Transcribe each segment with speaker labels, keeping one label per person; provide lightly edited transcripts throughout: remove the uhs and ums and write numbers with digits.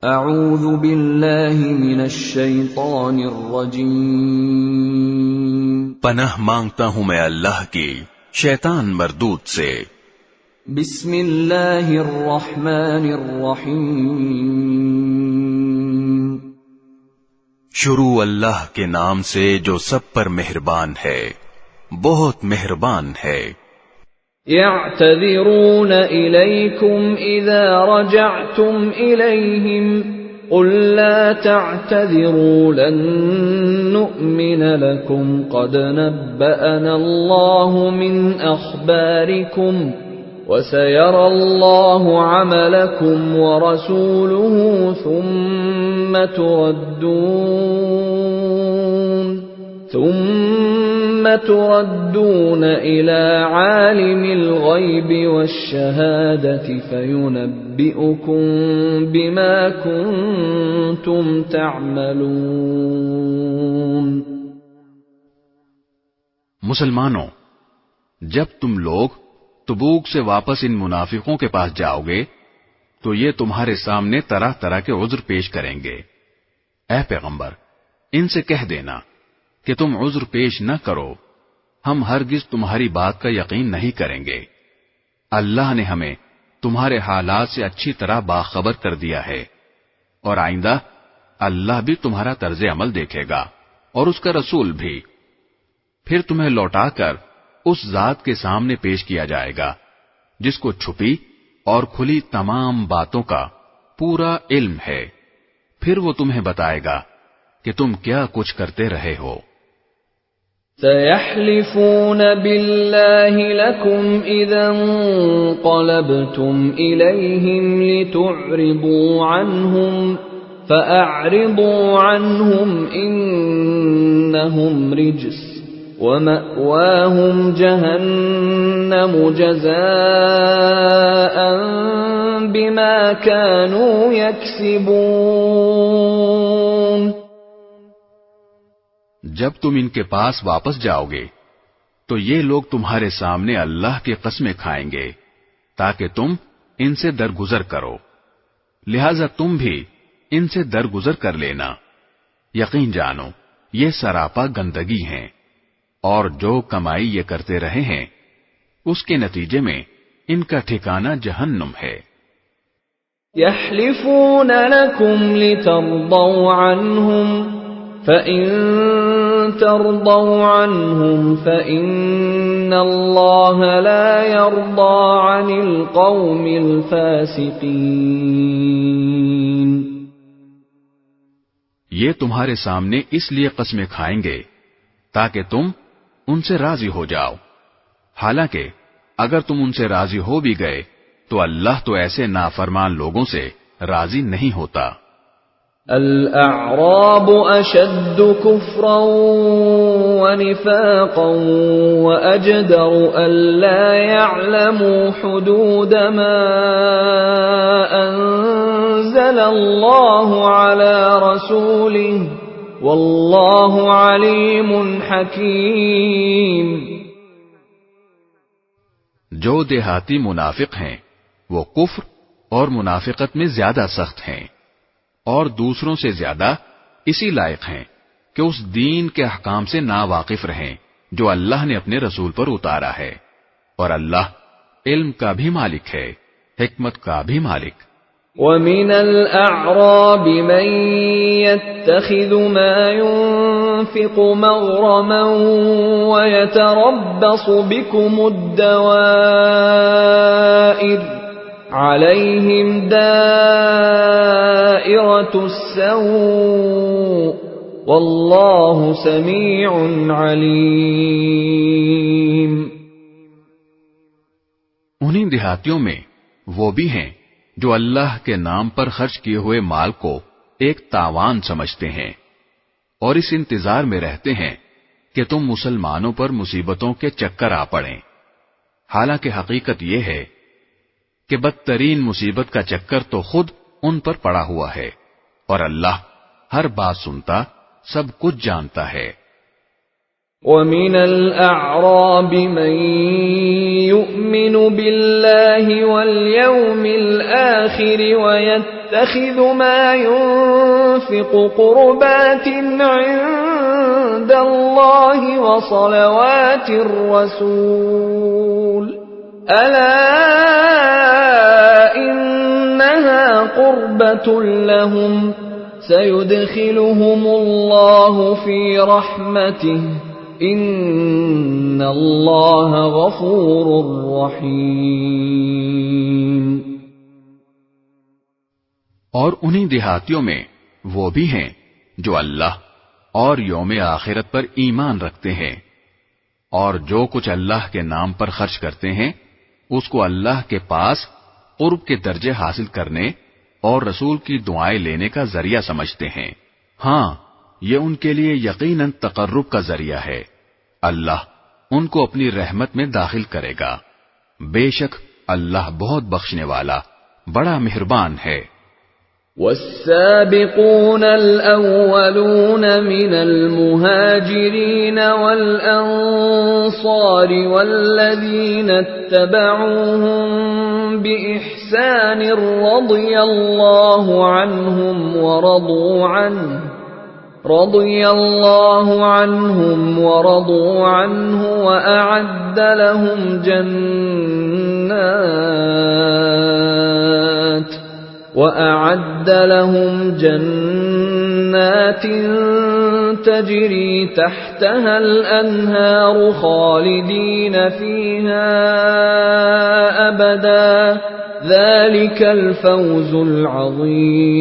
Speaker 1: اعوذ باللہ من الشیطان الرجیم،
Speaker 2: پناہ مانگتا ہوں میں اللہ کی شیطان مردود سے۔
Speaker 1: بسم اللہ الرحمن الرحیم،
Speaker 2: شروع اللہ کے نام سے جو سب پر مہربان ہے، بہت مہربان ہے۔
Speaker 1: يعتذرون إليكم إذا رجعتم إليهم قل لا تعتذروا لن نؤمن لكم قد نبأنا الله من أخباركم وسيرى الله عملكم ورسوله ثم تردون إلى عالم الغيب والشهادة فينبئكم بما كنتم تعملون۔
Speaker 3: مسلمانوں، جب تم لوگ تبوک سے واپس ان منافقوں کے پاس جاؤ گے تو یہ تمہارے سامنے طرح طرح کے عذر پیش کریں گے۔ اے پیغمبر، ان سے کہہ دینا کہ تم عذر پیش نہ کرو، ہم ہرگز تمہاری بات کا یقین نہیں کریں گے۔ اللہ نے ہمیں تمہارے حالات سے اچھی طرح باخبر کر دیا ہے، اور آئندہ اللہ بھی تمہارا طرز عمل دیکھے گا اور اس کا رسول بھی۔ پھر تمہیں لوٹا کر اس ذات کے سامنے پیش کیا جائے گا جس کو چھپی اور کھلی تمام باتوں کا پورا علم ہے، پھر وہ تمہیں بتائے گا کہ تم کیا کچھ کرتے رہے ہو۔
Speaker 1: سيحلفون بالله لكم إذا انقلبتم إليهم لتعرضوا عنهم فأعرضوا عنهم إنهم رجس ومأواهم جهنم جزاء بما كانوا يكسبون۔
Speaker 3: جب تم ان کے پاس واپس جاؤ گے تو یہ لوگ تمہارے سامنے اللہ کی قسمیں کھائیں گے تاکہ تم ان سے درگزر کرو، لہذا تم بھی ان سے درگزر کر لینا۔ یقین جانو یہ سراپا گندگی ہیں، اور جو کمائی یہ کرتے رہے ہیں اس کے نتیجے میں ان کا ٹھکانہ جہنم ہے۔
Speaker 1: يحلفون لكم لترضوا عنهم فإن ترضوا عنهم فإن الله لا يرضى عن القوم الفاسقين۔
Speaker 3: یہ تمہارے سامنے اس لیے قسمیں کھائیں گے تاکہ تم ان سے راضی ہو جاؤ، حالانکہ اگر تم ان سے راضی ہو بھی گئے تو اللہ تو ایسے نافرمان لوگوں سے راضی نہیں ہوتا۔
Speaker 1: الأعراب أشد كفرا ونفاقا وأجدر ألا يعلموا حدود ما أنزل الله على رسوله والله عليم حكيم۔
Speaker 3: جو دیہاتی منافق ہیں وہ کفر اور منافقت میں زیادہ سخت ہیں، اور دوسروں سے زیادہ اسی لائق ہیں کہ اس دین کے احکام سے ناواقف رہیں جو اللہ نے اپنے رسول پر اتارا ہے، اور اللہ علم کا بھی مالک ہے، حکمت کا بھی مالک۔
Speaker 1: وَمِنَ الْأَعْرَابِ مَن يَتَّخِذُ مَا يُنفِقُ مَغْرَمًا وَيَتَرَبَّصُ بِكُمُ الدَّوَائِرَ عَلَيْهِمْ دَائِرَةُ السَّوْءِ وَاللَّهُ سَمِيعٌ عَلِيمٌ۔
Speaker 3: انہی دیہاتیوں میں وہ بھی ہیں جو اللہ کے نام پر خرچ کیے ہوئے مال کو ایک تاوان سمجھتے ہیں اور اس انتظار میں رہتے ہیں کہ تم مسلمانوں پر مصیبتوں کے چکر آ پڑیں، حالانکہ حقیقت یہ ہے کہ بدترین مصیبت کا چکر تو خود ان پر پڑا ہوا ہے، اور اللہ ہر بات سنتا، سب کچھ جانتا ہے۔
Speaker 1: وَمِنَ الْأَعْرَابِ مَن يُؤْمِنُ بِاللَّهِ وَالْيَوْمِ الْآخِرِ وَيَتَّخِذُ مَا يُنْفِقُ قُرُبَاتٍ عِندَ اللَّهِ وَصَلَوَاتِ الرَّسُولِ أَلَا إِنَّهَا قُرْبَةٌ لَهُمْ سَيُدْخِلُهُمُ اللَّهُ فِي رَحْمَتِهِ ان اللہ غفور رحیم۔
Speaker 3: اور انہی دیہاتیوں میں وہ بھی ہیں جو اللہ اور یوم آخرت پر ایمان رکھتے ہیں، اور جو کچھ اللہ کے نام پر خرچ کرتے ہیں اس کو اللہ کے پاس قرب کے درجے حاصل کرنے اور رسول کی دعائیں لینے کا ذریعہ سمجھتے ہیں۔ ہاں، یہ ان کے لیے یقیناً تقرب کا ذریعہ ہے۔ اللہ ان کو اپنی رحمت میں داخل کرے گا، بے شک اللہ بہت بخشنے والا بڑا مہربان ہے۔
Speaker 1: والسابقون الأولون من المهاجرين والأنصار والذين اتبعوهم بإحسان رضي الله عنهم ورضوا عنه وأعد لهم جنات تجري تحتها الأنهار خالدين فيها أبدا ذلك الفوز العظيم۔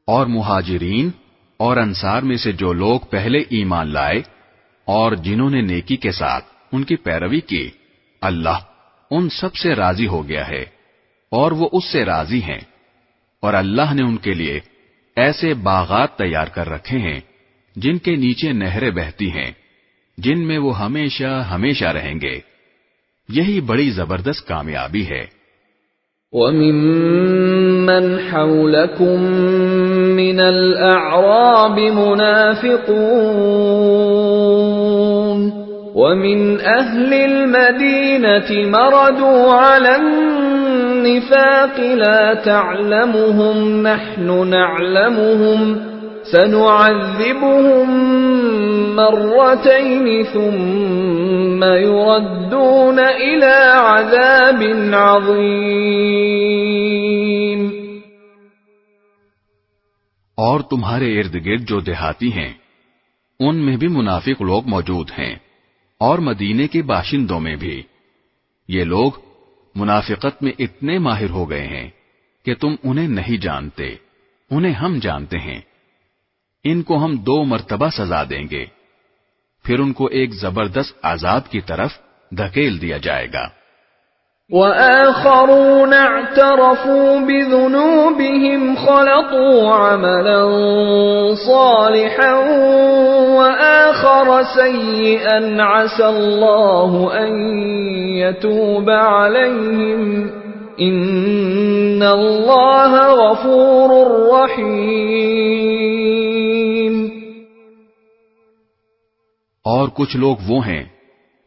Speaker 3: اور مہاجرین اور انصار میں سے جو لوگ پہلے ایمان لائے اور جنہوں نے نیکی کے ساتھ ان کی پیروی کی، اللہ ان سب سے راضی ہو گیا ہے اور وہ اس سے راضی ہیں، اور اللہ نے ان کے لیے ایسے باغات تیار کر رکھے ہیں جن کے نیچے نہریں بہتی ہیں، جن میں وہ ہمیشہ ہمیشہ رہیں گے۔ یہی بڑی زبردست کامیابی ہے۔
Speaker 1: وَمِمَّنْ حَوْلَكُمْ مِنَ الْأَعْرَابِ مُنَافِقُونَ وَمِنْ أَهْلِ الْمَدِينَةِ مَرَدُوا عَلَى النِّفَاقِ لَا تَعْلَمُهُمْ نَحْنُ نَعْلَمُهُمْ سَنُعَذِّبُهُمْ مرتين ثم يردون إلى عذاب عظيم۔
Speaker 3: اور تمہارے ارد گرد جو دیہاتی ہیں ان میں بھی منافق لوگ موجود ہیں، اور مدینے کے باشندوں میں بھی۔ یہ لوگ منافقت میں اتنے ماہر ہو گئے ہیں کہ تم انہیں نہیں جانتے، انہیں ہم جانتے ہیں۔ ان کو ہم 2 مرتبہ سزا دیں گے، پھر ان کو ایک زبردست عذاب کی طرف دھکیل دیا جائے گا۔
Speaker 1: وَآخَرُونَ اعْتَرَفُوا بِذُنُوبِهِمْ خَلَطُوا عَمَلًا صَالِحًا وَآخَرَ سَيِّئًا عَسَى اللَّهُ أَن يَتُوبَ عَلَيْهِمْ إِنَّ اللَّهَ غَفُورٌ رَّحِيمٌ۔
Speaker 3: اور کچھ لوگ وہ ہیں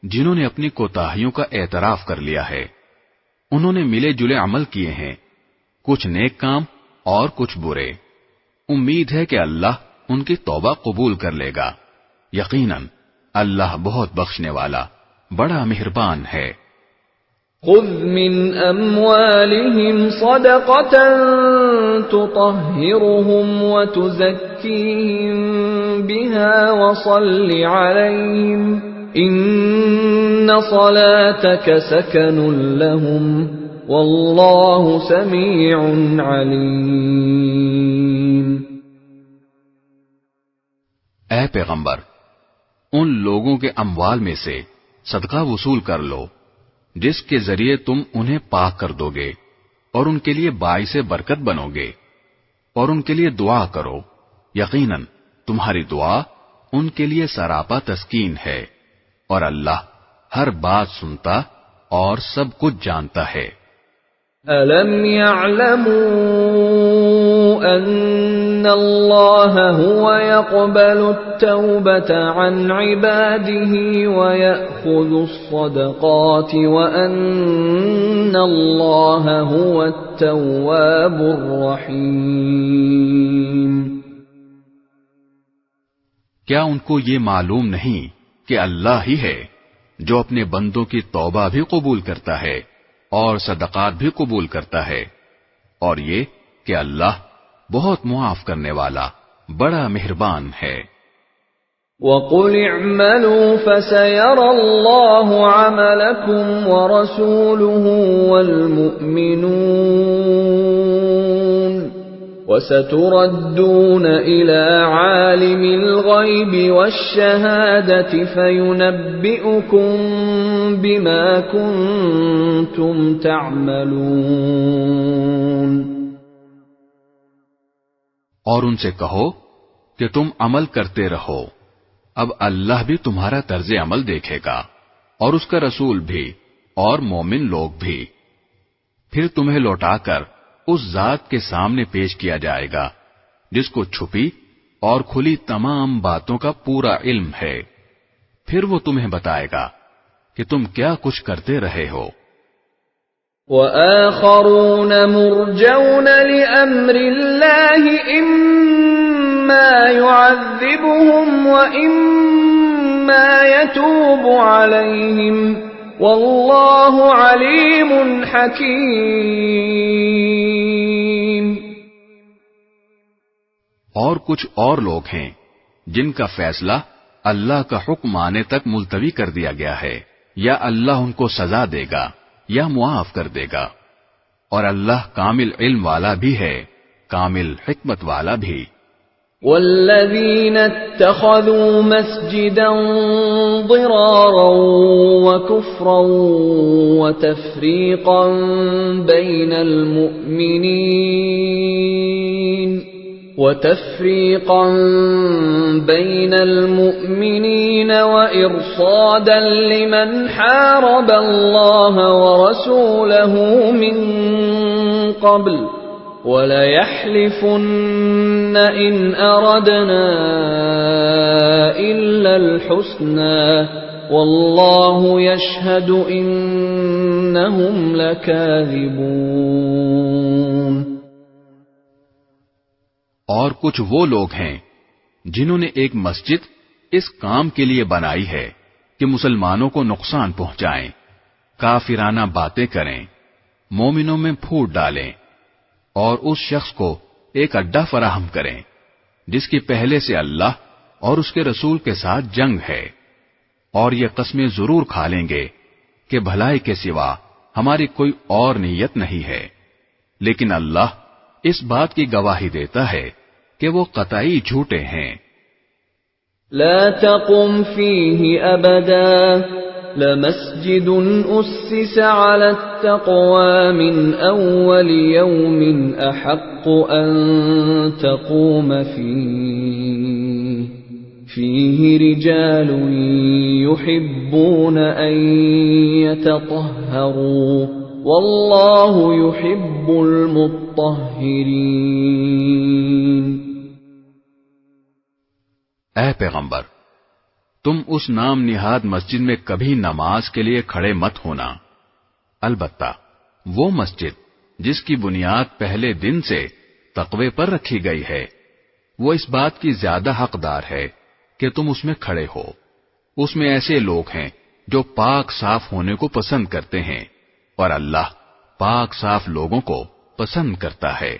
Speaker 3: جنہوں نے اپنی کوتاہیوں کا اعتراف کر لیا ہے، انہوں نے ملے جلے عمل کیے ہیں، کچھ نیک کام اور کچھ برے۔ امید ہے کہ اللہ ان کی توبہ قبول کر لے گا، یقیناً اللہ بہت بخشنے والا بڑا مہربان ہے۔
Speaker 1: خذ من اموالهم صدقة تطهرهم وتزكيهم بها وصل عليهم ان صلاتك سكن لهم والله سميع عليم۔
Speaker 3: اے پیغمبر، ان لوگوں کے اموال میں سے صدقہ وصول کر لو جس کے ذریعے تم انہیں پاک کر دو گے اور ان کے لیے باعث برکت بنو گے، اور ان کے لیے دعا کرو، یقیناً تمہاری دعا ان کے لیے سراپا تسکین ہے، اور اللہ ہر بات سنتا اور سب کچھ جانتا ہے۔
Speaker 1: أَلَمْ يَعْلَمُوا أَنَّ اللَّهَ هُوَ يَقْبَلُ التَّوْبَةَ عَنْ عِبَادِهِ وَيَأْخُذُ الصَّدَقَاتِ وَأَنَّ اللَّهَ هُوَ التَّوَّابُ الرَّحِيمُ؟
Speaker 3: کیا ان کو یہ معلوم نہیں کہ اللہ ہی ہے جو اپنے بندوں کی توبہ بھی قبول کرتا ہے اور صدقات بھی قبول کرتا ہے، اور یہ کہ اللہ بہت معاف کرنے والا بڑا مہربان ہے۔
Speaker 1: وَقُلِ اعْمَلُوا فَسَيَرَى اللَّهُ عَمَلَكُمْ وَرَسُولُهُ وَالْمُؤْمِنُونَ وَسَتُرَدُّونَ إِلَى عَالِمِ الْغَيْبِ وَالشَّهَادَةِ فَيُنَبِّئُكُم بِمَا كُنتُمْ تَعْمَلُونَ۔
Speaker 3: اور ان سے کہو کہ تم عمل کرتے رہو، اب اللہ بھی تمہارا طرز عمل دیکھے گا اور اس کا رسول بھی اور مومن لوگ بھی، پھر تمہیں لوٹا کر اس ذات کے سامنے پیش کیا جائے گا جس کو چھپی اور کھلی تمام باتوں کا پورا علم ہے، پھر وہ تمہیں بتائے گا کہ تم کیا کچھ کرتے رہے ہو۔
Speaker 1: وَآخَرُونَ مُرْجَوْنَ لِأَمْرِ اللَّهِ إِمَّا يُعَذِّبُهُمْ وَإِمَّا يَتُوبُ عَلَيْهِمْ وَاللَّهُ عَلِيمٌ حَكِيمٌ۔
Speaker 3: اور کچھ اور لوگ ہیں جن کا فیصلہ اللہ کا حکم آنے تک ملتوی کر دیا گیا ہے، یا اللہ ان کو سزا دے گا یا معاف کر دے گا، اور اللہ کامل علم والا بھی ہے، کامل حکمت والا بھی۔
Speaker 1: وَالَّذِينَ اتَّخَذُوا مَسْجِدًا ضِرَارًا وَكُفْرًا وَتَفْرِيقًا بَيْنَ الْمُؤْمِنِينَ وَإِرْصَادًا لِمَنْ حَارَبَ اللَّهَ وَرَسُولَهُ مِنْ قَبْلُ وَلَيَحْلِفُنَّ إِنْ أَرَدْنَا إِلَّا الْحُسْنَى وَاللَّهُ يَشْهَدُ إِنَّهُمْ لَكَاذِبُونَ۔
Speaker 3: اور کچھ وہ لوگ ہیں جنہوں نے ایک مسجد اس کام کے لیے بنائی ہے کہ مسلمانوں کو نقصان پہنچائیں، کافرانہ باتیں کریں، مومنوں میں پھوٹ ڈالیں، اور اس شخص کو ایک اڈا فراہم کریں جس کی پہلے سے اللہ اور اس کے رسول کے ساتھ جنگ ہے، اور یہ قسمیں ضرور کھا لیں گے کہ بھلائی کے سوا ہماری کوئی اور نیت نہیں ہے، لیکن اللہ اس بات کی گواہی دیتا ہے کہ وہ قطعی جھوٹے ہیں۔
Speaker 1: لا تقم فيه أبدا لمسجد أسس على التقوى من أول يوم أحق أن تقوم فيه رجال يحبون أن يتطهروا والله يحب المطهرين۔
Speaker 3: اے پیغمبر، تم اس نام نہاد مسجد میں کبھی نماز کے لیے کھڑے مت ہونا، البتہ وہ مسجد جس کی بنیاد پہلے دن سے تقوی پر رکھی گئی ہے، وہ اس بات کی زیادہ حقدار ہے کہ تم اس میں کھڑے ہو۔ اس میں ایسے لوگ ہیں جو پاک صاف ہونے کو پسند کرتے ہیں، اور اللہ پاک صاف لوگوں کو پسند کرتا ہے۔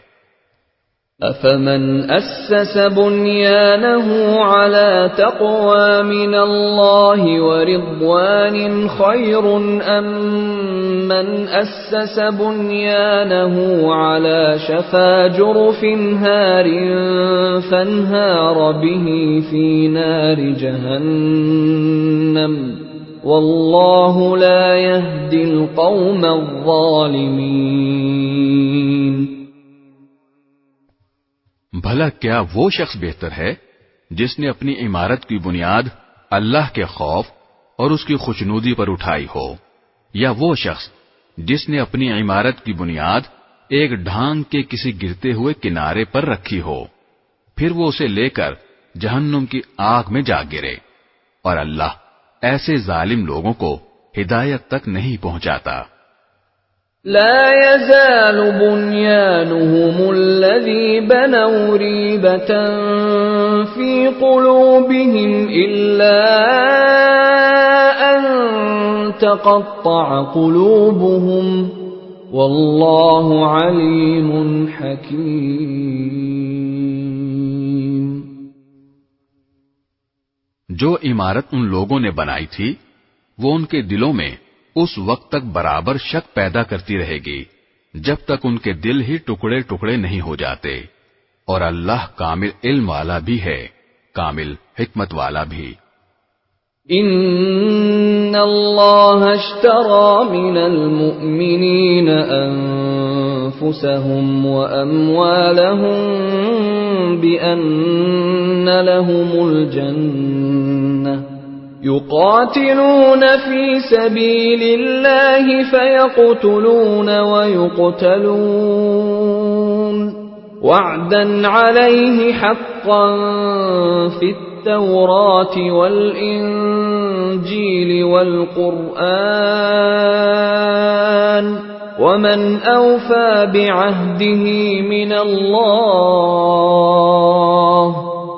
Speaker 1: أَفَمَنْ أَسَّسَ بُنْيَانَهُ عَلَى تَقْوَى مِنَ اللَّهِ وَرِضْوَانٍ خَيْرٌ أَمْ مَنْ أَسَّسَ بُنْيَانَهُ عَلَى شَفَا جُرُفٍ هَارٍ فَانْهَارَ بِهِ فِي نَارِ جَهَنَّمَ وَاللَّهُ لَا يَهْدِي الْقَوْمَ الظَّالِمِينَ۔
Speaker 3: بھلا کیا وہ شخص بہتر ہے جس نے اپنی عمارت کی بنیاد اللہ کے خوف اور اس کی خوشنودی پر اٹھائی ہو، یا وہ شخص جس نے اپنی عمارت کی بنیاد ایک ڈھانگ کے کسی گرتے ہوئے کنارے پر رکھی ہو، پھر وہ اسے لے کر جہنم کی آگ میں جا گرے، اور اللہ ایسے ظالم لوگوں کو ہدایت تک نہیں پہنچاتا۔
Speaker 1: لا يزال بنيانهم الذي بنوا ريبة في قلوبهم إلا أن تقطع قلوبهم والله عليم حكيم۔
Speaker 3: جو عمارت ان لوگوں نے بنائی تھی وہ ان کے دلوں میں اس وقت تک برابر شک پیدا کرتی رہے گی جب تک ان کے دل ہی ٹکڑے ٹکڑے نہیں ہو جاتے، اور اللہ کامل علم والا بھی ہے، کامل حکمت والا بھی۔
Speaker 1: ان اللہ اشترى من المؤمنین انفسهم واموالهم بان لهم الجنة يقاتلون في سبيل الله فيقتلون ويقتلون وعدا عليه حقا في التوراة والإنجيل والقرآن ومن أوفى بعهده من الله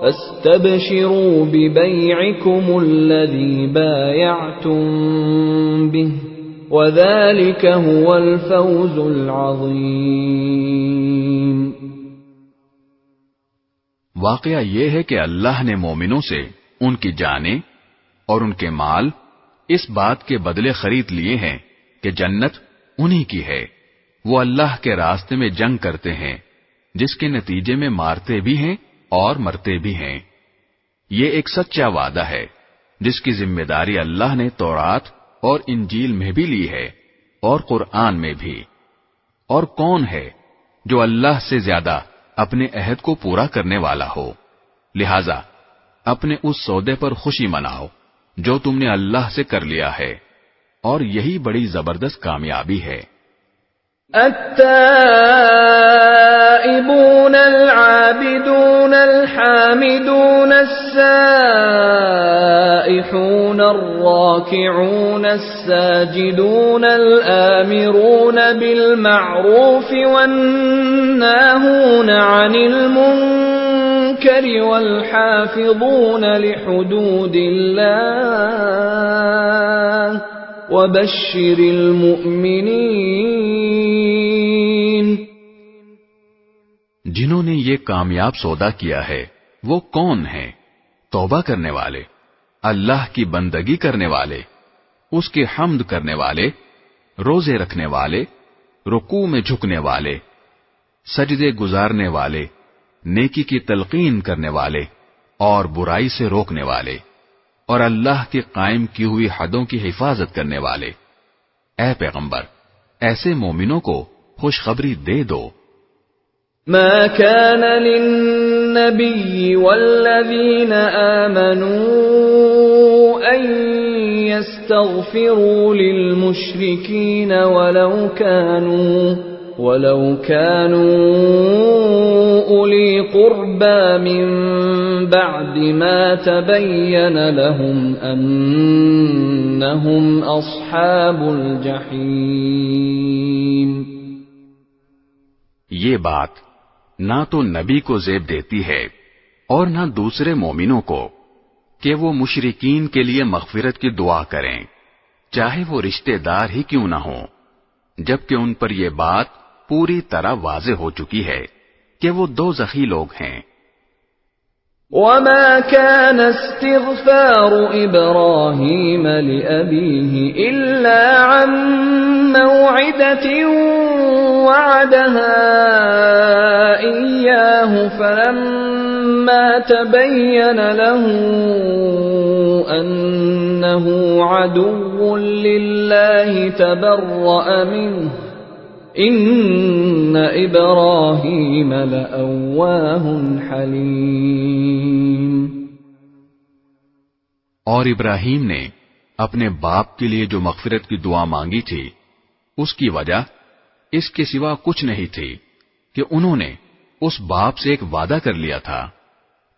Speaker 1: فاستبشروا ببيعكم الذي بايعتم به وذلك هو الفوز العظيم۔
Speaker 3: واقعہ یہ ہے کہ اللہ نے مومنوں سے ان کی جانیں اور ان کے مال اس بات کے بدلے خرید لیے ہیں کہ جنت انہی کی ہے، وہ اللہ کے راستے میں جنگ کرتے ہیں جس کے نتیجے میں مارتے بھی ہیں اور مرتے بھی ہیں۔ یہ ایک سچا وعدہ ہے جس کی ذمہ داری اللہ نے تورات اور انجیل میں بھی لی ہے اور قرآن میں بھی۔ اور کون ہے جو اللہ سے زیادہ اپنے عہد کو پورا کرنے والا ہو؟ لہذا اپنے اس سودے پر خوشی مناؤ جو تم نے اللہ سے کر لیا ہے، اور یہی بڑی زبردست کامیابی ہے۔
Speaker 1: التائبون العابدون الحامدون السائحون الراكعون الساجدون الآمرون بالمعروف والناهون عن المنكر والحافظون لحدود الله وبشر المؤمنین۔
Speaker 3: جنہوں نے یہ کامیاب سودا کیا ہے وہ کون ہیں؟ توبہ کرنے والے، اللہ کی بندگی کرنے والے، اس کے حمد کرنے والے، روزے رکھنے والے، رکوع میں جھکنے والے، سجدے گزارنے والے، نیکی کی تلقین کرنے والے اور برائی سے روکنے والے، اور اللہ کے قائم کی ہوئی حدوں کی حفاظت کرنے والے۔ اے پیغمبر، ایسے مومنوں کو خوشخبری دے دو۔
Speaker 1: ما كان للنبي والذين آمنوا أن يستغفروا للمشركين ولو كانوا أولي قربى من بعد ما تبين لهم أنهم أصحاب الجحيم۔
Speaker 3: یہ بات نہ تو نبی کو زیب دیتی ہے اور نہ دوسرے مومنوں کو کہ وہ مشرکین کے لیے مغفرت کی دعا کریں، چاہے وہ رشتہ دار ہی کیوں نہ ہوں، جبکہ ان پر یہ بات پوری طرح واضح ہو چکی ہے کہ وہ دوزخی لوگ ہیں۔
Speaker 1: وما كان استغفار إبراهيم لأبيه إلا عن موعدة وعدها إياه فلما تبين له أنه عدو لله تبرأ منه ان ابراہیم لأواہ حلیم۔
Speaker 3: اور ابراہیم نے اپنے باپ کے لیے جو مغفرت کی دعا مانگی تھی اس کی وجہ اس کے سوا کچھ نہیں تھی کہ انہوں نے اس باپ سے ایک وعدہ کر لیا تھا،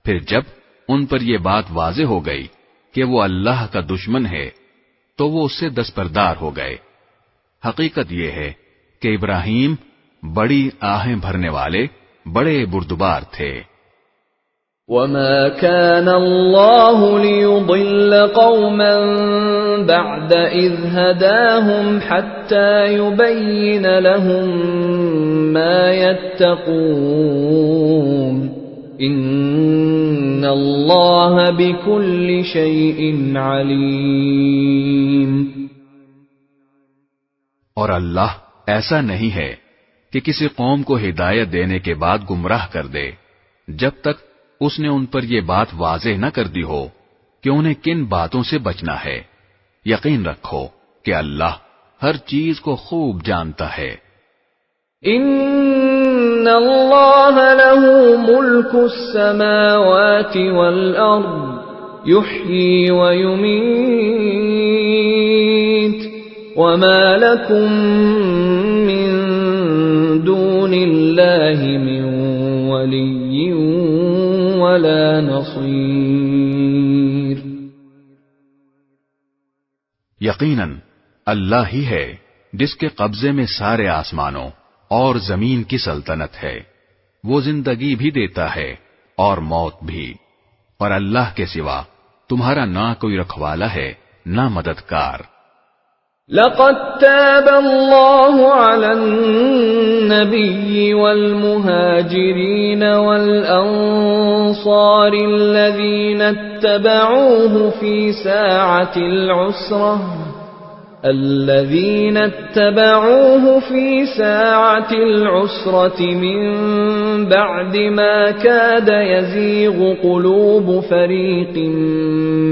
Speaker 3: پھر جب ان پر یہ بات واضح ہو گئی کہ وہ اللہ کا دشمن ہے تو وہ اس سے دستبردار ہو گئے۔ حقیقت یہ ہے کہ ابراہیم بڑی آہیں بھرنے والے بڑے بردبار تھے۔
Speaker 1: وَمَا كَانَ اللَّهُ لِيُضِلَّ قَوْمًا بَعْدَ إِذْ هَدَاهُمْ حَتَّى يُبَيِّنَ لَهُم مَّا يَتَّقُونَ إِنَّ اللَّهَ بِكُلِّ شَيْءٍ عَلِيمٌ۔
Speaker 3: اور اللہ ایسا نہیں ہے کہ کسی قوم کو ہدایت دینے کے بعد گمراہ کر دے جب تک اس نے ان پر یہ بات واضح نہ کر دی ہو کہ انہیں کن باتوں سے بچنا ہے۔ یقین رکھو کہ اللہ ہر چیز کو خوب جانتا ہے۔
Speaker 1: ان اللہ لہ ملک السماوات والارض یحیی ویمیت وما لکم من دون اللہ من ولی ولا نصیر۔
Speaker 3: یقیناً اللہ ہی ہے جس کے قبضے میں سارے آسمانوں اور زمین کی سلطنت ہے، وہ زندگی بھی دیتا ہے اور موت بھی، اور اللہ کے سوا تمہارا نہ کوئی رکھوالا ہے نہ مددگار۔
Speaker 1: لقد تاب الله على النبي والمهاجرين والأنصار الذين اتبعوه في ساعة العسرة من بعد ما كاد يزيغ قلوب فريق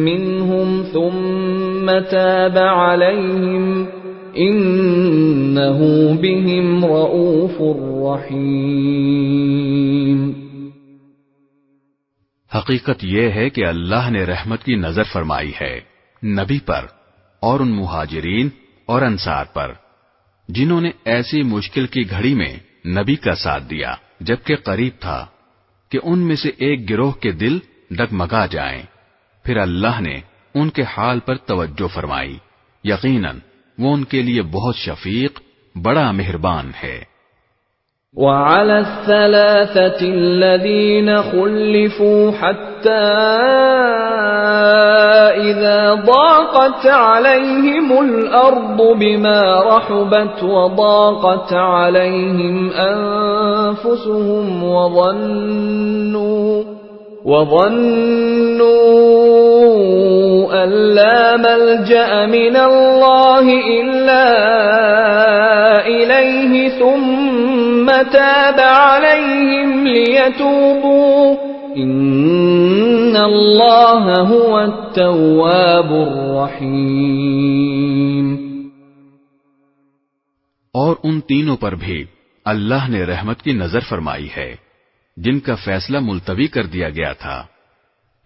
Speaker 1: منهم ثم تاب عليهم إنه بهم رؤوف رحيم۔
Speaker 3: حقیقت یہ ہے کہ اللہ نے رحمت کی نظر فرمائی ہے نبی پر اور ان مہاجرین اور انصار پر جنہوں نے ایسی مشکل کی گھڑی میں نبی کا ساتھ دیا جبکہ قریب تھا کہ ان میں سے ایک گروہ کے دل ڈگمگا جائیں، پھر اللہ نے ان کے حال پر توجہ فرمائی، یقیناً وہ ان کے لیے بہت شفیق بڑا مہربان ہے۔
Speaker 1: وعلى الثلاثة الذين خلفوا حتى إذا ضاقت عليهم الأرض بما رحبت وضاقت عليهم أنفسهم وظنوا أن لا ملجأ من الله إلا إليه ثم تاب عليهم ليتوبوا إن الله هو التواب الرحيم۔
Speaker 3: اور ان تینوں پر بھی اللہ نے رحمت کی نظر فرمائی ہے جن کا فیصلہ ملتوی کر دیا گیا تھا،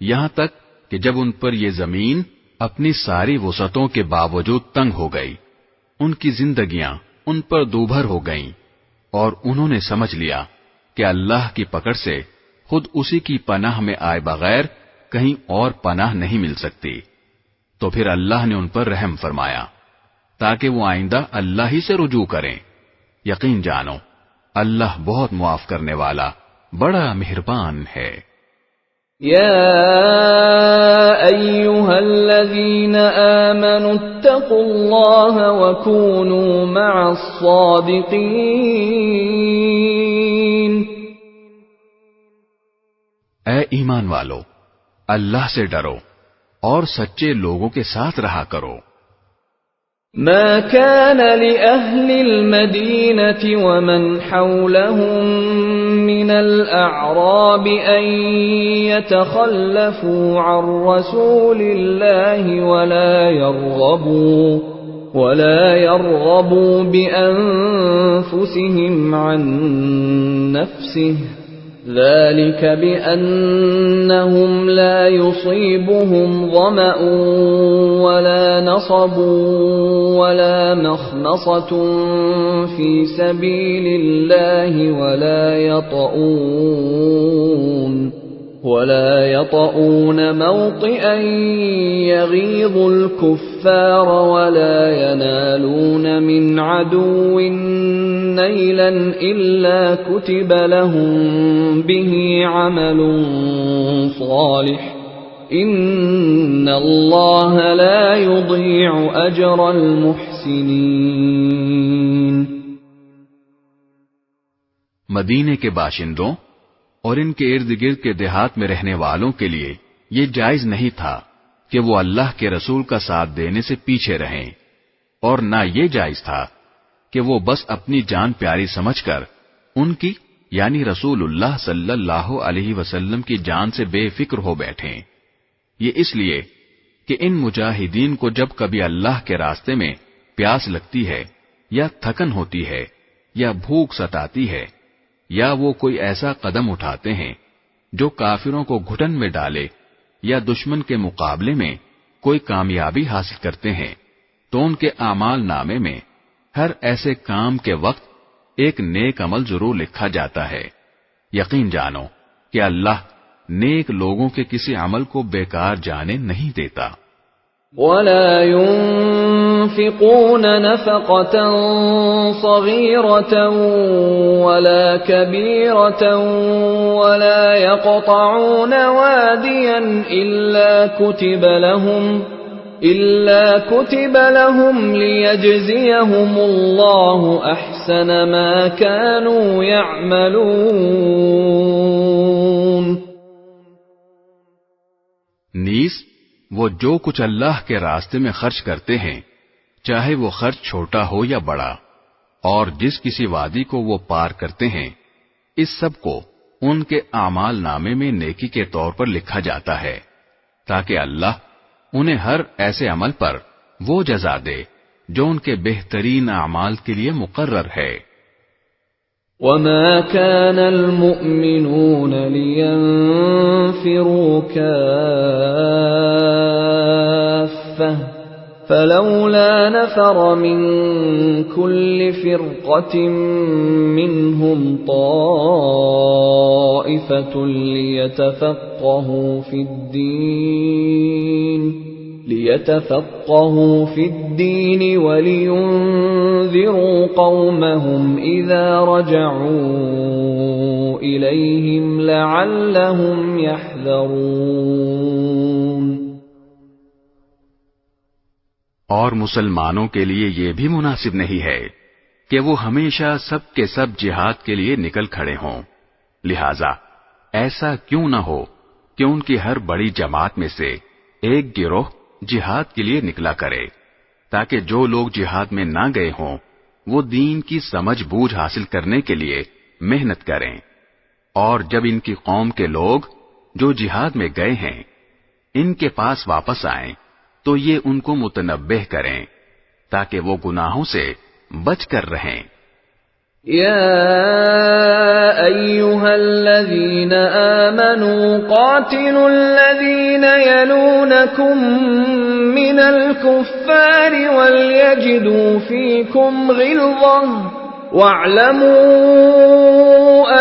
Speaker 3: یہاں تک کہ جب ان پر یہ زمین اپنی ساری وسعتوں کے باوجود تنگ ہو گئی، ان کی زندگیاں ان پر دوبھر ہو گئیں، اور انہوں نے سمجھ لیا کہ اللہ کی پکڑ سے خود اسی کی پناہ میں آئے بغیر کہیں اور پناہ نہیں مل سکتی، تو پھر اللہ نے ان پر رحم فرمایا تاکہ وہ آئندہ اللہ ہی سے رجوع کریں۔ یقین جانو اللہ بہت معاف کرنے والا بڑا مہربان ہے۔
Speaker 1: يا أيها الذين آمنوا اتقوا الله وكونوا مع الصادقين۔
Speaker 3: اے ایمان والو، اللہ سے ڈرو اور سچے لوگوں کے ساتھ رہا کرو۔
Speaker 1: ما كان لأهل المدينة ومن حولهم من الأعراب أن يتخلفوا عن رسول الله ولا يرغبوا بأنفسهم عن نفسه ذلك بأنهم لا يصيبهم ظمأ ولا نصب ولا مخمصة في سبيل الله ولا يطؤون موطئا يغيظ الكفار ولا ينالون من عدو نيلا إلا كتب لهم به عمل صالح إن الله لا يضيع أجر المحسنين.
Speaker 3: مدینے کے باشندوں اور ان کے ارد گرد کے دیہات میں رہنے والوں کے لیے یہ جائز نہیں تھا کہ وہ اللہ کے رسول کا ساتھ دینے سے پیچھے رہیں، اور نہ یہ جائز تھا کہ وہ بس اپنی جان پیاری سمجھ کر ان کی یعنی رسول اللہ صلی اللہ علیہ وسلم کی جان سے بے فکر ہو بیٹھیں. یہ اس لیے کہ ان مجاہدین کو جب کبھی اللہ کے راستے میں پیاس لگتی ہے یا تھکن ہوتی ہے یا بھوک ستاتی ہے یا وہ کوئی ایسا قدم اٹھاتے ہیں جو کافروں کو گھٹن میں ڈالے یا دشمن کے مقابلے میں کوئی کامیابی حاصل کرتے ہیں، تو ان کے اعمال نامے میں ہر ایسے کام کے وقت ایک نیک عمل ضرور لکھا جاتا ہے. یقین جانو کہ اللہ نیک لوگوں کے کسی عمل کو بیکار جانے نہیں دیتا.
Speaker 1: ولا ينفقون نفقة صغيرة ولا كبيرة ولا يقطعون واديا إلا كتب لهم ليجزيهم الله أحسن ما كانوا يعملون.
Speaker 3: نیز وہ جو کچھ اللہ کے راستے میں خرچ کرتے ہیں، چاہے وہ خرچ چھوٹا ہو یا بڑا، اور جس کسی وادی کو وہ پار کرتے ہیں، اس سب کو ان کے اعمال نامے میں نیکی کے طور پر لکھا جاتا ہے، تاکہ اللہ انہیں ہر ایسے عمل پر وہ جزا دے جو ان کے بہترین اعمال کے لیے مقرر ہے.
Speaker 1: وما كان المؤمنون لينفروا كافة فلولا نفر من كل فرقة منهم طائفة ليتفقهوا في الدين ولينذروا قومهم إذا رجعوا إليهم لعلهم يحذرون.
Speaker 3: اور مسلمانوں کے لیے یہ بھی مناسب نہیں ہے کہ وہ ہمیشہ سب کے سب جہاد کے لیے نکل کھڑے ہوں، لہذا ایسا کیوں نہ ہو کہ ان کی ہر بڑی جماعت میں سے ایک گروہ جہاد کے لیے نکلا کرے، تاکہ جو لوگ جہاد میں نہ گئے ہوں وہ دین کی سمجھ بوجھ حاصل کرنے کے لیے محنت کریں، اور جب ان کی قوم کے لوگ جو جہاد میں گئے ہیں ان کے پاس واپس آئیں تو یہ ان کو متنبہ کریں تاکہ وہ گناہوں سے بچ کر رہیں.
Speaker 1: يا أيها الذين آمنوا قاتلوا الذين يلونكم من الكفار وليجدوا فيكم غلظة واعلموا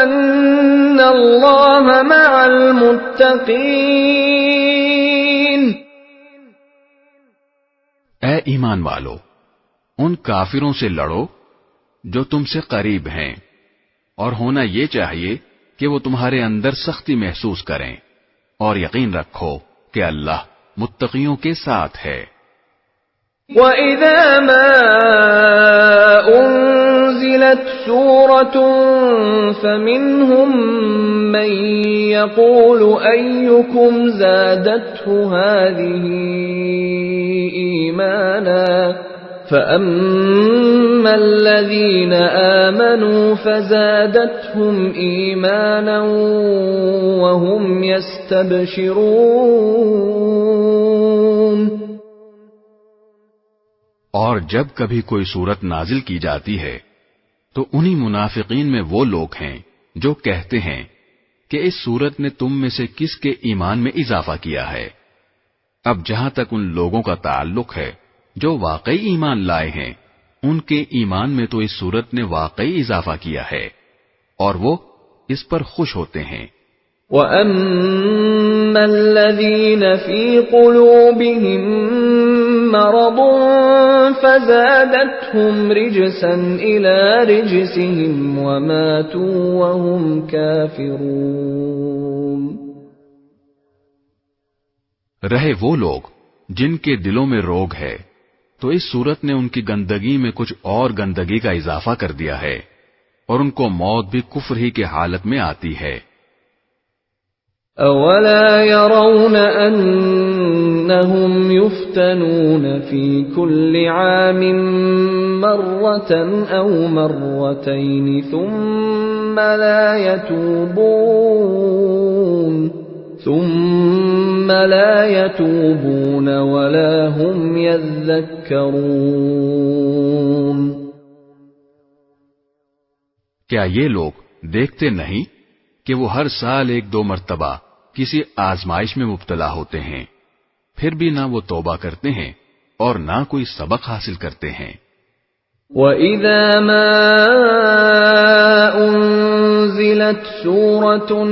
Speaker 1: أن الله مع المتقين.
Speaker 3: اے ایمان والو، ان کافروں سے لڑو جو تم سے قریب ہیں، اور ہونا یہ چاہیے کہ وہ تمہارے اندر سختی محسوس کریں، اور یقین رکھو کہ اللہ متقیوں کے ساتھ ہے.
Speaker 1: وَإِذَا مَا أُنزِلَتْ سُورَةٌ فَمِنْهُمْ مَنْ يَقُولُ أَيُّكُمْ زَادَتْهُ هَذِهِ إِيمَانًا فَأَمَّا الَّذِينَ آمَنُوا فَزَادَتْهُمْ إِيمَانًا وَهُمْ يَسْتَبْشِرُونَ.
Speaker 3: اور جب کبھی کوئی صورت نازل کی جاتی ہے تو انہی منافقین میں وہ لوگ ہیں جو کہتے ہیں کہ اس صورت نے تم میں سے کس کے ایمان میں اضافہ کیا ہے۔ اب جہاں تک ان لوگوں کا تعلق ہے جو واقعی ایمان لائے ہیں، ان کے ایمان میں تو اس صورت نے واقعی اضافہ کیا ہے اور وہ اس پر خوش ہوتے ہیں۔
Speaker 1: وَأَمَّا الَّذِينَ فِي قُلُوبِهِم مَّرَضٌ فَزَادَتْهُمْ رِجْسًا إِلَىٰ رِجْسِهِمْ وَمَاتُوا وَهُمْ كَافِرُونَ۔
Speaker 3: رہے وہ لوگ جن کے دلوں میں روگ ہے تو اس صورت نے ان کی گندگی میں کچھ اور گندگی کا اضافہ کر دیا ہے اور ان کو موت بھی کفر ہی کی حالت میں آتی ہے۔
Speaker 1: أَوَلَا يَرَوْنَ أَنَّهُمْ يُفْتَنُونَ فِي كُلِّ عَامٍ مَّرَّةً أَوْ مَرَّتَيْنِ ثُمَّ لَا يَتُوبُونَ وَلَا هُمْ يَذَّكَّرُونَ۔
Speaker 3: کیا یہ لوگ دیکھتے نہیں کہ وہ ہر سال ایک دو مرتبہ کسی آزمائش میں مبتلا ہوتے ہیں، پھر بھی نہ وہ توبہ کرتے ہیں اور نہ کوئی سبق حاصل کرتے ہیں۔
Speaker 1: وَإِذَا مَا أُنزِلَتْ سُورَةٌ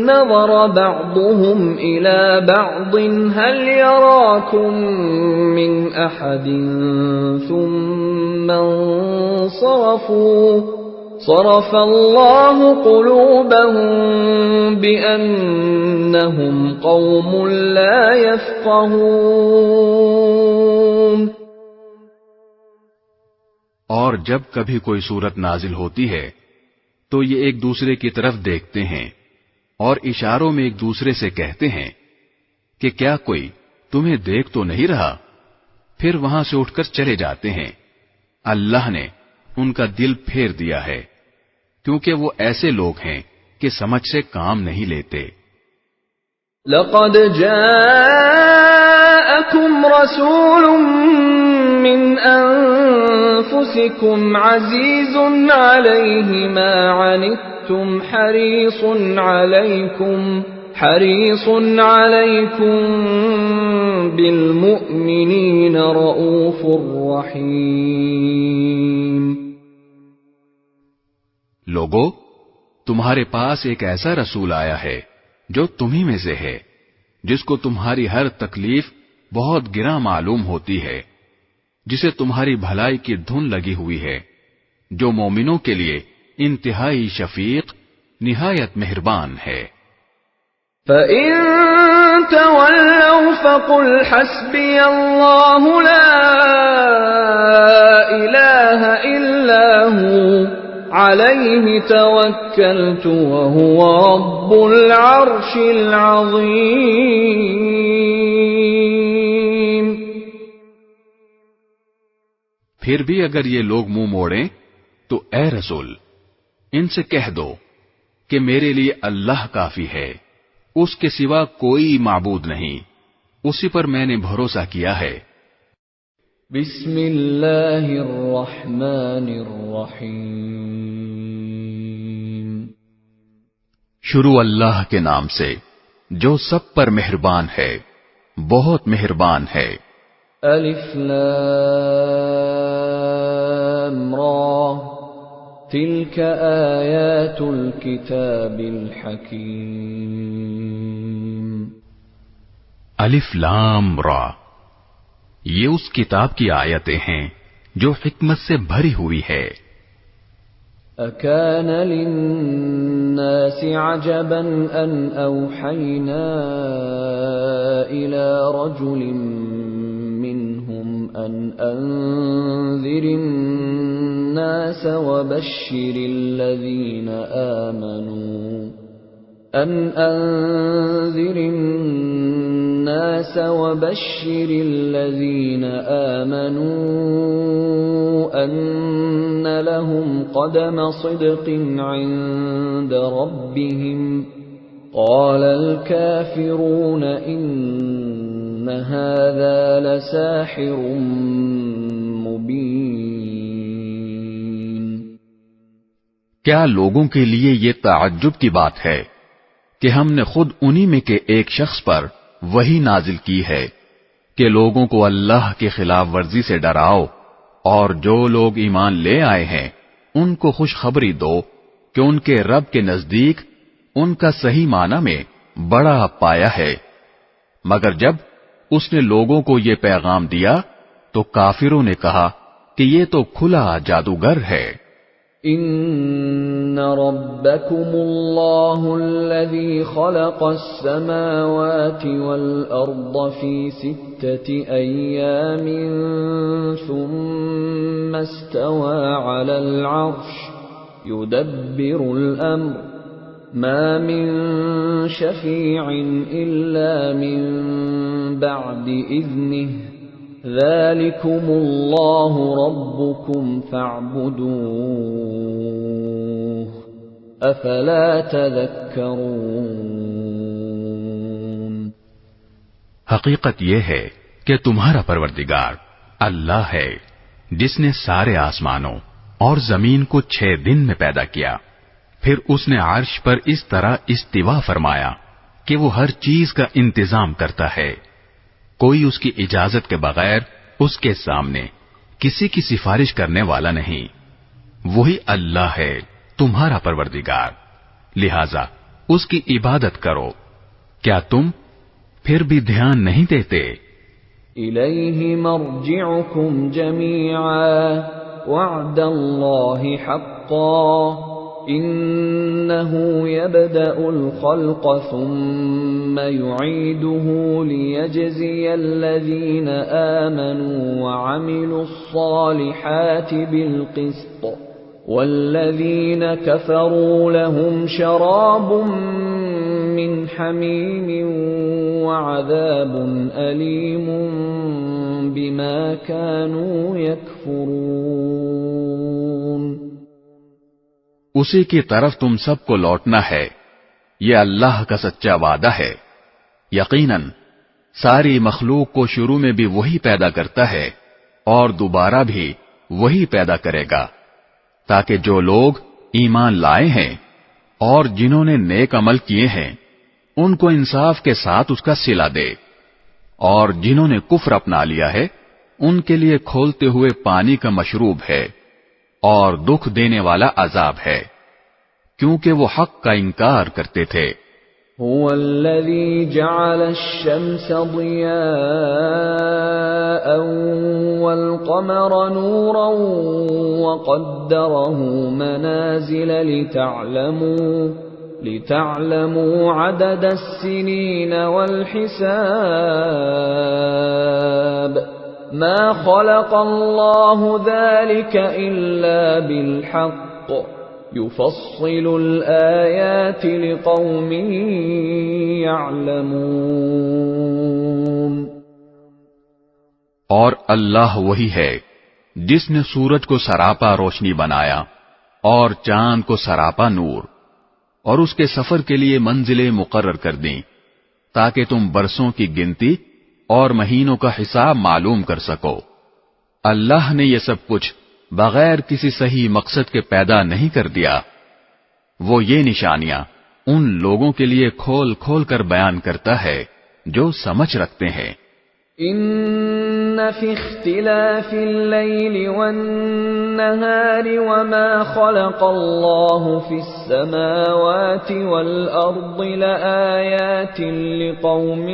Speaker 1: نَظَرَ بَعْضُهُمْ إِلَى بَعْضٍ هَلْ يَرَاكُمْ مِنْ أَحَدٍ ثُمَّ انصَرَفُوا صَرَفَ اللَّهُ قُلُوبَهُم بِأَنَّهُمْ قَوْمٌ لَّا يَفْقَهُونَ۔
Speaker 3: اور جب کبھی کوئی صورت نازل ہوتی ہے تو یہ ایک دوسرے کی طرف دیکھتے ہیں اور اشاروں میں ایک دوسرے سے کہتے ہیں کہ کیا کوئی تمہیں دیکھ تو نہیں رہا، پھر وہاں سے اٹھ کر چلے جاتے ہیں۔ اللہ نے ان کا دل پھیر دیا ہے کیونکہ وہ ایسے لوگ ہیں کہ سمجھ سے کام نہیں لیتے۔
Speaker 1: لَقَدْ جَاءَكُمْ رَسُولٌ مِّنْ أَنفُسِكُمْ عَزِيزٌ عَلَيْهِ مَا عَنِتُّمْ حَرِيصٌ عَلَيْكُمْ بِالْمُؤْمِنِينَ رَءُوفٌ رَّحِيمٌ۔
Speaker 3: لوگو، تمہارے پاس ایک ایسا رسول آیا ہے جو تمہیں میں سے ہے، جس کو تمہاری ہر تکلیف بہت گراں معلوم ہوتی ہے، جسے تمہاری بھلائی کی دھن لگی ہوئی ہے، جو مومنوں کے لیے انتہائی شفیق، نہایت مہربان ہے۔
Speaker 1: فَإِن تَوَلَّوْا فَقُلْ حَسْبِيَ اللَّهُ لَا إِلَٰهَ إِلَّا هُوَ عَلَيْهِ تَوَكَّلْتُ وَهُوَ رَبُّ الْعَرْشِ الْعَظِيمِ۔
Speaker 3: پھر بھی اگر یہ لوگ منہ موڑیں تو اے رسول ان سے کہہ دو کہ میرے لیے اللہ کافی ہے، اس کے سوا کوئی معبود نہیں، اسی پر میں نے بھروسہ کیا ہے۔
Speaker 1: بسم اللہ الرحمن الرحیم۔
Speaker 2: شروع اللہ کے نام سے جو سب پر مہربان ہے، بہت مہربان ہے۔
Speaker 1: الف لام را تلک آیات الکتاب الحکیم۔
Speaker 3: الف لام را، یہ اس کتاب کی آیتیں ہیں جو حکمت سے بھری ہوئی ہے۔
Speaker 1: اکان للناس عجبا ان اوحینا الى رجل منهم ان انذر الناس وبشر الذين آمنوا أن لهم قدم صدق عند ربهم قال الكافرون إن هذا لساحر مبين۔
Speaker 2: کیا لوگوں کے لیے یہ تعجب کی بات ہے
Speaker 3: کہ ہم نے خود انہی میں کے ایک شخص پر وہی نازل کی ہے کہ لوگوں کو اللہ کی خلاف ورزی سے ڈراؤ، اور جو لوگ ایمان لے آئے ہیں ان کو خوشخبری دو کہ ان کے رب کے نزدیک ان کا صحیح معنی میں بڑا پایا ہے۔ مگر جب اس نے لوگوں کو یہ پیغام دیا تو کافروں نے کہا کہ یہ تو کھلا جادوگر ہے۔
Speaker 1: ان ربکم اللہ الذی خلق السماوات والارض فی 6 ایام ثم استوى على العرش يدبر الامر ما من شفیع الا من بعد اذنه ذلكم اللہ ربکم فاعبدوه افلا تذکرون۔
Speaker 3: حقیقت یہ ہے کہ تمہارا پروردگار اللہ ہے جس نے سارے آسمانوں اور زمین کو 6 دن میں پیدا کیا، پھر اس نے عرش پر اس طرح استوا فرمایا کہ وہ ہر چیز کا انتظام کرتا ہے، کوئی اس کی اجازت کے بغیر اس کے سامنے کسی کی سفارش کرنے والا نہیں۔ وہی اللہ ہے تمہارا پروردگار، لہذا اس کی عبادت کرو۔ کیا تم پھر بھی دھیان نہیں دیتے؟
Speaker 1: الیہ مرجعکم جمیعا وعد اللہ حقا انه يبدأ الخلق ثم يعيده ليجزي الذين آمنوا وعملوا الصالحات بالقسط والذين كفروا لهم شراب من حميم وعذاب أليم بما كانوا يكفرون۔
Speaker 3: اسی کی طرف تم سب کو لوٹنا ہے، یہ اللہ کا سچا وعدہ ہے۔ یقیناً ساری مخلوق کو شروع میں بھی وہی پیدا کرتا ہے اور دوبارہ بھی وہی پیدا کرے گا، تاکہ جو لوگ ایمان لائے ہیں اور جنہوں نے نیک عمل کیے ہیں ان کو انصاف کے ساتھ اس کا صلہ دے، اور جنہوں نے کفر اپنا لیا ہے ان کے لیے کھولتے ہوئے پانی کا مشروب ہے اور دکھ دینے والا عذاب ہے، کیونکہ وہ حق کا انکار کرتے تھے۔
Speaker 1: هو الذي جعل الشمس ضياء والقمر نورا وقدره منازل لتعلموا عدد السنين والحساب ما خلق الله ذلك إلا بالحق يفصل الآيات لقوم يعلمون۔
Speaker 3: اور اللہ وہی ہے جس نے سورج کو سراپا روشنی بنایا اور چاند کو سراپا نور، اور اس کے سفر کے لیے منزلیں مقرر کر دیں تاکہ تم برسوں کی گنتی اور مہینوں کا حساب معلوم کر سکو۔ اللہ نے یہ سب کچھ بغیر کسی صحیح مقصد کے پیدا نہیں کر دیا، وہ یہ نشانیاں ان لوگوں کے لیے کھول کھول کر بیان کرتا ہے جو سمجھ رکھتے ہیں۔
Speaker 1: ان فی اختلاف اللیل والنہار وما خلق اللہ فی السماوات والارض لآیات لقوم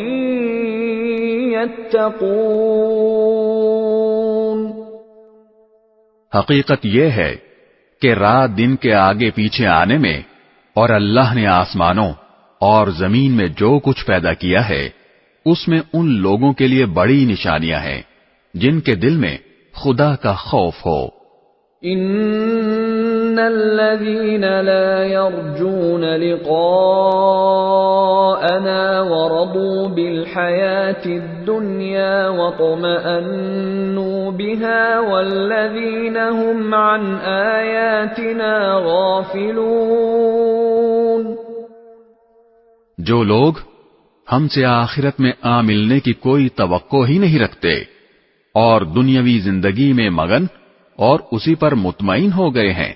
Speaker 1: یتقون۔
Speaker 3: حقیقت یہ ہے کہ رات دن کے آگے پیچھے آنے میں اور اللہ نے آسمانوں اور زمین میں جو کچھ پیدا کیا ہے اس میں ان لوگوں کے لیے بڑی نشانیاں ہیں جن کے دل میں خدا کا خوف ہو۔
Speaker 1: ان الذين لا يرجون لقاءنا ورضوا بالحياة الدنيا واطمأنوا بها والذين هم عن آياتنا غافلون۔
Speaker 3: جو لوگ ہم سے آخرت میں ملنے کی کوئی توقع ہی نہیں رکھتے اور دنیاوی زندگی میں مگن اور اسی پر مطمئن ہو گئے ہیں،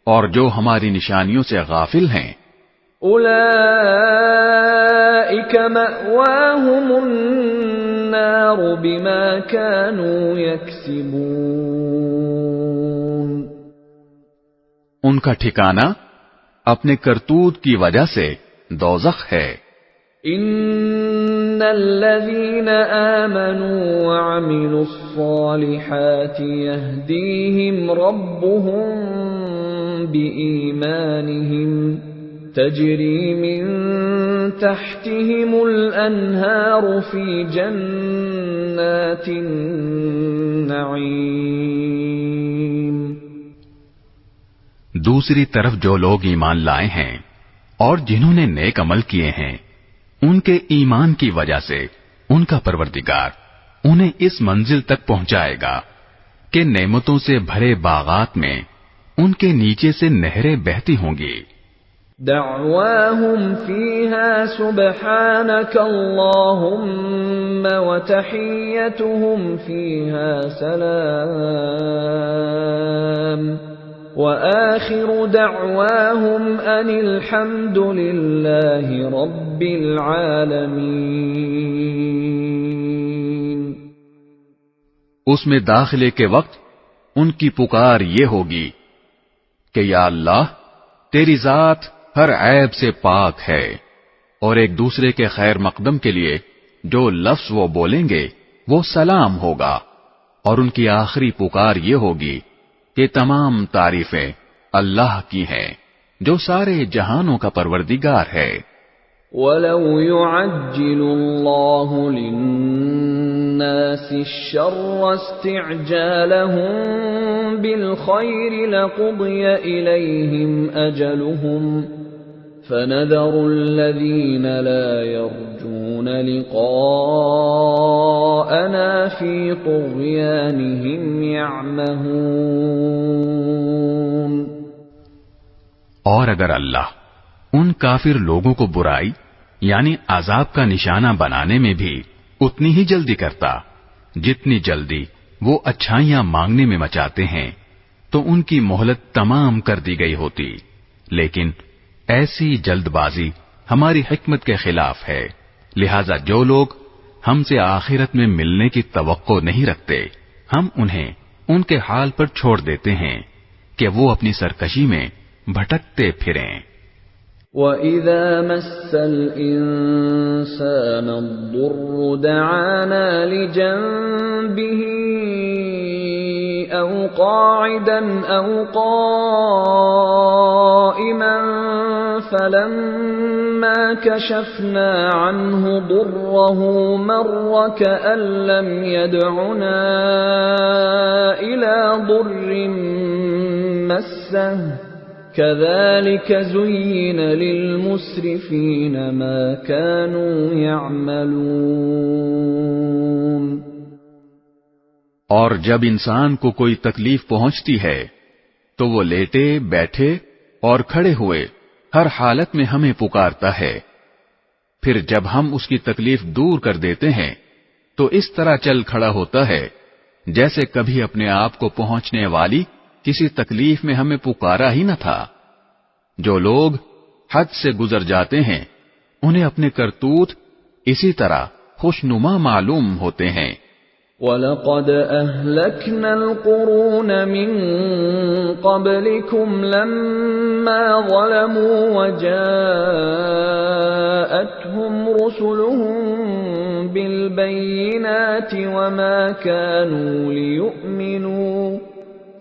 Speaker 3: اور جو ہماری نشانیوں سے غافل ہیں
Speaker 1: أولئك مأواهم النار بما كانوا يكسبون.
Speaker 3: ان کا ٹھکانہ اپنے کرتوت کی وجہ سے دوزخ ہے.
Speaker 1: ان الذين آمنوا وعملوا الصالحات يهديهم ربهم بإيمانهم تجري من تحتهم الأنهار في جنات النعيم.
Speaker 3: دوسری طرف جو لوگ ایمان لائے ہیں اور جنہوں نے نیک عمل کیے ہیں، ان کے ایمان کی وجہ سے ان کا پروردگار انہیں اس منزل تک پہنچائے گا کہ نعمتوں سے بھرے باغات میں ان کے نیچے سے نہریں بہتی ہوں گی.
Speaker 1: دعواهم فيها سبحانك اللهم وتحيتهم فيها سلام وآخر دعواهم أن الحمد لله رب العالمين.
Speaker 3: اس میں داخلے کے وقت ان کی پکار یہ ہوگی کہ یا اللہ، تیری ذات ہر عیب سے پاک ہے، اور ایک دوسرے کے خیر مقدم کے لیے جو لفظ وہ بولیں گے وہ سلام ہوگا، اور ان کی آخری پکار یہ ہوگی کہ تمام تعریفیں اللہ کی ہیں جو سارے جہانوں کا پروردگار ہے.
Speaker 1: وَلَوْ يُعَجِّلُ اللَّهُ لِلنَّاسِ الشَّرَّ اسْتِعْجَالَهُم بِالْخَيْرِ لَقُضِيَ إِلَيْهِمْ أَجَلُهُمْ فَنَذَرُ الَّذِينَ لَا يَرْجُونَ لِقَاءَنَا فِي طُغْيَانِهِمْ يَعْمَهُونَ.
Speaker 3: اور اگر اللہ ان کافر لوگوں کو برائی یعنی عذاب کا نشانہ بنانے میں بھی اتنی ہی جلدی کرتا جتنی جلدی وہ اچھائیاں مانگنے میں مچاتے ہیں، تو ان کی مہلت تمام کر دی گئی ہوتی. لیکن ایسی جلد بازی ہماری حکمت کے خلاف ہے، لہذا جو لوگ ہم سے آخرت میں ملنے کی توقع نہیں رکھتے، ہم انہیں ان کے حال پر چھوڑ دیتے ہیں کہ وہ اپنی سرکشی میں بھٹکتے پھریں.
Speaker 1: وَإِذَا مَسَّ الْإِنسَانَ الضُّرُّ دَعَانَا لِجَنبِهِ أَوْ قَاعِدًا أَوْ قَائِمًا فَلَمَّا كَشَفْنَا عَنْهُ ضُرَّهُ مَرَّ كَأَن لَّمْ يَدْعُنَا إِلَى ضُرٍّ مَّسَّهُ كَذَلِكَ زُيِّنَ لِلْمُسْرِفِينَ مَا كَانُوا يَعْمَلُونَ.
Speaker 3: اور جب انسان کو کوئی تکلیف پہنچتی ہے تو وہ لیٹے بیٹھے اور کھڑے ہوئے ہر حالت میں ہمیں پکارتا ہے. پھر جب ہم اس کی تکلیف دور کر دیتے ہیں تو اس طرح چل کھڑا ہوتا ہے جیسے کبھی اپنے آپ کو پہنچنے والی کسی تکلیف میں ہمیں پکارا ہی نہ تھا. جو لوگ حد سے گزر جاتے ہیں انہیں اپنے کرتوت اسی طرح خوشنما معلوم ہوتے ہیں.
Speaker 1: وَلَقَدْ أَهْلَكْنَا الْقُرُونَ مِنْ قَبْلِكُمْ لَمَّا ظَلَمُوا وَجَاءَتْهُمْ رُسُلُهُم بِالْبَيِّنَاتِ وَمَا كَانُوا لِيُؤْمِنُوا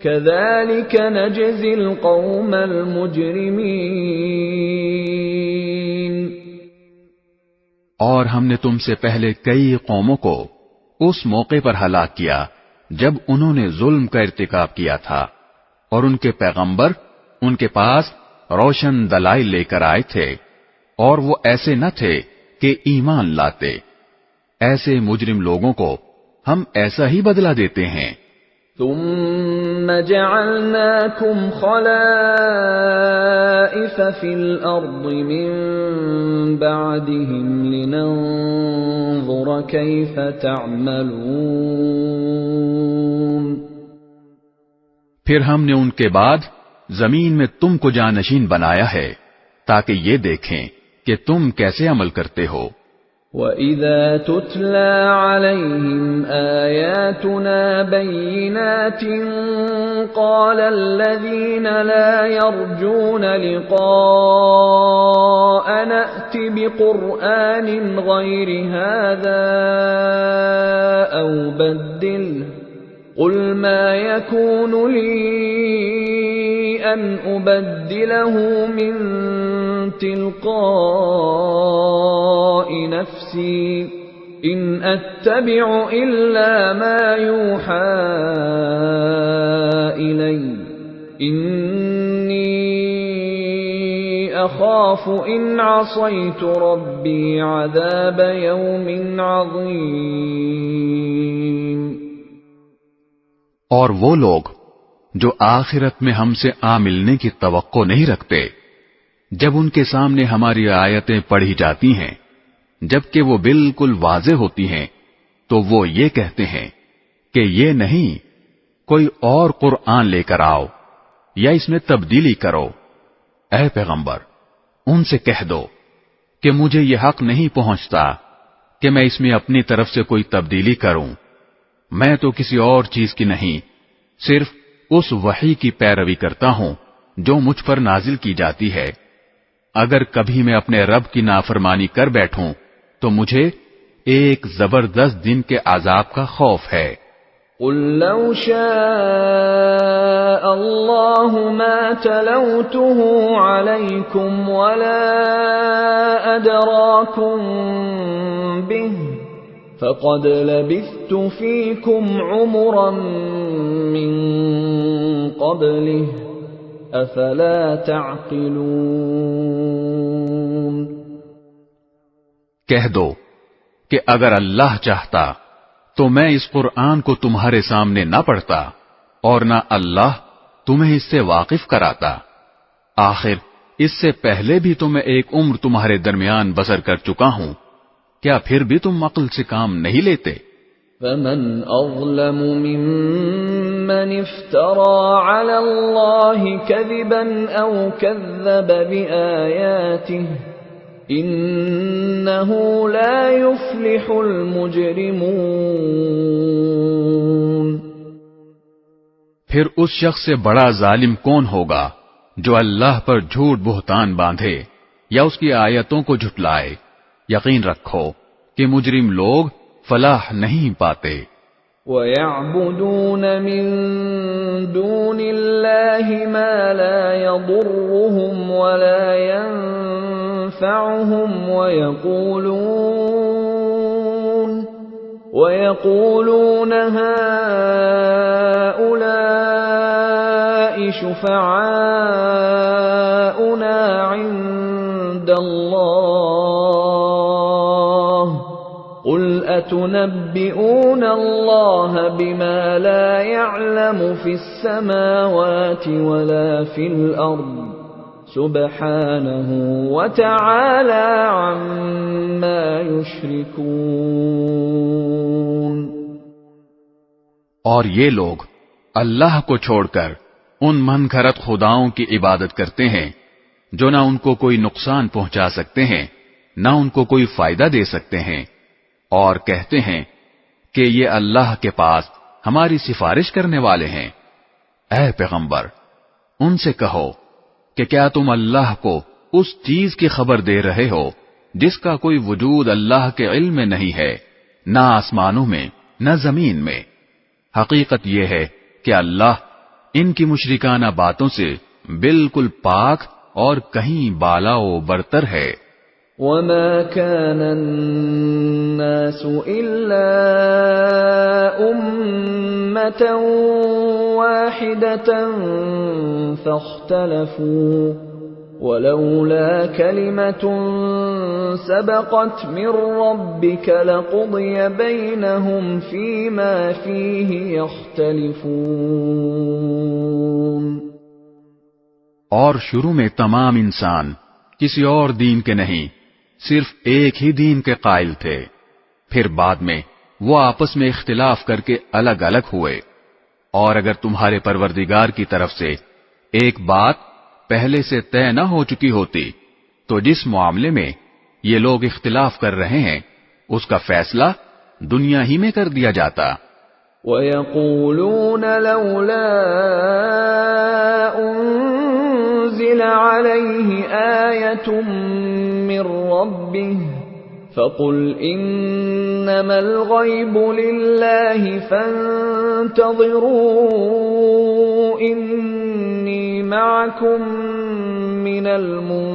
Speaker 1: كَذَلِكَ نَجْزِي الْقَوْمَ الْمُجْرِمِينَ.
Speaker 3: اور ہم نے تم سے پہلے کئی قوموں کو اس موقع پر ہلاک کیا جب انہوں نے ظلم کا ارتکاب کیا تھا، اور ان کے پیغمبر ان کے پاس روشن دلائل لے کر آئے تھے، اور وہ ایسے نہ تھے کہ ایمان لاتے. ایسے مجرم لوگوں کو ہم ایسا ہی بدلہ دیتے ہیں.
Speaker 1: ثم جعلناكم خلائف في الأرض من بعدهم لننظر كيف تعملون.
Speaker 3: پھر ہم نے ان کے بعد زمین میں تم کو جانشین بنایا ہے تاکہ یہ دیکھیں کہ تم کیسے عمل کرتے ہو۔
Speaker 1: وَإِذَا تُتْلَى عَلَيْهِمْ آيَاتُنَا بَيِّنَاتٍ قَالَ الَّذِينَ لَا يَرْجُونَ لِقَاءَنَا ائْتِ بِقُرْآنٍ غَيْرِ هَذَا أَوْ بَدِّلْهُ قُلْ مَا يَكُونُ لِي أَنْ أُبَدِّلَهُ مِنْ تِلْقَاءِ نَفْسِي إِنْ أَتَّبِعُ إِلَّا مَا يُوحَى إِلَيَّ إِنِّي أَخَافُ إِنْ عَصَيْتُ رَبِّي عَذَابَ يَوْمٍ عَظِيمٍ۔
Speaker 3: اور وہ لوگ جو آخرت میں ہم سے آ ملنے کی توقع نہیں رکھتے، جب ان کے سامنے ہماری آیتیں پڑھی جاتی ہیں جبکہ وہ بالکل واضح ہوتی ہیں، تو وہ یہ کہتے ہیں کہ یہ نہیں، کوئی اور قرآن لے کر آؤ یا اس میں تبدیلی کرو۔ اے پیغمبر، ان سے کہہ دو کہ مجھے یہ حق نہیں پہنچتا کہ میں اس میں اپنی طرف سے کوئی تبدیلی کروں۔ میں تو کسی اور چیز کی نہیں، صرف اس وحی کی پیروی کرتا ہوں جو مجھ پر نازل کی جاتی ہے۔ اگر کبھی میں اپنے رب کی نافرمانی کر بیٹھوں تو مجھے ایک زبردست دن کے عذاب کا خوف ہے۔
Speaker 1: قُل لَّوْ شَاءَ اللَّهُ مَا تَلَوْتُهُ عَلَيْكُمْ وَلَا أَدْرَاكُمْ بِهِ فَقَدْ لَبِثْتُ فِيكُمْ عُمُرًا مِّن قَبْلِهِ أَفَلَا تَعْقِلُونَ۔
Speaker 3: کہہ دو کہ اگر اللہ چاہتا تو میں اس قرآن کو تمہارے سامنے نہ پڑھتا اور نہ اللہ تمہیں اس سے واقف کراتا۔ آخر اس سے پہلے بھی تو میں ایک عمر تمہارے درمیان بسر کر چکا ہوں، کیا پھر بھی تم عقل سے کام نہیں لیتے؟
Speaker 1: فَمَنْ أَظْلَمُ مِمَّنِ افْتَرَى عَلَى اللَّهِ كَذِبًا أَوْ كَذَّبَ بِآيَاتِهِ إِنَّهُ لَا يُفْلِحُ الْمُجْرِمُونَ۔
Speaker 3: پھر اس شخص سے بڑا ظالم کون ہوگا جو اللہ پر جھوٹ بہتان باندھے یا اس کی آیتوں کو جھٹلائے؟ یقین رکھو کہ مجرم لوگ فلاح نہیں پاتے۔
Speaker 1: وَيَعْبُدُونَ مِن دُونِ اللَّهِ مَا لَا يَضُرُّهُمْ وَلَا يَنفَعُهُمْ وَيَقُولُونَ هَٰؤُلَاءِ شُفَعَاؤُنَا عِندَ اللَّهِ قُلْ أَتُنَبِّئُونَ اللَّهَ بِمَا لَا يَعْلَمُ فِي السَّمَاوَاتِ وَلَا فِي الْأَرْضِ سُبْحَانَهُ وَتَعَالَى عَمَّا يُشْرِكُونَ۔
Speaker 3: اور یہ لوگ اللہ کو چھوڑ کر ان من گھڑت خداؤں کی عبادت کرتے ہیں جو نہ ان کو کوئی نقصان پہنچا سکتے ہیں نہ ان کو کوئی فائدہ دے سکتے ہیں، اور کہتے ہیں کہ یہ اللہ کے پاس ہماری سفارش کرنے والے ہیں۔ اے پیغمبر، ان سے کہو کہ کیا تم اللہ کو اس چیز کی خبر دے رہے ہو جس کا کوئی وجود اللہ کے علم میں نہیں ہے، نہ آسمانوں میں نہ زمین میں؟ حقیقت یہ ہے کہ اللہ ان کی مشرکانہ باتوں سے بالکل پاک اور کہیں بالا و برتر ہے۔
Speaker 1: وَمَا كَانَ النَّاسُ إِلَّا أُمَّةً وَاحِدَةً فَاخْتَلَفُوا وَلَوْلَا كَلِمَةٌ سَبَقَتْ مِنْ رَبِّكَ لَقُضِيَ بَيْنَهُمْ فِيمَا فِيهِ يَخْتَلِفُونَ۔
Speaker 3: اور شروع میں تمام انسان کسی اور دین کے نہیں، صرف ایک ہی دین کے قائل تھے، پھر بعد میں وہ آپس میں اختلاف کر کے الگ الگ ہوئے۔ اور اگر تمہارے پروردگار کی طرف سے ایک بات پہلے سے طے نہ ہو چکی ہوتی تو جس معاملے میں یہ لوگ اختلاف کر رہے ہیں اس کا فیصلہ دنیا ہی میں کر دیا جاتا۔
Speaker 1: وَيَقُولُونَ لَوْلَا أُنزِلَ عَلَيْهِ آيَةٌ مِّن رَّبِّهِ فَقُلْ إِنَّمَا الْغَيْبُ لِلَّهِ فَانتَظِرُوا إِنِّي مَعَكُم مِّنَ الْمُنتَظِرِينَ۔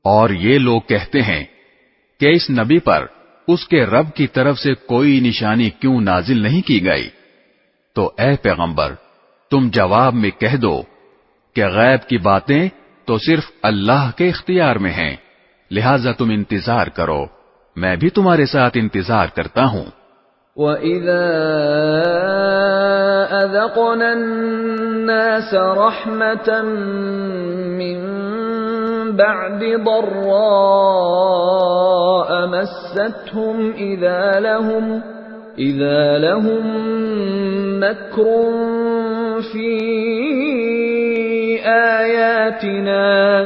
Speaker 3: اور یہ لوگ کہتے ہیں کہ اس نبی پر اس کے رب کی طرف سے کوئی نشانی کیوں نازل نہیں کی گئی؟ تو اے پیغمبر تم جواب میں کہہ دو کہ غیب کی باتیں تو صرف اللہ کے اختیار میں ہیں، لہذا تم انتظار کرو، میں بھی تمہارے ساتھ انتظار کرتا ہوں۔
Speaker 1: وَإِذَا أَذَقْنَا النَّاسَ رَحْمَةً مِّن بَعْدِ ضَرَّاءَ مَسَّتْهُمْ إِذَا لَهُم مَّكْرٌ فِي آيَاتِنَا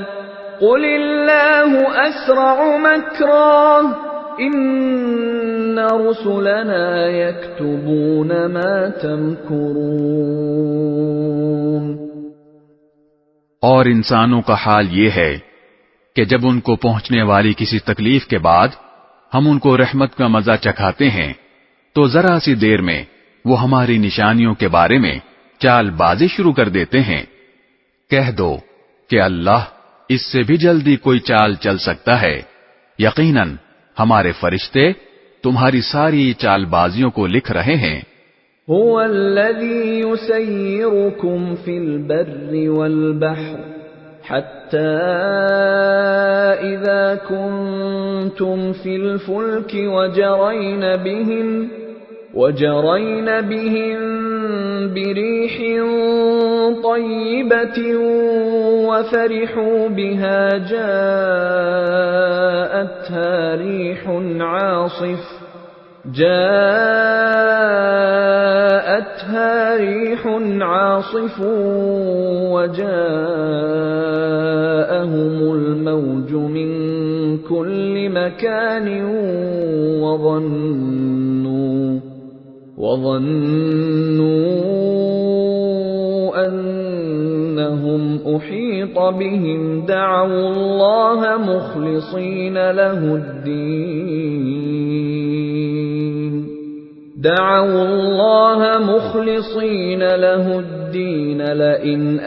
Speaker 1: قُلِ اللَّهُ أَسْرَعُ مَكْرًا إِنَّ رُسُلَنَا يَكْتُبُونَ مَا تَمْكُرُونَ۔
Speaker 3: اور انسانوں کا حال یہ ہے کہ جب ان کو پہنچنے والی کسی تکلیف کے بعد ہم ان کو رحمت کا مزہ چکھاتے ہیں تو ذرا سی دیر میں وہ ہماری نشانیوں کے بارے میں چال بازی شروع کر دیتے ہیں۔ کہہ دو کہ اللہ اس سے بھی جلدی کوئی چال چل سکتا ہے، یقیناً ہمارے فرشتے تمہاری ساری چال بازیوں کو لکھ رہے ہیں۔
Speaker 1: هو الذي يسيركم في البر والبحر حتى إذا كنتم في الفلك وجرين بهم بريح طيبة وفرحوا بها جاءتها ريح عاصف وجاءهم الموج من كل مكان وظنوا أنهم أحيط بهم دعوا الله مخلصين له الدين لئن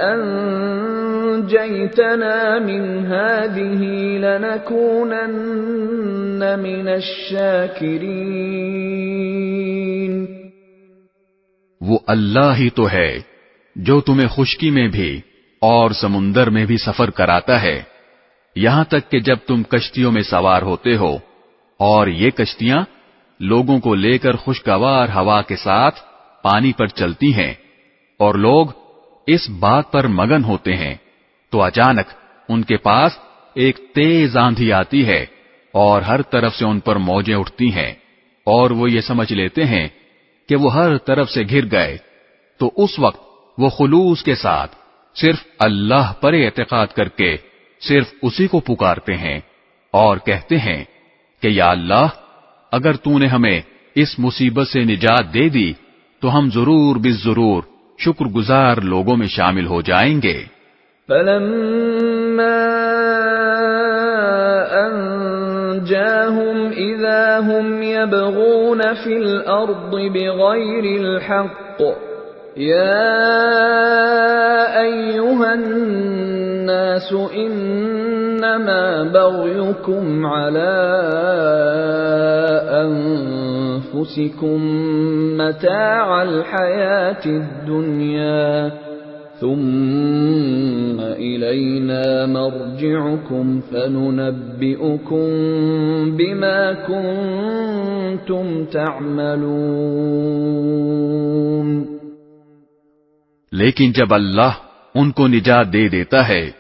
Speaker 1: أنجيتنا من هذه لنكونن من الشاكرين۔
Speaker 3: وہ اللہ ہی تو ہے جو تمہیں خشکی میں بھی اور سمندر میں بھی سفر کراتا ہے، یہاں تک کہ جب تم کشتیوں میں سوار ہوتے ہو اور یہ کشتیاں لوگوں کو لے کر خوشگوار ہوا کے ساتھ پانی پر چلتی ہیں اور لوگ اس بات پر مگن ہوتے ہیں، تو اچانک ان کے پاس ایک تیز آندھی آتی ہے اور ہر طرف سے ان پر موجیں اٹھتی ہیں اور وہ یہ سمجھ لیتے ہیں کہ وہ ہر طرف سے گھر گئے، تو اس وقت وہ خلوص کے ساتھ صرف اللہ پر اعتقاد کر کے صرف اسی کو پکارتے ہیں اور کہتے ہیں کہ یا اللہ اگر تو نے ہمیں اس مصیبت سے نجات دے دی تو ہم ضرور بالضرور شکر گزار لوگوں میں شامل ہو جائیں گے۔
Speaker 1: فَلَمَّا أَنْجَاهُمْ إِذَا هُمْ يَبْغُونَ فِي الْأَرْضِ بِغَيْرِ الْحَقِّ يَا أَيُّهَا النَّاسُ إِنَّمَا بَغْيُكُمْ عَلَى أَنفُسِكُم مَّتَاعَ الْحَيَاةِ الدُّنْيَا ثُمَّ إِلَيْنَا مَرْجِعُكُمْ فَنُنَبِّئُكُم بِمَا كُنتُمْ تَعْمَلُونَ۔
Speaker 3: لیکن جب اللہ ان کو نجات دے دیتا ہے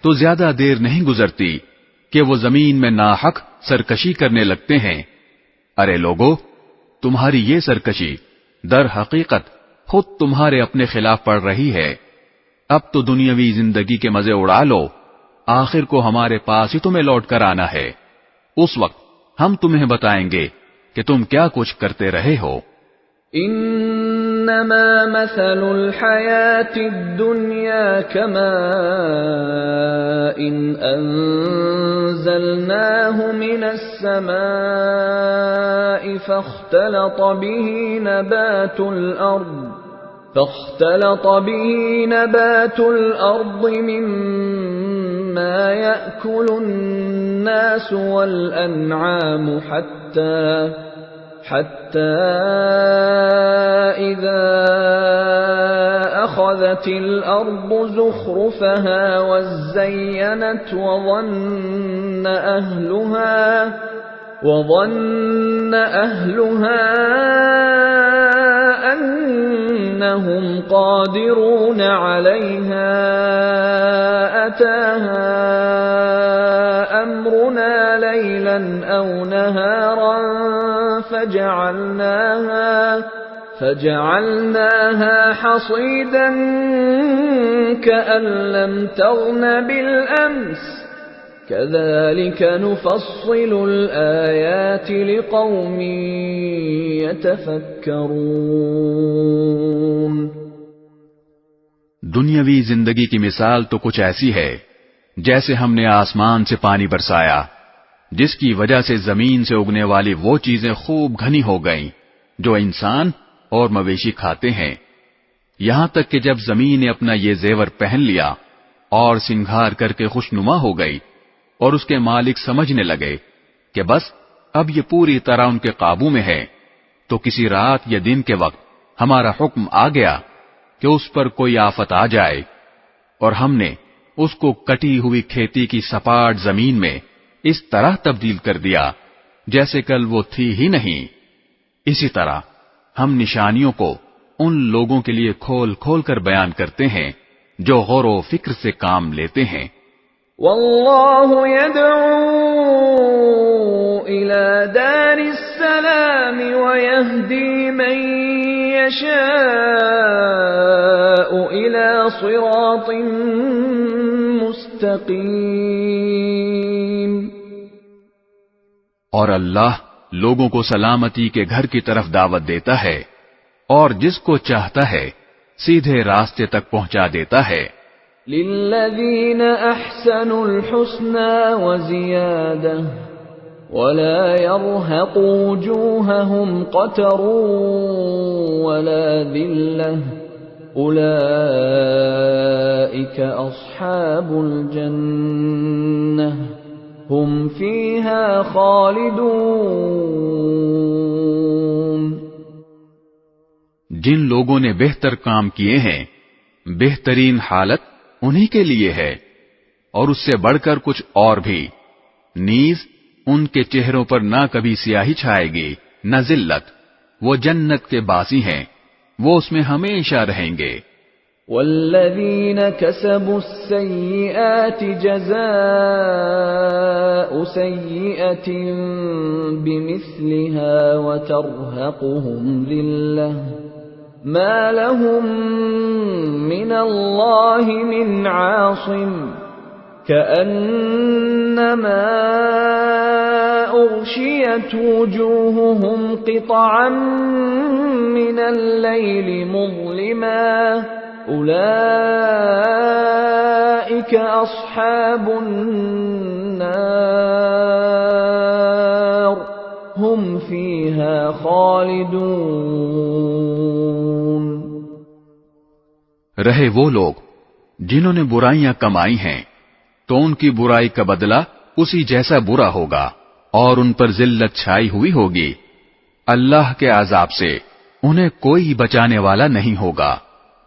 Speaker 3: تو زیادہ دیر نہیں گزرتی کہ وہ زمین میں ناحق سرکشی کرنے لگتے ہیں۔ ارے لوگو، تمہاری یہ سرکشی در حقیقت خود تمہارے اپنے خلاف پڑ رہی ہے، اب تو دنیاوی زندگی کے مزے اڑا لو، آخر کو ہمارے پاس ہی تمہیں لوٹ کر آنا ہے، اس وقت ہم تمہیں بتائیں گے کہ تم کیا کچھ کرتے رہے ہو۔
Speaker 1: انما مثل الحیات الدنیا كماء انزلناه من السماء فاختلط به نبات الأرض مما يأكل الناس والأنعام حتى إذا أخذت الأرض زخرفها وزينت وظن أهلها أنهم قادرون عليها أتاها أمرنا ليلا أو نهارا فجعلناها حصيدا كأن لم تغن بالأمس كذلك نفصل الآيات لقوم يتفكرون۔
Speaker 3: دنیاوی زندگی کی مثال تو کچھ ایسی ہے جیسے ہم نے آسمان سے پانی برسایا، جس کی وجہ سے زمین سے اگنے والی وہ چیزیں خوب گھنی ہو گئیں جو انسان اور مویشی کھاتے ہیں، یہاں تک کہ جب زمین نے اپنا یہ زیور پہن لیا اور سنگھار کر کے خوشنما ہو گئی اور اس کے مالک سمجھنے لگے کہ بس اب یہ پوری طرح ان کے قابو میں ہے، تو کسی رات یا دن کے وقت ہمارا حکم آ گیا کہ اس پر کوئی آفت آ جائے، اور ہم نے اس کو کٹی ہوئی کھیتی کی سپاٹ زمین میں اس طرح تبدیل کر دیا جیسے کل وہ تھی ہی نہیں۔ اسی طرح ہم نشانیوں کو ان لوگوں کے لیے کھول کھول کر بیان کرتے ہیں جو غور و فکر سے کام لیتے ہیں۔
Speaker 1: واللہ يدعو إلى دار السلام ويهدي من يشاء إلى صراط مستقيم۔
Speaker 3: اور اللہ لوگوں کو سلامتی کے گھر کی طرف دعوت دیتا ہے اور جس کو چاہتا ہے سیدھے راستے تک پہنچا دیتا ہے۔
Speaker 1: للذین احسنوا الحسنى وزیادہ ولا يرهق وجوههم قتر ولا ذلة أولئك أصحاب الجنة هم فيها خالدون۔
Speaker 3: جن لوگوں نے بہتر کام کیے ہیں بہترین حالت انہی کے لیے ہے، اور اس سے بڑھ کر کچھ اور بھی، نیز ان کے چہروں پر نہ کبھی سیاہی چھائے گی نہ ذلت، وہ جنت کے باسی ہیں، وہ اس میں ہمیشہ رہیں گے۔
Speaker 1: والذین کسبوا السیئات جزاء سیئة بمثلها وترهقهم ذلة ما لهم من اللہ من عاصم كأنما أغشيت وجوههم قطعا من الليل مظلما أولئك أصحاب النار هم فيها خالدون۔
Speaker 3: رہے وہ لوگ جنہوں نے برائیاں کمائی ہیں تو ان کی برائی کا بدلہ اسی جیسا برا ہوگا اور ان پر ذلت چھائی ہوئی ہوگی، اللہ کے عذاب سے انہیں کوئی بچانے والا نہیں ہوگا،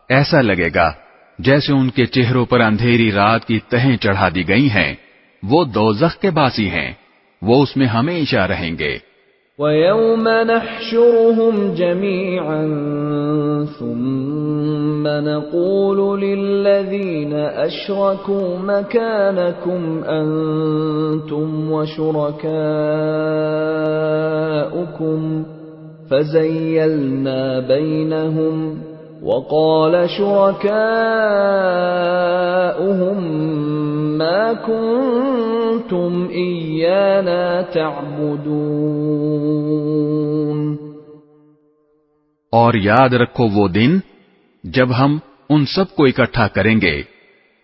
Speaker 3: ایسا لگے گا جیسے ان کے چہروں پر اندھیری رات کی تہیں چڑھا دی گئی ہیں، وہ دوزخ کے باسی ہیں، وہ اس میں ہمیشہ رہیں گے۔
Speaker 1: وَيَوْمَ نَحْشُرُهُمْ جَمِيعًا ثُمَّ نَقُولُ لِلَّذِينَ أَشْرَكُوا مَكَانَكُمْ أَنْتُمْ وَشُرَكَاؤُكُمْ فَزَيَّلْنَا بَيْنَهُمْ وقال شركاؤهم ما كنتم إيانا تعبدون.
Speaker 3: اور یاد رکھو وہ دن جب ہم ان سب کو اکٹھا کریں گے،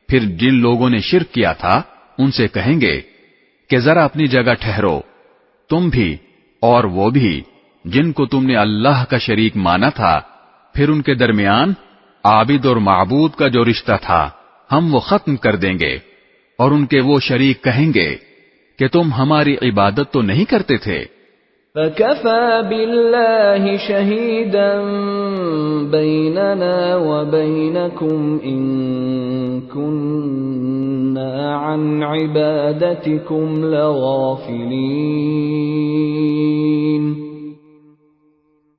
Speaker 3: پھر جن لوگوں نے شرک کیا تھا ان سے کہیں گے کہ ذرا اپنی جگہ ٹھہرو، تم بھی اور وہ بھی جن کو تم نے اللہ کا شریک مانا تھا، پھر ان کے درمیان عابد اور معبود کا جو رشتہ تھا ہم وہ ختم کر دیں گے، اور ان کے وہ شریک کہیں گے کہ تم ہماری عبادت تو نہیں کرتے تھے.
Speaker 1: فَكَفَى بِاللَّهِ شَهِيدًا بَيْنَنَا وَبَيْنَكُمْ إِن كُنَّا عَنْ عِبَادَتِكُمْ لَغَافِلِينَ.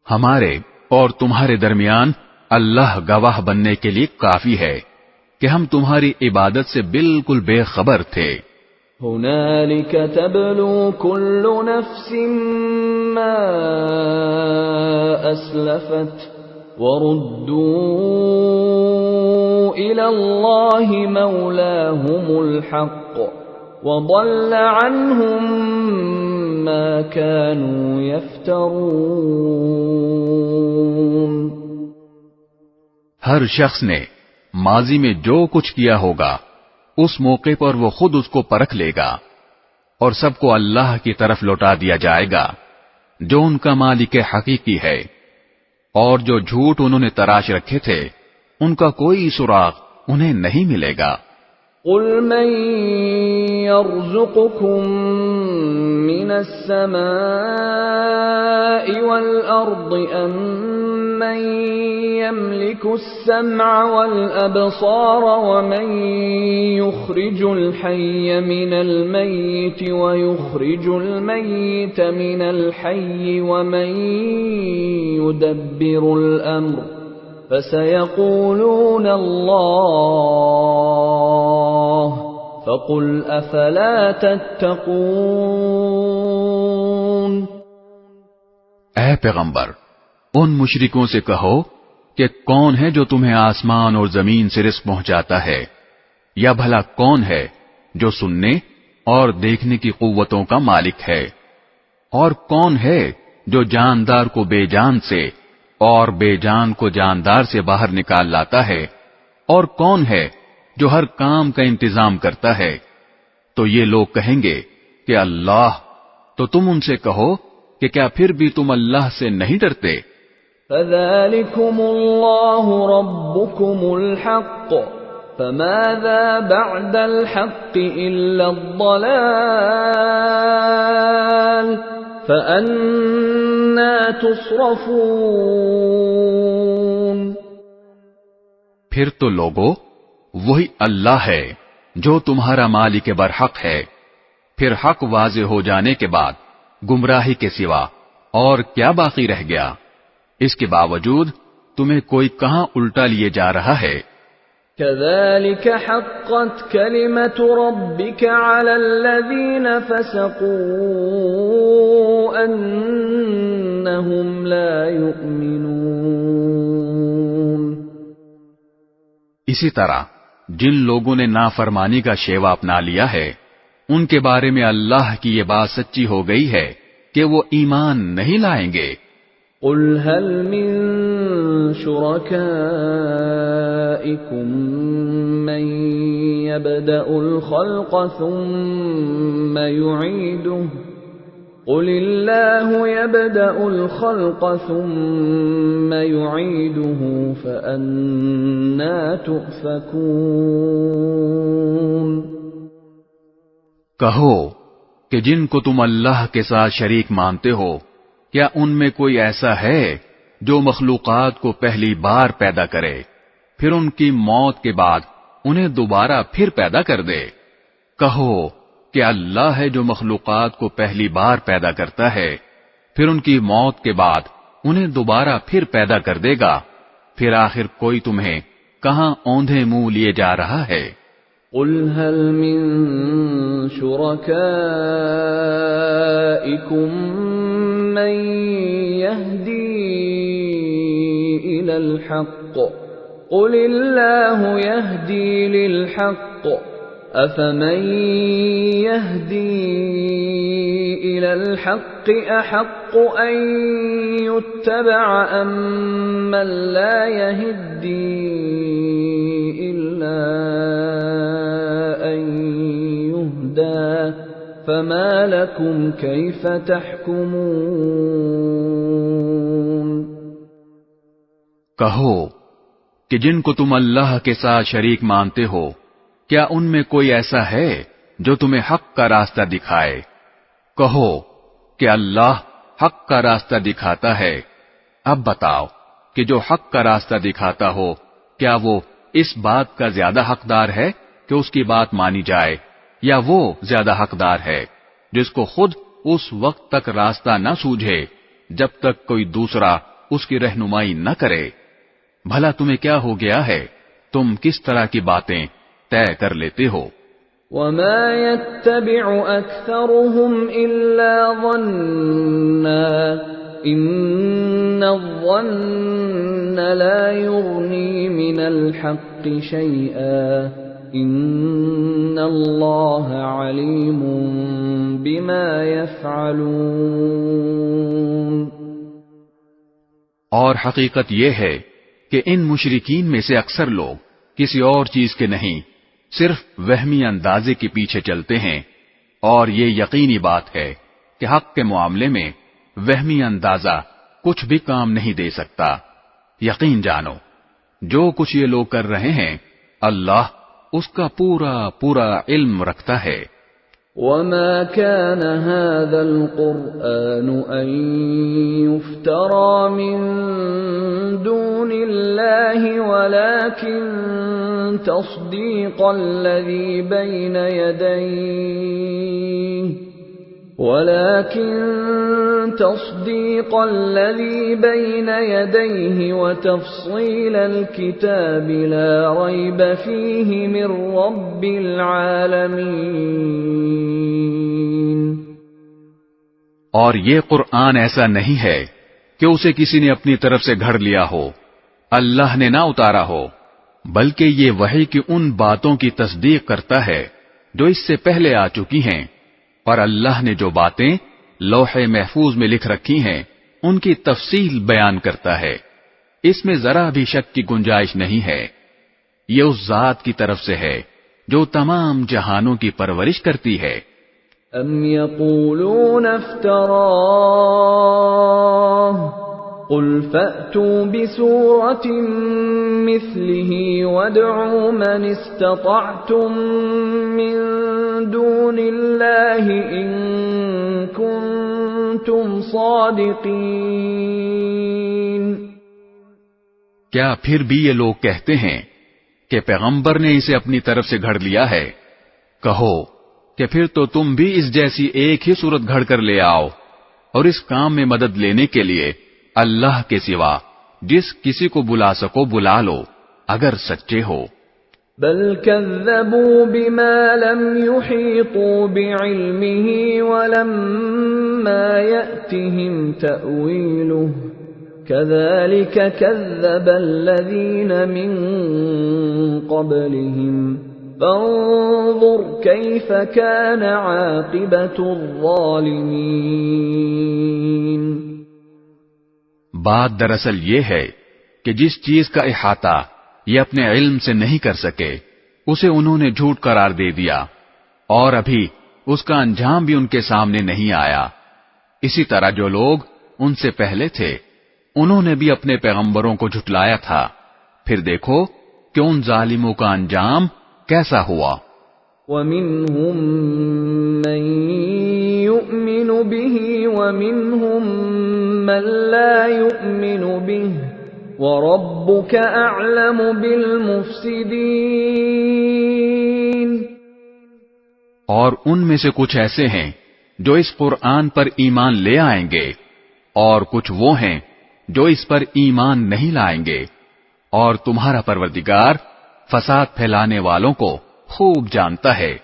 Speaker 3: ہمارے اور تمہارے درمیان اللہ گواہ بننے کے لیے کافی ہے کہ ہم تمہاری عبادت سے بالکل بے خبر تھے.
Speaker 1: هُنَالِكَ تَبْلُو كُلُّ نَفْسٍ مَّا أَسْلَفَتْ وَرُدُّوا إِلَى اللَّهِ مَوْلَاهُمُ الْحَقِّ وَضَلَّ عَنْهُم مَّا كَانُوا يَفْتَرُونَ.
Speaker 3: ہر شخص نے ماضی میں جو کچھ کیا ہوگا اس موقع پر وہ خود اس کو پرکھ لے گا، اور سب کو اللہ کی طرف لوٹا دیا جائے گا جو ان کا مالک حقیقی ہے، اور جو جھوٹ انہوں نے تراش رکھے تھے ان کا کوئی سراغ انہیں نہیں ملے گا.
Speaker 1: قُلْ مَن يَرْزُقُكُم مِّنَ السَّمَاءِ وَالْأَرْضِ أَمَّن يَمْلِكُ السَّمْعَ وَالْأَبْصَارَ وَمَن يُخْرِجُ الْحَيَّ مِنَ الْمَيِّتِ وَيُخْرِجُ الْمَيِّتَ مِنَ الْحَيِّ وَمَن يُدَبِّرُ الْأَمْرَ فَسَيَقُولُونَ اللَّهُ فَقُلْ أَفَلَا تَتَّقُونَ.
Speaker 3: اے پیغمبر، ان مشرکوں سے کہو کہ کون ہے جو تمہیں آسمان اور زمین سے رزق پہنچاتا ہے، یا بھلا کون ہے جو سننے اور دیکھنے کی قوتوں کا مالک ہے، اور کون ہے جو جاندار کو بے جان سے اور بے جان کو جاندار سے باہر نکال لاتا ہے، اور کون ہے جو ہر کام کا انتظام کرتا ہے. تو یہ لوگ کہیں گے کہ اللہ. تو تم ان سے کہو کہ کیا پھر بھی تم اللہ سے نہیں ڈرتے؟
Speaker 1: فَذَلِكُمُ اللَّهُ رَبُّكُمُ الْحَقُّ فَمَاذَا بَعْدَ الْحَقِّ إِلَّا الضَّلَالُ فَأَنَّى تُصْرَفُونَ.
Speaker 3: پھر تو لوگو وہی اللہ ہے جو تمہارا مالک برحق ہے، پھر حق واضح ہو جانے کے بعد گمراہی کے سوا اور کیا باقی رہ گیا؟ اس کے باوجود تمہیں کوئی کہاں الٹا لیے جا رہا ہے.
Speaker 1: كَذَلِكَ حَقَّتْ كَلِمَةُ رَبِّكَ عَلَى الَّذِينَ فَسَقُوا أَنَّهُمْ لَا يُؤْمِنُونَ.
Speaker 3: اسی طرح جن لوگوں نے نافرمانی کا شیوا اپنا لیا ہے ان کے بارے میں اللہ کی یہ بات سچی ہو گئی ہے کہ وہ ایمان نہیں لائیں گے.
Speaker 1: قُلْ هَلْ مِن شُرَكَائِكُم مَّن يَبْدَأُ الْخَلْقَ ثُمَّ يُعِيدُهُ قُلِ اللَّهُ يَبْدَأُ الْخَلْقَ ثُمَّ يُعِيدُهُ فَأَنَّى تُؤْفَكُونَ.
Speaker 3: کہو کہ جن کو تم اللہ کے ساتھ شریک مانتے ہو، کیا ان میں کوئی ایسا ہے جو مخلوقات کو پہلی بار پیدا کرے، پھر ان کی موت کے بعد انہیں دوبارہ پھر پیدا کر دے؟ کہو کہ اللہ ہے جو مخلوقات کو پہلی بار پیدا کرتا ہے، پھر ان کی موت کے بعد انہیں دوبارہ پھر پیدا کر دے گا. پھر آخر کوئی تمہیں کہاں اوندھے منہ لیے جا رہا ہے؟
Speaker 1: قُلْ هَلْ مِن شُرَكَائِكُم مَّن يَهْدِي إِلَى الْحَقِّ قل اللہ یہدی للحق افمن یہدی الی الحق احق ان یتبع ام من لا یہدی الا ان یہدی فما لکم کیف تحکمون۔
Speaker 3: کہو کہ جن کو تم اللہ کے ساتھ شریک مانتے ہو، کیا ان میں کوئی ایسا ہے جو تمہیں حق کا راستہ دکھائے؟ کہو کہ اللہ حق کا راستہ دکھاتا ہے۔ اب بتاؤ کہ جو حق کا راستہ دکھاتا ہو، کیا وہ اس بات کا زیادہ حقدار ہے کہ اس کی بات مانی جائے، یا وہ زیادہ حقدار ہے جس کو خود اس وقت تک راستہ نہ سوجھے جب تک کوئی دوسرا اس کی رہنمائی نہ کرے؟ بھلا تمہیں کیا ہو گیا ہے؟ تم کس طرح کی باتیں طے کر لیتے ہو؟
Speaker 1: وما يتبع اكثرهم الا ظنا ان الظن لا يغني من الحق شيئا ان اللہ علیم بما يفعلون۔
Speaker 3: اور حقیقت یہ ہے کہ ان مشرکین میں سے اکثر لوگ کسی اور چیز کے نہیں، صرف وہمی اندازے کے پیچھے چلتے ہیں، اور یہ یقینی بات ہے کہ حق کے معاملے میں وہمی اندازہ کچھ بھی کام نہیں دے سکتا۔ یقین جانو جو کچھ یہ لوگ کر رہے ہیں اللہ اس کا پورا پورا علم رکھتا ہے۔
Speaker 1: وما كان هذا القرآن أن يفترى من دون الله ولكن تصديق الذي بين يديه وتفصيل الكتاب لا ريب فيه من رب العالمين۔
Speaker 3: اور یہ قرآن ایسا نہیں ہے کہ اسے کسی نے اپنی طرف سے گھڑ لیا ہو، اللہ نے نہ اتارا ہو، بلکہ یہ وحی کی ان باتوں کی تصدیق کرتا ہے جو اس سے پہلے آ چکی ہیں، اور اللہ نے جو باتیں لوح محفوظ میں لکھ رکھی ہیں ان کی تفصیل بیان کرتا ہے۔ اس میں ذرا بھی شک کی گنجائش نہیں ہے۔ یہ اس ذات کی طرف سے ہے جو تمام جہانوں کی پرورش کرتی ہے۔
Speaker 1: ام یقولون افتراہ قل فأتوا بسورة مثله وادعوا من استطعتم من دون الله إن كنتم صادقين۔
Speaker 3: کیا پھر بھی یہ لوگ کہتے ہیں کہ پیغمبر نے اسے اپنی طرف سے گھڑ لیا ہے؟ کہو کہ پھر تو تم بھی اس جیسی ایک ہی صورت گھڑ کر لے آؤ، اور اس کام میں مدد لینے کے لیے اللہ کے سوا جس کسی کو بلا سکو بلا لو اگر سچے ہو۔
Speaker 1: بل كذبوا بما لم يحيطوا بعلمه ولما يأتهم تأويله كذلك كذب الذين من قبلهم فانظر كيف كان عاقبة الظالمين۔
Speaker 3: بات دراصل یہ ہے کہ جس چیز کا احاطہ یہ اپنے علم سے نہیں کر سکے اسے انہوں نے جھوٹ قرار دے دیا، اور ابھی اس کا انجام بھی ان کے سامنے نہیں آیا۔ اسی طرح جو لوگ ان سے پہلے تھے انہوں نے بھی اپنے پیغمبروں کو جھٹلایا تھا، پھر دیکھو کہ ان ظالموں کا انجام کیسا ہوا۔
Speaker 1: وَمِنْهُمْ مَنْ يُؤْمِنُ بِهِ وَمِنْهُمْ مَنْ لَا يُؤْمِنُ بِهِ وَرَبُّكَ أَعْلَمُ بِالْمُفْسِدِينَ۔
Speaker 3: اور ان میں سے کچھ ایسے ہیں جو اس قرآن پر ایمان لے آئیں گے، اور کچھ وہ ہیں جو اس پر ایمان نہیں لائیں گے، اور تمہارا پروردگار فساد پھیلانے والوں کو خوب جانتا ہے۔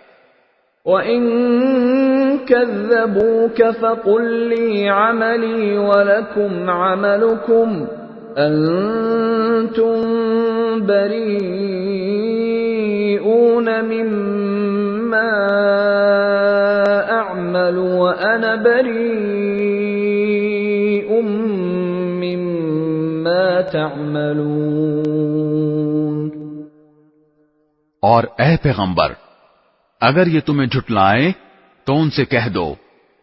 Speaker 1: وَإِن كَذَّبُوكَ فَقُل لِّي عَمَلِي وَلَكُمْ عَمَلُكُمْ أنتم بريئون مما أعمل وأنا بريء مما تعملون.
Speaker 3: اور اے پیغمبر، اگر یہ تمہیں جھٹلائیں تو ان سے کہہ دو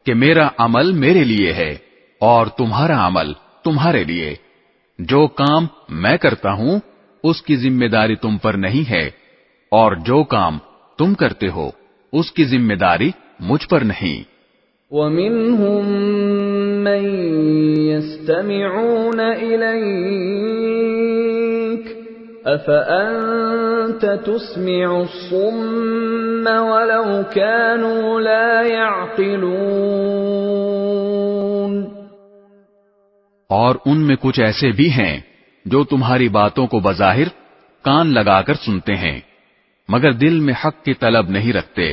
Speaker 3: کہ میرا عمل میرے لیے ہے اور تمہارا عمل تمہارے لیے. جو کام میں کرتا ہوں اس کی ذمہ داری تم پر نہیں ہے، اور جو کام تم کرتے ہو اس کی ذمہ داری مجھ پر نہیں.
Speaker 1: وَمِنْهُمْ مَنْ يَسْتَمِعُونَ إِلَيْكَ أَفَأَنْتَ تُسْمِعُ الصُّمَّ وَلَوْ كَانُوا لَا يَعْقِلُونَ.
Speaker 3: اور ان میں کچھ ایسے بھی ہیں جو تمہاری باتوں کو بظاہر کان لگا کر سنتے ہیں مگر دل میں حق کی طلب نہیں رکھتے،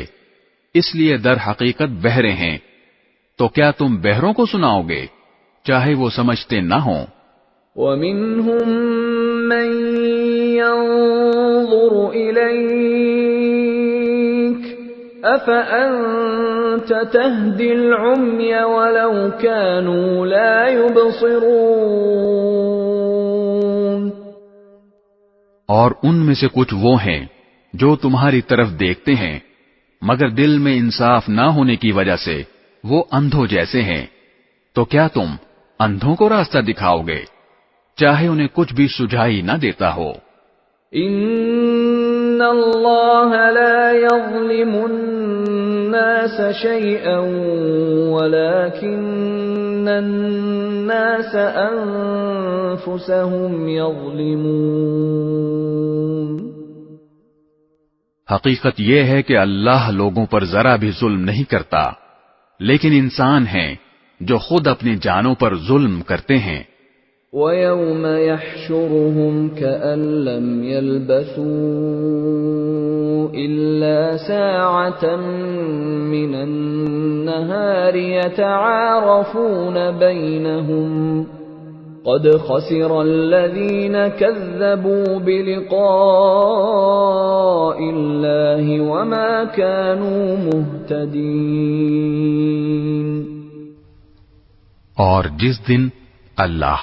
Speaker 3: اس لیے در حقیقت بہرے ہیں. تو کیا تم بہروں کو سناؤ گے چاہے وہ سمجھتے نہ ہوں؟
Speaker 1: وَمِنْهُمْ مَنْ يَنظُرُ إِلَيْكَ أَفَأَنْتَ تَهْدِي الْعُمْيَ وَلَوْ كَانُوا لَا يُبْصِرُونَ.
Speaker 3: اور ان میں سے کچھ وہ ہیں جو تمہاری طرف دیکھتے ہیں مگر دل میں انصاف نہ ہونے کی وجہ سے وہ اندھوں جیسے ہیں. تو کیا تم اندھوں کو راستہ دکھاؤ گے چاہے انہیں کچھ بھی سجھائی نہ دیتا ہو؟
Speaker 1: ان اللہ لا یظلم الناس شیئا ولكن الناس انفسهم یظلمون.
Speaker 3: حقیقت یہ ہے کہ اللہ لوگوں پر ذرا بھی ظلم نہیں کرتا، لیکن انسان ہیں جو خود اپنی جانوں پر ظلم کرتے ہیں.
Speaker 1: وَيَوْمَ يَحْشُرُهُمْ كَأَن لَّمْ يَلْبَثُوا إِلَّا سَاعَةً مِّنَ النَّهَارِ يَتَعَارَفُونَ بَيْنَهُمْ قَدْ خَسِرَ الَّذِينَ كَذَّبُوا بِلِقَاءِ اللَّهِ وَمَا كَانُوا مُهْتَدِينَ.
Speaker 3: اور جس دن اللہ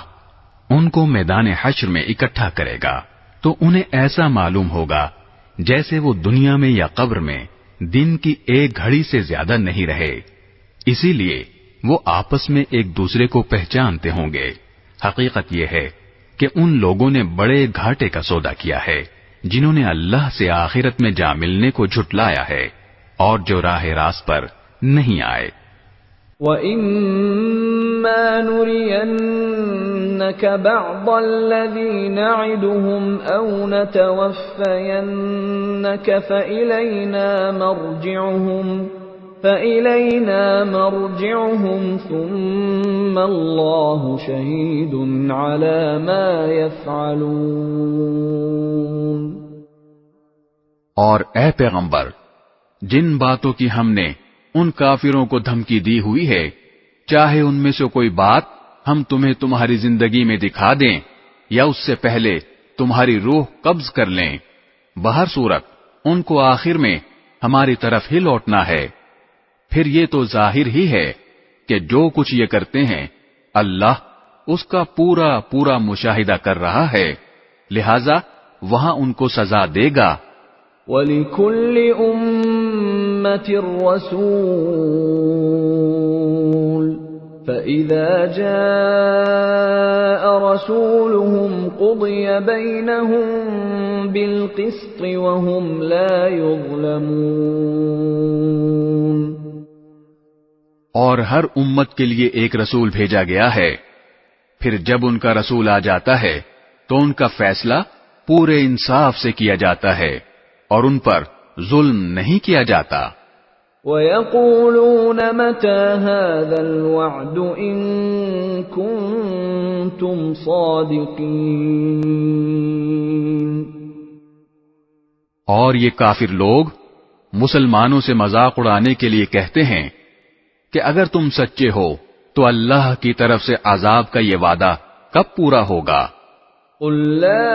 Speaker 3: ان کو میدان حشر میں اکٹھا کرے گا تو انہیں ایسا معلوم ہوگا جیسے وہ دنیا میں یا قبر میں دن کی ایک گھڑی سے زیادہ نہیں رہے. اسی لیے وہ آپس میں ایک دوسرے کو پہچانتے ہوں گے. حقیقت یہ ہے کہ ان لوگوں نے بڑے گھاٹے کا سودا کیا ہے جنہوں نے اللہ سے آخرت میں جا ملنے کو جھٹلایا ہے اور جو راہ راست پر نہیں آئے.
Speaker 1: وَإِمَّا نُرِيَنَّكَ بَعْضَ الَّذِي نَعِدُهُمْ أَوْ نَتَوَفَّيَنَّكَ فَإِلَيْنَا مَرْجِعُهُمْ ثُمَّ اللَّهُ شَهِيدٌ عَلَى مَا يَفْعَلُونَ.
Speaker 3: اور اے پیغمبر، جن باتوں کی ہم نے ان کافروں کو دھمکی دی ہوئی ہے، چاہے ان میں سے کوئی بات ہم تمہیں تمہاری زندگی میں دکھا دیں یا اس سے پہلے تمہاری روح قبض کر لیں، بہر صورت ان کو آخر میں ہماری طرف ہی لوٹنا ہے. پھر یہ تو ظاہر ہی ہے کہ جو کچھ یہ کرتے ہیں اللہ اس کا پورا پورا مشاہدہ کر رہا ہے، لہذا وہاں ان کو سزا دے گا.
Speaker 1: وَلِكُلِّ أُمَّةٍ رَّسُولٌ فَإِذَا جَاءَ رَسُولُهُمْ قُضِيَ بَيْنَهُم بِالْقِسْطِ وَهُمْ لَا يُظْلَمُونَ.
Speaker 3: اور ہر امت کے لیے ایک رسول بھیجا گیا ہے، پھر جب ان کا رسول آ جاتا ہے تو ان کا فیصلہ پورے انصاف سے کیا جاتا ہے اور ان پر ظلم نہیں کیا جاتا.
Speaker 1: وَيَقُولُونَ مَتَى هَذَا الْوَعْدُ إِن كُنتُمْ صَادِقِينَ.
Speaker 3: اور یہ کافر لوگ مسلمانوں سے مذاق اڑانے کے لیے کہتے ہیں کہ اگر تم سچے ہو تو اللہ کی طرف سے عذاب کا یہ وعدہ کب پورا ہوگا؟
Speaker 1: قل لا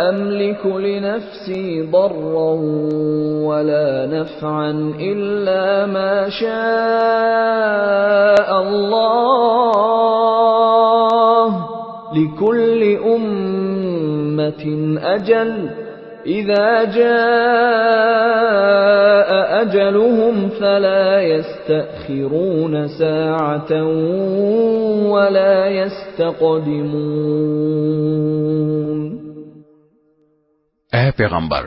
Speaker 1: أملك لنفسي ضرا ولا نفعا إلا ما شاء الله لكل أمة أجل إذا جاء أجلهم فلا يستأخرون ساعة ولا يستقدمون۔
Speaker 3: اے پیغمبر،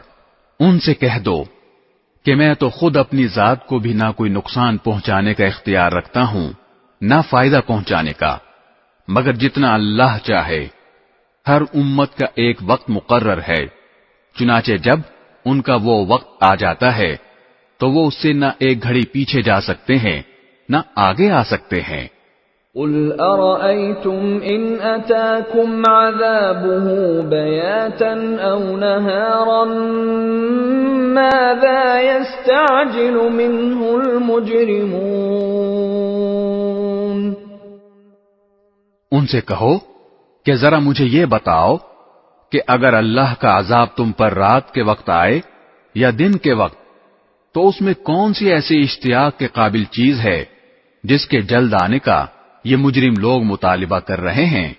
Speaker 3: ان سے کہہ دو کہ میں تو خود اپنی ذات کو بھی نہ کوئی نقصان پہنچانے کا اختیار رکھتا ہوں نہ فائدہ پہنچانے کا، مگر جتنا اللہ چاہے۔ ہر امت کا ایک وقت مقرر ہے، چنانچہ جب ان کا وہ وقت آ جاتا ہے تو وہ اس سے نہ ایک گھڑی پیچھے جا سکتے ہیں نہ آگے آ سکتے ہیں۔
Speaker 1: قل أرأيتم إن أتاكم عذابه بياتا أو نهارا ماذا يستعجل منه المجرمون۔
Speaker 3: ان سے کہو کہ ذرا مجھے یہ بتاؤ کہ اگر اللہ کا عذاب تم پر رات کے وقت آئے یا دن کے وقت تو اس میں کون سی ایسی اشتیاق کے قابل چیز ہے جس کے جلد آنے کا یہ مجرم لوگ مطالبہ کر رہے ہیں۔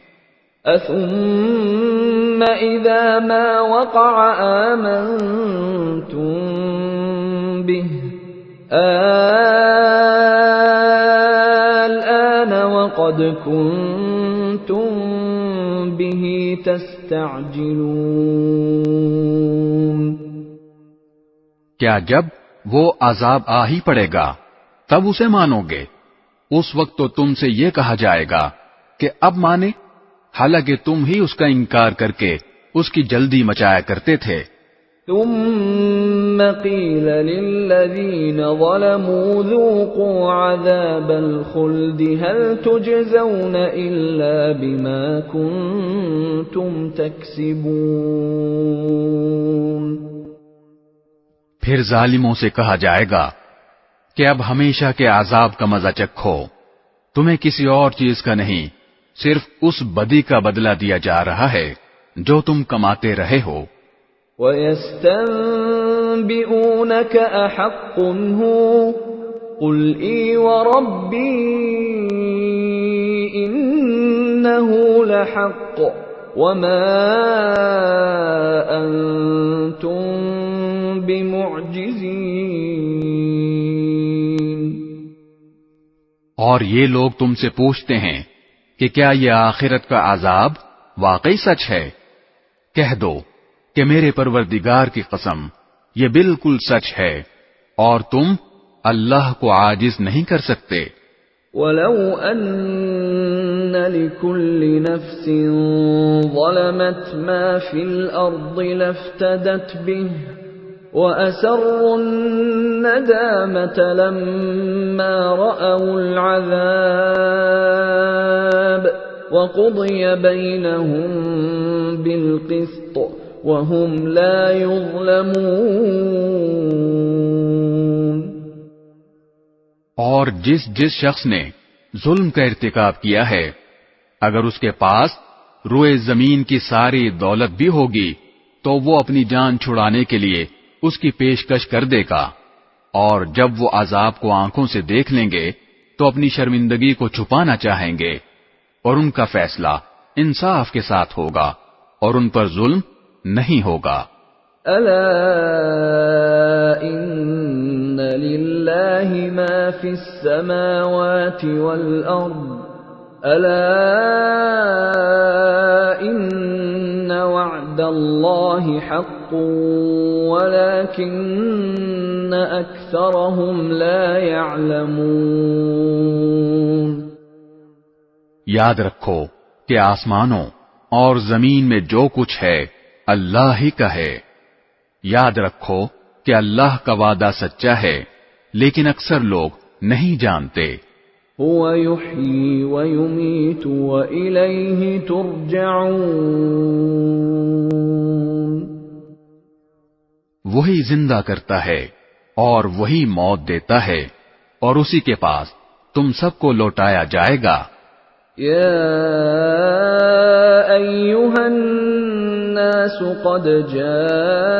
Speaker 1: ثم اذا ما وقع آمنتم به الآن وقد كنتم به تستعجلون۔
Speaker 3: کیا جب وہ عذاب آ ہی پڑے گا تب اسے مانو گے؟ اس وقت تو تم سے یہ کہا جائے گا کہ اب مانے، حالانکہ تم ہی اس کا انکار کر کے اس کی جلدی مچایا کرتے تھے۔
Speaker 1: ثم قيل للذين ظلموا ذوقوا عذاب الخلد هل تجزون إلا بما كنتم تكسبون۔
Speaker 3: پھر ظالموں سے کہا جائے گا کہ اب ہمیشہ کے عذاب کا مزہ چکھو، تمہیں کسی اور چیز کا نہیں، صرف اس بدی کا بدلہ دیا جا رہا ہے جو تم کماتے رہے ہو۔
Speaker 1: وَيَسْتَنبِئُونَكَ أَحَقٌّ هُوَ قُلْ إِي وَرَبِّي إِنَّهُ لَحَقٌّ وَمَا أَنتُم بِمُعْجِزِينَ۔
Speaker 3: اور یہ لوگ تم سے پوچھتے ہیں کہ کیا یہ آخرت کا عذاب واقعی سچ ہے؟ کہہ دو کہ میرے پروردگار کی قسم یہ بالکل سچ ہے اور تم اللہ کو عاجز نہیں کر سکتے۔
Speaker 1: وَلَوْ أَنَّ لِكُلِّ نَفْسٍ ظَلَمَتْ مَا فِي الْأَرْضِ لَافْتَدَتْ بِهِ وَأَسَرُّوا النَّدَامَةَ لَمَّا رَأَوُا الْعَذَابَ وَقُضِيَ بَيْنَهُم بِالْقِسْطِ وَهُمْ لَا يُظْلَمُونَ۔
Speaker 3: اور جس شخص نے ظلم کا ارتکاب کیا ہے، اگر اس کے پاس روئے زمین کی ساری دولت بھی ہوگی تو وہ اپنی جان چھڑانے کے لیے اس کی پیشکش کر دے گا، اور جب وہ عذاب کو آنکھوں سے دیکھ لیں گے تو اپنی شرمندگی کو چھپانا چاہیں گے، اور ان کا فیصلہ انصاف کے ساتھ ہوگا اور ان پر ظلم نہیں ہوگا۔
Speaker 1: الا ان للہ ما فی السماوات والارض الا ان وعد اللہ حق ولكن اکثرهم لا يعلمون۔
Speaker 3: یاد رکھو کہ آسمانوں اور زمین میں جو کچھ ہے اللہ ہی کا ہے۔ یاد رکھو کہ اللہ کا وعدہ سچا ہے، لیکن اکثر لوگ نہیں جانتے۔
Speaker 1: هو يحيي ويميت وإليه ترجعون۔
Speaker 3: وہی زندہ کرتا ہے اور وہی موت دیتا ہے، اور اسی کے پاس تم سب کو لوٹایا جائے گا۔
Speaker 1: يا أيها الناس قد جاءتكم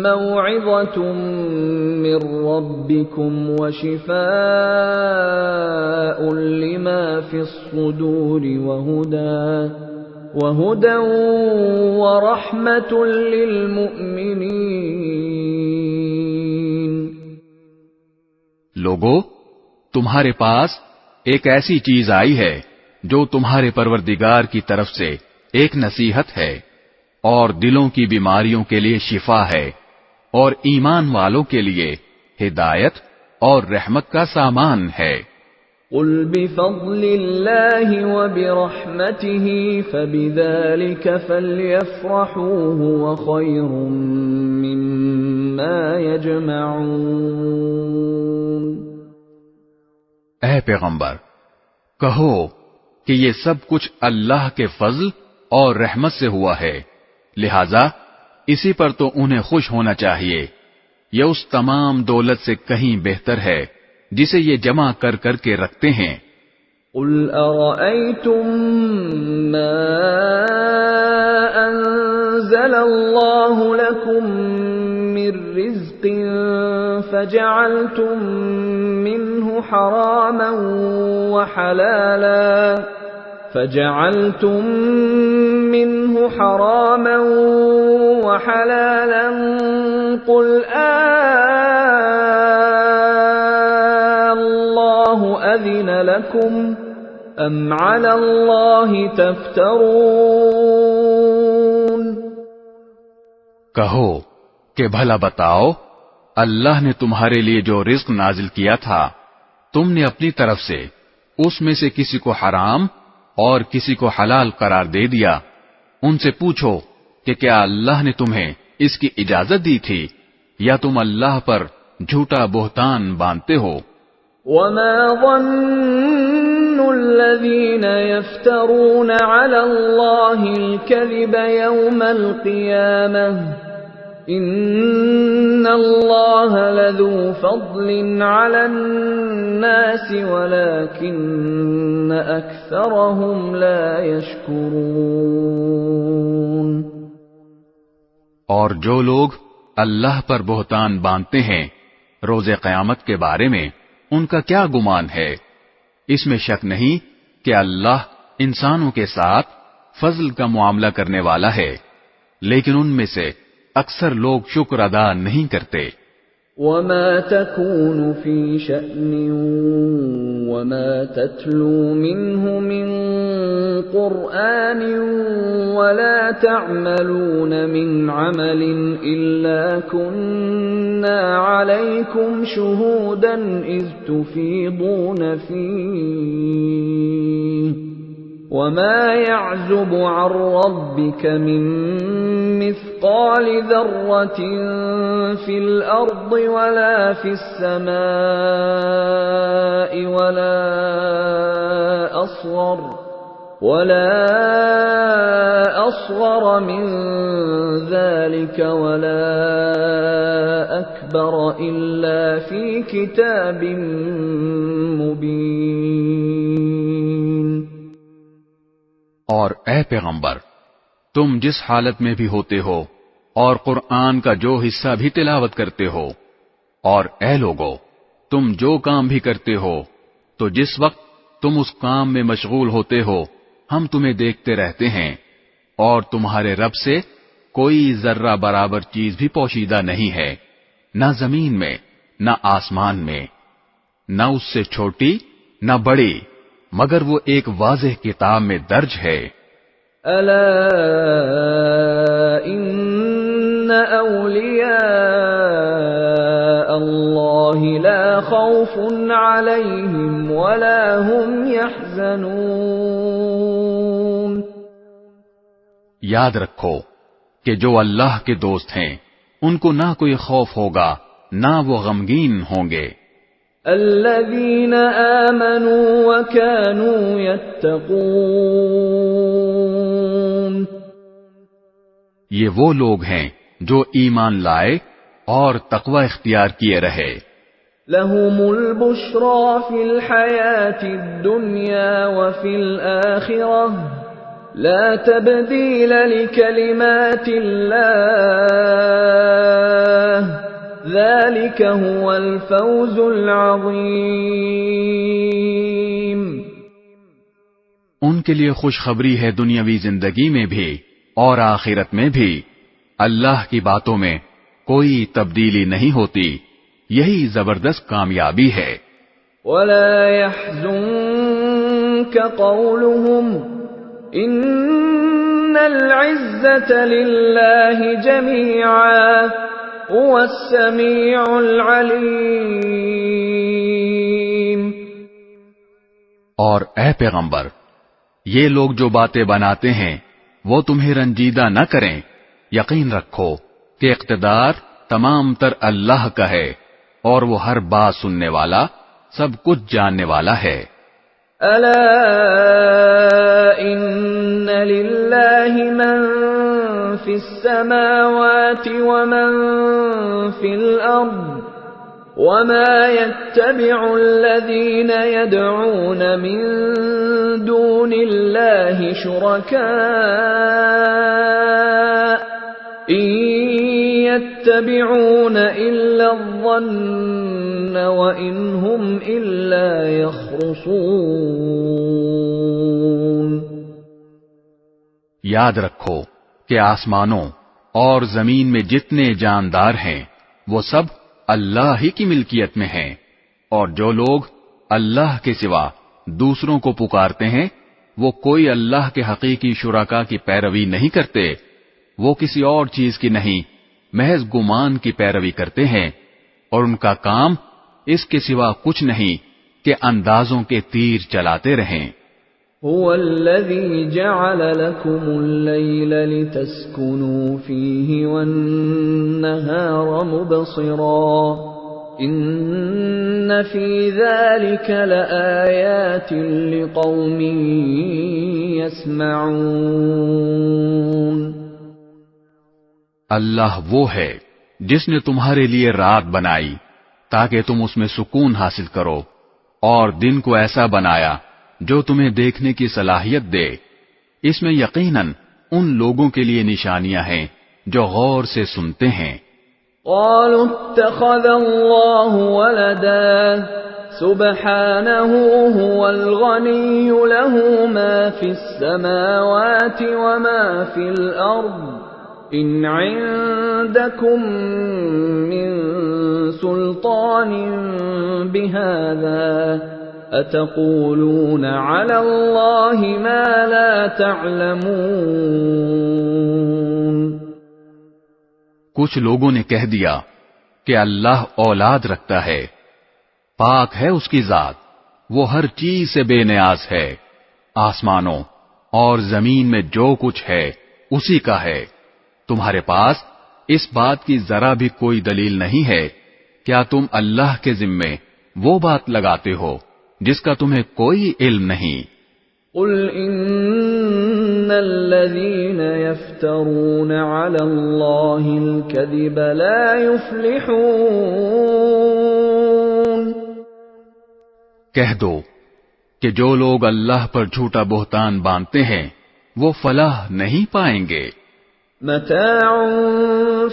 Speaker 1: موعظة من ربكم وشفاء لما في الصدور وهدى ورحمة للمؤمنين.
Speaker 3: لوگو، تمہارے پاس ایک ایسی چیز آئی ہے جو تمہارے پروردگار کی طرف سے ایک نصیحت ہے اور دلوں کی بیماریوں کے لیے شفا ہے اور ایمان والوں کے لیے ہدایت اور رحمت کا سامان ہے.
Speaker 1: قل بفضل اللہ وبرحمته فبذلك فلیفرحوا هو خیر مما یجمعون.
Speaker 3: اے پیغمبر، کہو کہ یہ سب کچھ اللہ کے فضل اور رحمت سے ہوا ہے، لہذا اسی پر تو انہیں خوش ہونا چاہیے. یہ اس تمام دولت سے کہیں بہتر ہے جسے یہ جمع کر کر کے رکھتے ہیں.
Speaker 1: قل ارأيتم ما انزل الله لكم من رزق فجعلتم منه حراما وحلالا قل الله أذن لكم أم على الله تفترون.
Speaker 3: کہو کہ بھلا بتاؤ، اللہ نے تمہارے لیے جو رزق نازل کیا تھا تم نے اپنی طرف سے اس میں سے کسی کو حرام اور کسی کو حلال قرار دے دیا. ان سے پوچھو کہ کیا اللہ نے تمہیں اس کی اجازت دی تھی یا تم اللہ پر جھوٹا بہتان باندھتے ہو؟
Speaker 1: وما ظن الذين يفترون على الله الكذب يوم القيامة إن الله لذو فضل على الناس ولكن أكثرهم لا يشكرون.
Speaker 3: اور جو لوگ اللہ پر بہتان باندھتے ہیں روز قیامت کے بارے میں ان کا کیا گمان ہے؟ اس میں شک نہیں کہ اللہ انسانوں کے ساتھ فضل کا معاملہ کرنے والا ہے، لیکن ان میں سے اکثر لوگ شکر ادا نہیں کرتے.
Speaker 1: وما تكون في شأن وما تتلو منه من قرآن ولا تعملون من عمل إلا كنا عليكم شهودا إذ تفيضون فيه وما يعزب عن ربك من مثقال ذرة في الأرض ولا في السماء ولا أصغر من ذلك ولا أكبر إلا في كتاب مبين.
Speaker 3: اور اے پیغمبر، تم جس حالت میں بھی ہوتے ہو اور قرآن کا جو حصہ بھی تلاوت کرتے ہو، اور اے لوگو، تم جو کام بھی کرتے ہو تو جس وقت تم اس کام میں مشغول ہوتے ہو ہم تمہیں دیکھتے رہتے ہیں، اور تمہارے رب سے کوئی ذرہ برابر چیز بھی پوشیدہ نہیں ہے، نہ زمین میں نہ آسمان میں، نہ اس سے چھوٹی نہ بڑی، مگر وہ ایک واضح کتاب میں درج ہے.
Speaker 1: الا ان اولیاء اللہ لا خوف علیہم ولا هم يحزنون.
Speaker 3: یاد رکھو کہ جو اللہ کے دوست ہیں ان کو نہ کوئی خوف ہوگا نہ وہ غمگین ہوں گے.
Speaker 1: الذين آمنوا وكانوا يتقون.
Speaker 3: یہ وہ لوگ ہیں جو ایمان لائے اور تقوی اختیار کیے رہے.
Speaker 1: لهم البشرى في الحياة الدنيا وفي الآخرة لا تبديل لكلمات الله ذلك هو الفوز العظیم۔
Speaker 3: ان کے لیے خوشخبری ہے دنیاوی زندگی میں بھی اور آخرت میں بھی، اللہ کی باتوں میں کوئی تبدیلی نہیں ہوتی، یہی زبردست کامیابی ہے۔
Speaker 1: وَلَا يَحْزُنكَ قَوْلُهُمْ إِنَّ الْعِزَّةَ لِلَّهِ جَمِيعًا هُوَ السَّمِيعُ الْعَلِيمُ۔
Speaker 3: اور اے پیغمبر، یہ لوگ جو باتیں بناتے ہیں وہ تمہیں رنجیدہ نہ کریں، یقین رکھو کہ اقتدار تمام تر اللہ کا ہے اور وہ ہر بات سننے والا، سب کچھ جاننے والا ہے۔
Speaker 1: الا ان للہ من فی السماوات ومن فی الارض وما يتبع الذين يدعون من دون الله شركاء إن يتبعون إلا الظن وإن هم إلا يخرصون۔
Speaker 3: یاد رکھو کہ آسمانوں اور زمین میں جتنے جاندار ہیں وہ سب اللہ ہی کی ملکیت میں ہیں، اور جو لوگ اللہ کے سوا دوسروں کو پکارتے ہیں وہ کوئی اللہ کے حقیقی شرکا کی پیروی نہیں کرتے، وہ کسی اور چیز کی نہیں، محض گمان کی پیروی کرتے ہیں، اور ان کا کام اس کے سوا کچھ نہیں کہ اندازوں کے تیر چلاتے رہیں۔
Speaker 1: هو الذي جعل لكم الليل لتسكنوا فيه والنهار مبصرا إن في ذلك لآيات لقوم يسمعون۔
Speaker 3: اللہ وہ ہے جس نے تمہارے لیے رات بنائی تاکہ تم اس میں سکون حاصل کرو، اور دن کو ایسا بنایا جو تمہیں دیکھنے کی صلاحیت دے۔ اس میں یقیناً ان لوگوں کے لیے نشانیاں ہیں جو غور سے سنتے ہیں۔
Speaker 1: قالوا اتخذ الله ولدا سبحانه هو الغني له ما في السماوات وما في الأرض إن عندكم من سلطان بهذا أتقولون على الله ما لا تعلمون۔
Speaker 3: کچھ لوگوں نے کہہ دیا کہ اللہ اولاد رکھتا ہے، پاک ہے اس کی ذات، وہ ہر چیز سے بے نیاز ہے، آسمانوں اور زمین میں جو کچھ ہے اسی کا ہے، تمہارے پاس اس بات کی ذرا بھی کوئی دلیل نہیں ہے، کیا تم اللہ کے ذمے وہ بات لگاتے ہو جس کا تمہیں کوئی علم نہیں؟
Speaker 1: قل ان الذين يفترون على الله الكذب لا يفلحون۔
Speaker 3: کہہ دو کہ جو لوگ اللہ پر جھوٹا بہتان باندھتے ہیں وہ فلاح نہیں پائیں گے۔
Speaker 1: متاع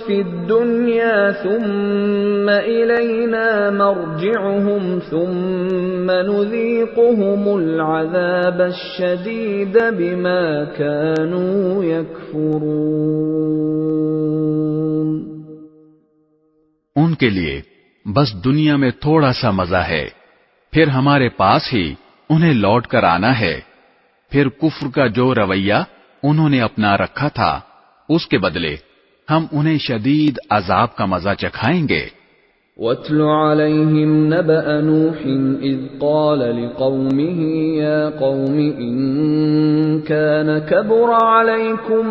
Speaker 1: فی الدنیا ثم الینا مرجعهم ثم نذیقهم العذاب الشدید بما كانوا یکفرون۔
Speaker 3: ان کے لیے بس دنیا میں تھوڑا سا مزہ ہے، پھر ہمارے پاس ہی انہیں لوٹ کر آنا ہے، پھر کفر کا جو رویہ انہوں نے اپنا رکھا تھا اس کے بدلے ہم انہیں شدید عذاب کا مزہ چکھائیں گے۔
Speaker 1: وَاتْلُ عَلَيْهِمْ نَبَأَ نُوحٍ إِذْ قَالَ لِقَوْمِهِ يَا قَوْمِ إِن كَانَ كَبُرَ عَلَيْكُمْ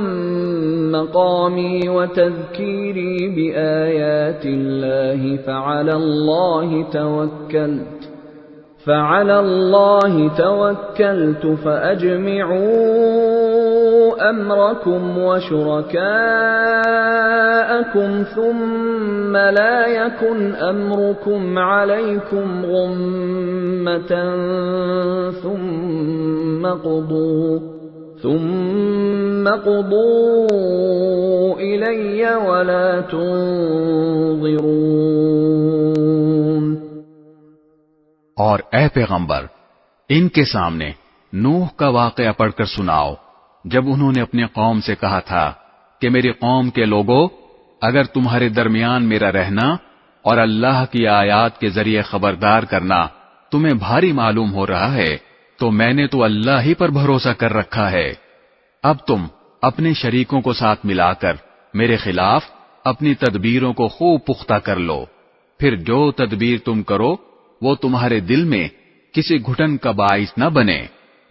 Speaker 1: مَقَامِي وَتَذْكِيرِي بِآيَاتِ اللَّهِ فَعَلَى اللَّهِ تَوَكَّلْتُ فَأَجْمِعُوا أمركم وشركاءكم ثم لا يكن أمركم عليكم غمة ثم قضوا إلي ولا تنظرون۔
Speaker 3: اور اے پیغمبر، ان کے سامنے نوح کا واقعہ پڑھ کر سناؤ، جب انہوں نے اپنے قوم سے کہا تھا کہ میری قوم کے لوگوں، اگر تمہارے درمیان میرا رہنا اور اللہ کی آیات کے ذریعے خبردار کرنا تمہیں بھاری معلوم ہو رہا ہے تو میں نے تو اللہ ہی پر بھروسہ کر رکھا ہے۔ اب تم اپنے شریکوں کو ساتھ ملا کر میرے خلاف اپنی تدبیروں کو خوب پختہ کر لو، پھر جو تدبیر تم کرو وہ تمہارے دل میں کسی گھٹن کا باعث نہ بنے،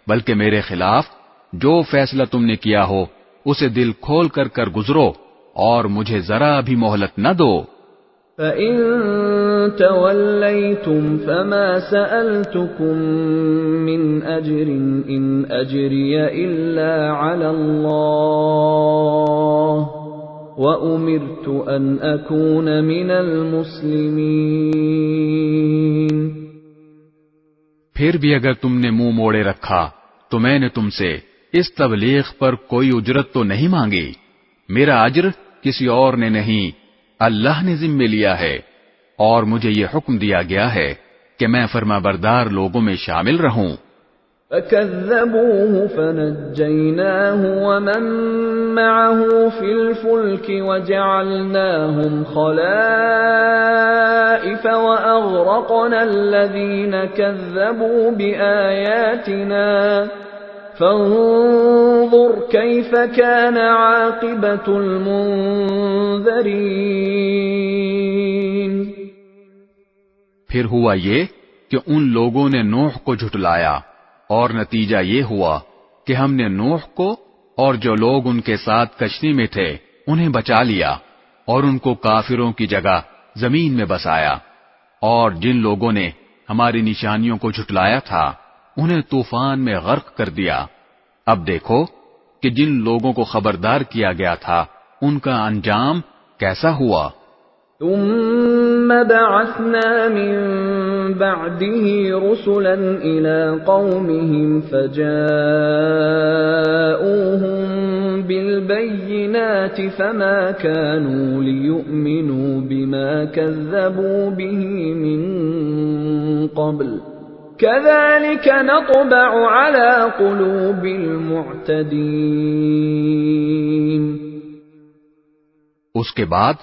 Speaker 3: بلکہ میرے خلاف جو فیصلہ تم نے کیا ہو اسے دل کھول کر گزرو اور مجھے ذرا بھی مہلت نہ دو۔
Speaker 1: فَإِن تَوَلَّيْتُمْ فَمَا سَأَلْتُكُم مِّنْ أَجْرٍ إِنْ أَجْرِيَ إِلَّا عَلَى اللَّهِ وَأُمِرْتُ أَنْ أَكُونَ مِنَ الْمُسْلِمِينَ۔
Speaker 3: پھر بھی اگر تم نے منہ موڑے رکھا تو میں نے تم سے اس تبلیغ پر کوئی اجرت تو نہیں مانگی، میرا اجر کسی اور نے نہیں، اللہ نے ذمہ لیا ہے، اور مجھے یہ حکم دیا گیا ہے کہ میں فرمانبردار لوگوں میں شامل رہوں۔
Speaker 1: فَكَذَّبُوهُ فَنَجَّيْنَاهُ وَمَن مَّعَهُ فِي الْفُلْكِ وَجَعَلْنَاهُمْ خَلَائِفَ وَأَغْرَقْنَا الَّذِينَ كَذَّبُوا بِآيَاتِنَا فَانظُرْ كَيْفَ كَانَ عَاقِبَةُ الْمُنذَرِينَ۔
Speaker 3: پھر ہوا یہ کہ ان لوگوں نے نوح کو جھٹلایا، اور نتیجہ یہ ہوا کہ ہم نے نوح کو اور جو لوگ ان کے ساتھ کشتی میں تھے انہیں بچا لیا، اور ان کو کافروں کی جگہ زمین میں بسایا، اور جن لوگوں نے ہماری نشانیوں کو جھٹلایا تھا انہیں طوفان میں غرق کر دیا۔ اب دیکھو کہ جن لوگوں کو خبردار کیا گیا تھا ان کا انجام کیسا ہوا۔
Speaker 1: ثم بعثنا من بعده رسلا إلى قومهم فجاءوهم بالبينات فما كانوا ليؤمنوا بما كذبوا به من قبل كذلك نطبع على قلوب المعتدين۔
Speaker 3: اس کے بعد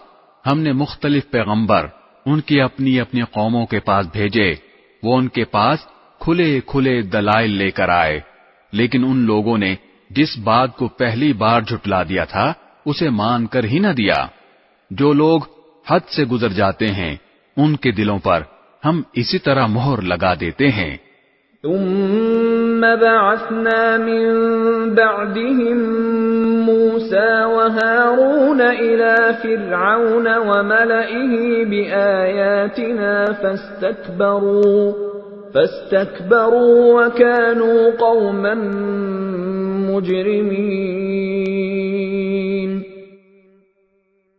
Speaker 3: ہم نے مختلف پیغمبر ان کی اپنی اپنی قوموں کے پاس بھیجے، وہ ان کے پاس کھلے کھلے دلائل لے کر آئے، لیکن ان لوگوں نے جس بات کو پہلی بار جھٹلا دیا تھا اسے مان کر ہی نہ دیا۔ جو لوگ حد سے گزر جاتے ہیں ان کے دلوں پر ہم اسی طرح مہر لگا دیتے ہیں۔
Speaker 1: ثم بعثنا من بعدهم موسى وهارون إلى فرعون وملئه بآياتنا فاستكبروا وكانوا قوما مجرمين۔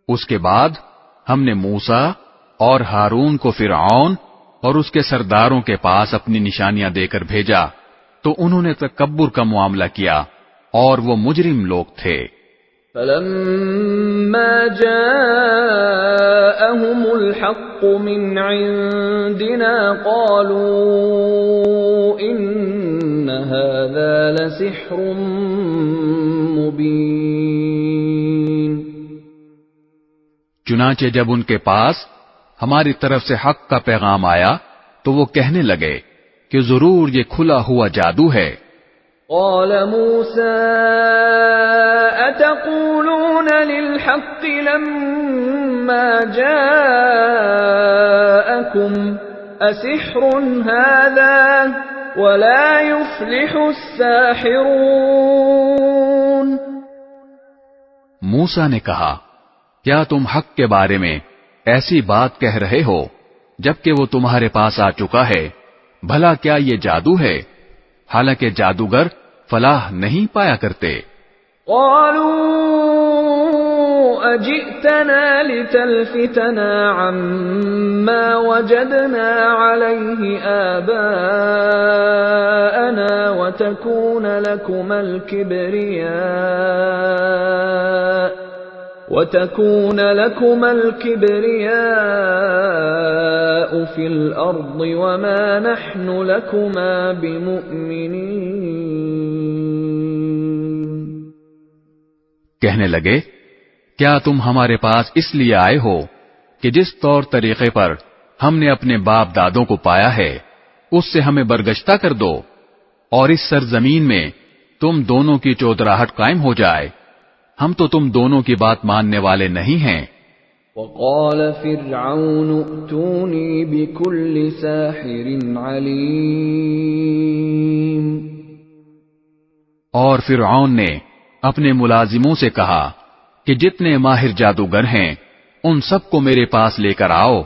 Speaker 3: اس کے بعد ہم نے موسیٰ اور ہارون کو فرعون اور اس کے سرداروں کے پاس اپنی نشانیاں دے کر بھیجا تو انہوں نے تکبر کا معاملہ کیا اور وہ مجرم لوگ تھے۔
Speaker 1: فَلَمَّا جَاءَهُمُ الْحَقُّ مِنْ عِنْدِنَا قَالُوا إِنَّ هَذَا لَسِحْرٌ مُبِينٌ۔
Speaker 3: چنانچہ جب ان کے پاس ہماری طرف سے حق کا پیغام آیا تو وہ کہنے لگے کہ ضرور یہ کھلا ہوا جادو ہے۔
Speaker 1: قال موسى أتقولون للحق لما جاءكم أسحر هذا ولا يفلح الساحرون۔
Speaker 3: موسیٰ نے کہا کیا تم حق کے بارے میں ایسی بات کہہ رہے ہو جبکہ وہ تمہارے پاس آ چکا ہے؟ بھلا کیا یہ جادو ہے؟ حالانکہ جادوگر فلاح نہیں پایا کرتے۔
Speaker 1: قالوا أجئتنا لتلفتنا عما وجدنا عليه آباءنا وتكون لكما الكبرياء في الأرض وما نحن لكما بمؤمنين.
Speaker 3: کہنے لگے کیا تم ہمارے پاس اس لیے آئے ہو کہ جس طور طریقے پر ہم نے اپنے باپ دادوں کو پایا ہے اس سے ہمیں برگشتہ کر دو اور اس سرزمین میں تم دونوں کی چودراہٹ قائم ہو جائے. ہم تو تم دونوں کی بات ماننے والے نہیں ہیں.
Speaker 1: وقال فرعون ائتوني بكل ساحر عليم.
Speaker 3: اور فرعون نے اپنے ملازموں سے کہا کہ جتنے ماہر جادوگر ہیں ان سب کو میرے پاس لے کر آؤ.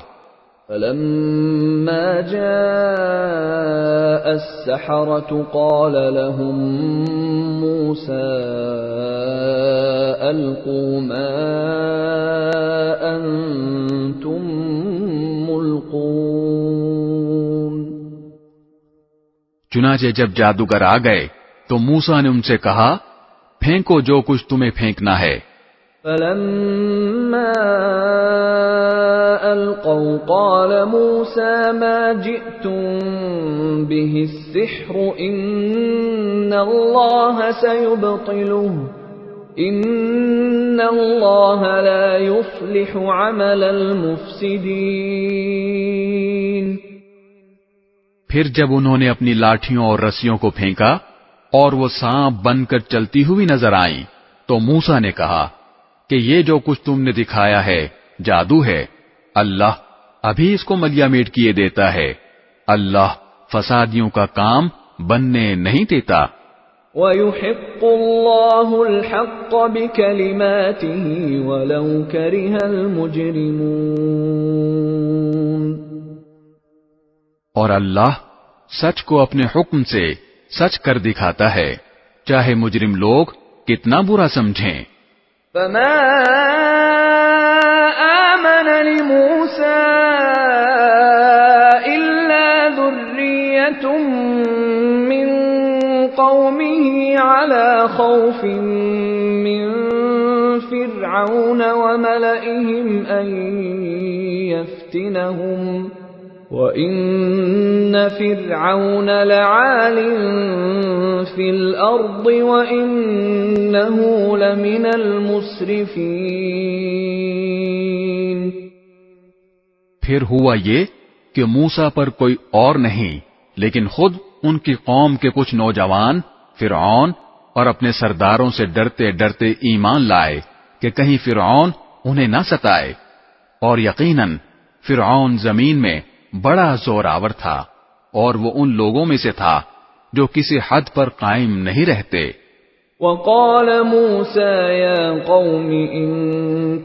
Speaker 1: فلما جاء السحرة قال لهم موسى ألقوا ما أنتم ملقون.
Speaker 3: چنانچہ جب جادوگر آ گئے تو موسیٰ نے ان سے کہا پھینکو جو کچھ تمہیں پھینکنا ہے.
Speaker 1: فلما ألقوا قال موسى ما جئتم به السحر إن الله سيبطله إن الله لا يفلح عمل المفسدين.
Speaker 3: پھر جب انہوں نے اپنی لاٹھیوں اور رسیوں کو پھینکا اور وہ سانپ بن کر چلتی ہوئی نظر آئیں تو موسیٰ نے کہا کہ یہ جو کچھ تم نے دکھایا ہے جادو ہے. اللہ ابھی اس کو ملیا میٹ کیے دیتا ہے. اللہ فسادیوں کا کام بننے نہیں دیتا.
Speaker 1: وَيُحِقُّ اللَّهُ الْحَقَّ بِكَلِمَاتِهِ وَلَوْ كَرِهَ الْمُجْرِمُونَ.
Speaker 3: اور اللہ سچ کو اپنے حکم سے سچ کر دکھاتا ہے چاہے مجرم لوگ کتنا برا سمجھیں.
Speaker 1: فما آمن لموسى إلا ذرية من قومه على خوف من فرعون وملئهم أن يفتنهم وَإِنَّ فِرْعَوْنَ لَعَالٍ فِي الْأَرْضِ وَإِنَّهُ لَمِنَ الْمُسْرِفِينَ.
Speaker 3: پھر ہوا یہ کہ موسیٰ پر کوئی اور نہیں لیکن خود ان کی قوم کے کچھ نوجوان فرعون اور اپنے سرداروں سے ڈرتے ڈرتے ایمان لائے کہ کہیں فرعون انہیں نہ ستائے. اور یقیناً فرعون زمین میں بڑا زور آور تھا اور وہ ان لوگوں میں سے تھا جو کسی حد پر قائم نہیں رہتے.
Speaker 1: وقال موسى يا قوم إن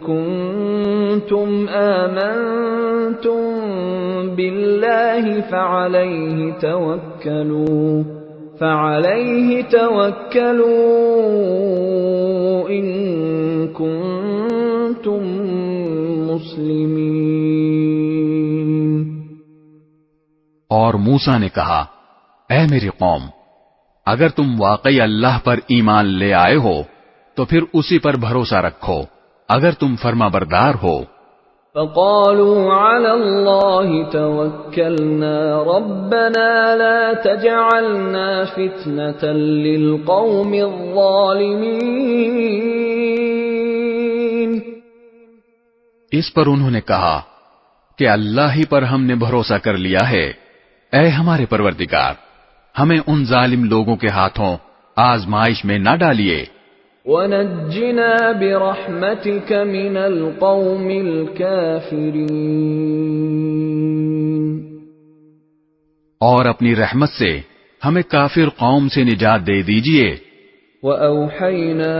Speaker 1: كنتم آمنتم بالله فعليه توكلوا إن كنتم مسلمين.
Speaker 3: اور موسیٰ نے کہا اے میری قوم اگر تم واقعی اللہ پر ایمان لے آئے ہو تو پھر اسی پر بھروسہ رکھو اگر تم فرما بردار ہو.
Speaker 1: فقالوا على الله توكلنا ربنا لا تجعلنا فتنة للقوم الظالمين.
Speaker 3: اس پر انہوں نے کہا کہ اللہ ہی پر ہم نے بھروسہ کر لیا ہے. اے ہمارے پروردگار ہمیں ان ظالم لوگوں کے ہاتھوں آزمائش میں نہ ڈالیے.
Speaker 1: وَنَجِّنَا بِرَحْمَتِكَ مِنَ الْقَوْمِ الْكَافِرِينَ.
Speaker 3: اور اپنی رحمت سے ہمیں کافر قوم سے نجات دے دیجیے.
Speaker 1: وَأَوْحَيْنَا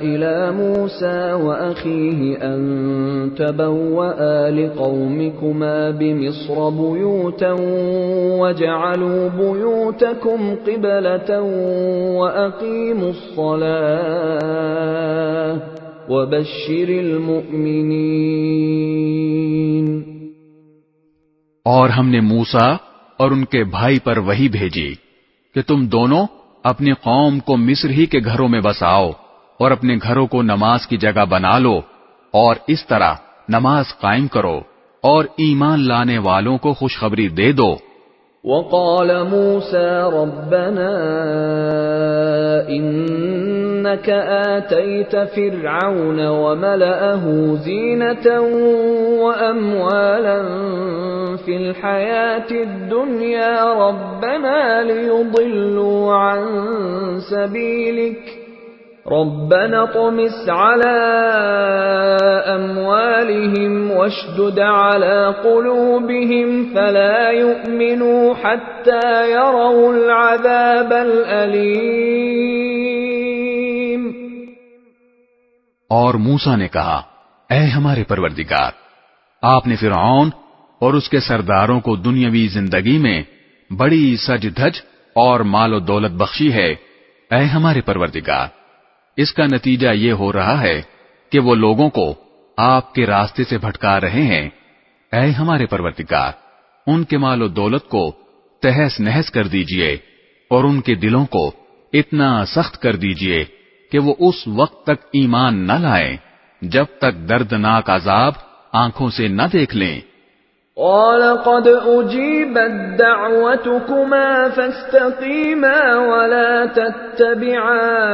Speaker 1: إلى موسى وأخيه أن تبوأ لقومكما بمصر بيوتا واجعلوا بيوتكم قبلة وأقيموا الصلاة وبشر المؤمنين۔
Speaker 3: اور ہم نے موسیٰ اور ان کے بھائی پر وحی بھیجی کہ تم دونوں اپنی قوم کو مصر ہی کے گھروں میں بساؤ اور اپنے گھروں کو نماز کی جگہ بنا لو، اور اس طرح نماز قائم کرو اور ایمان لانے والوں کو خوشخبری دے دو۔
Speaker 1: وقال موسى ربنا إنك آتيت فرعون وملأه زينة وأموالا في الحياة الدنيا ربنا ليضلوا عن سبيلك ربنا اطمس على أموالهم واشدد على قلوبهم فلا يؤمنوا حتى يروا العذاب الأليم۔
Speaker 3: اور موسیٰ نے کہا، اے ہمارے پروردگار، آپ نے فرعون اور اس کے سرداروں کو دنیاوی زندگی میں بڑی سج دھج اور مال و دولت بخشی ہے۔ اے ہمارے پروردگار، اس کا نتیجہ یہ ہو رہا ہے کہ وہ لوگوں کو آپ کے راستے سے بھٹکا رہے ہیں۔ اے ہمارے پروردگار، ان کے مال و دولت کو تہس نہس کر دیجئے اور ان کے دلوں کو اتنا سخت کر دیجئے کہ وہ اس وقت تک ایمان نہ لائیں جب تک دردناک عذاب آنکھوں سے نہ دیکھ لیں۔
Speaker 1: قال قد أجيبت دعوتكما فاستقيما ولا تتبعان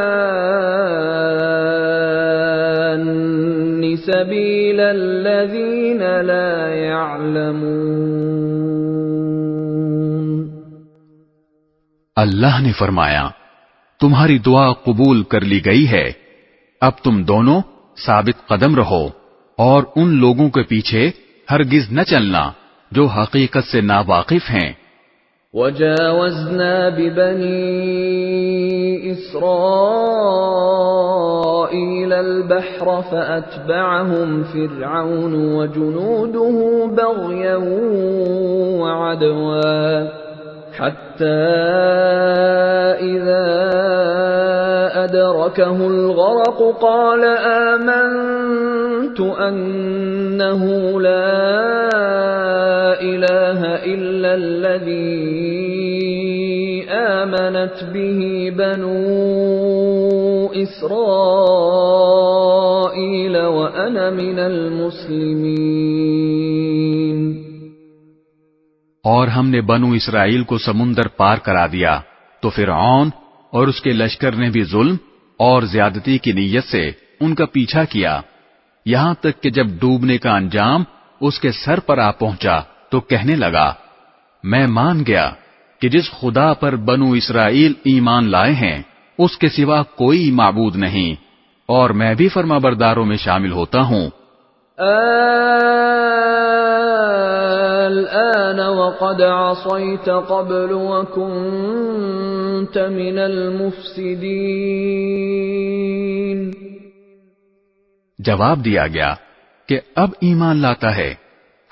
Speaker 1: سبيل الذين لا يعلمون۔
Speaker 3: اللہ نے فرمایا، تمہاری دعا قبول کر لی گئی ہے، اب تم دونوں ثابت قدم رہو اور ان لوگوں کے پیچھے ہرگز نہ چلنا جو حقیقت سے ناواقف ہیں۔
Speaker 1: وجاوزنا ببني إسرائيل البحر فأتبعهم فرعون وجنوده بغيا وعدوا حتى إذا أدركه الغرق قال آمنت أنه لا إله إلا الذي آمنت به بنو إسرائيل وأنا من المسلمين۔
Speaker 3: اور ہم نے بنو اسرائیل کو سمندر پار کرا دیا تو فرعون اور اس کے لشکر نے بھی ظلم اور زیادتی کی نیت سے ان کا پیچھا کیا، یہاں تک کہ جب ڈوبنے کا انجام اس کے سر پر آ پہنچا تو کہنے لگا، میں مان گیا کہ جس خدا پر بنو اسرائیل ایمان لائے ہیں اس کے سوا کوئی معبود نہیں، اور میں بھی فرما برداروں میں شامل ہوتا ہوں۔
Speaker 1: الآن وقد عصيت قبل وكنت من المفسدين۔
Speaker 3: جواب دیا گیا کہ اب ایمان لاتا ہے،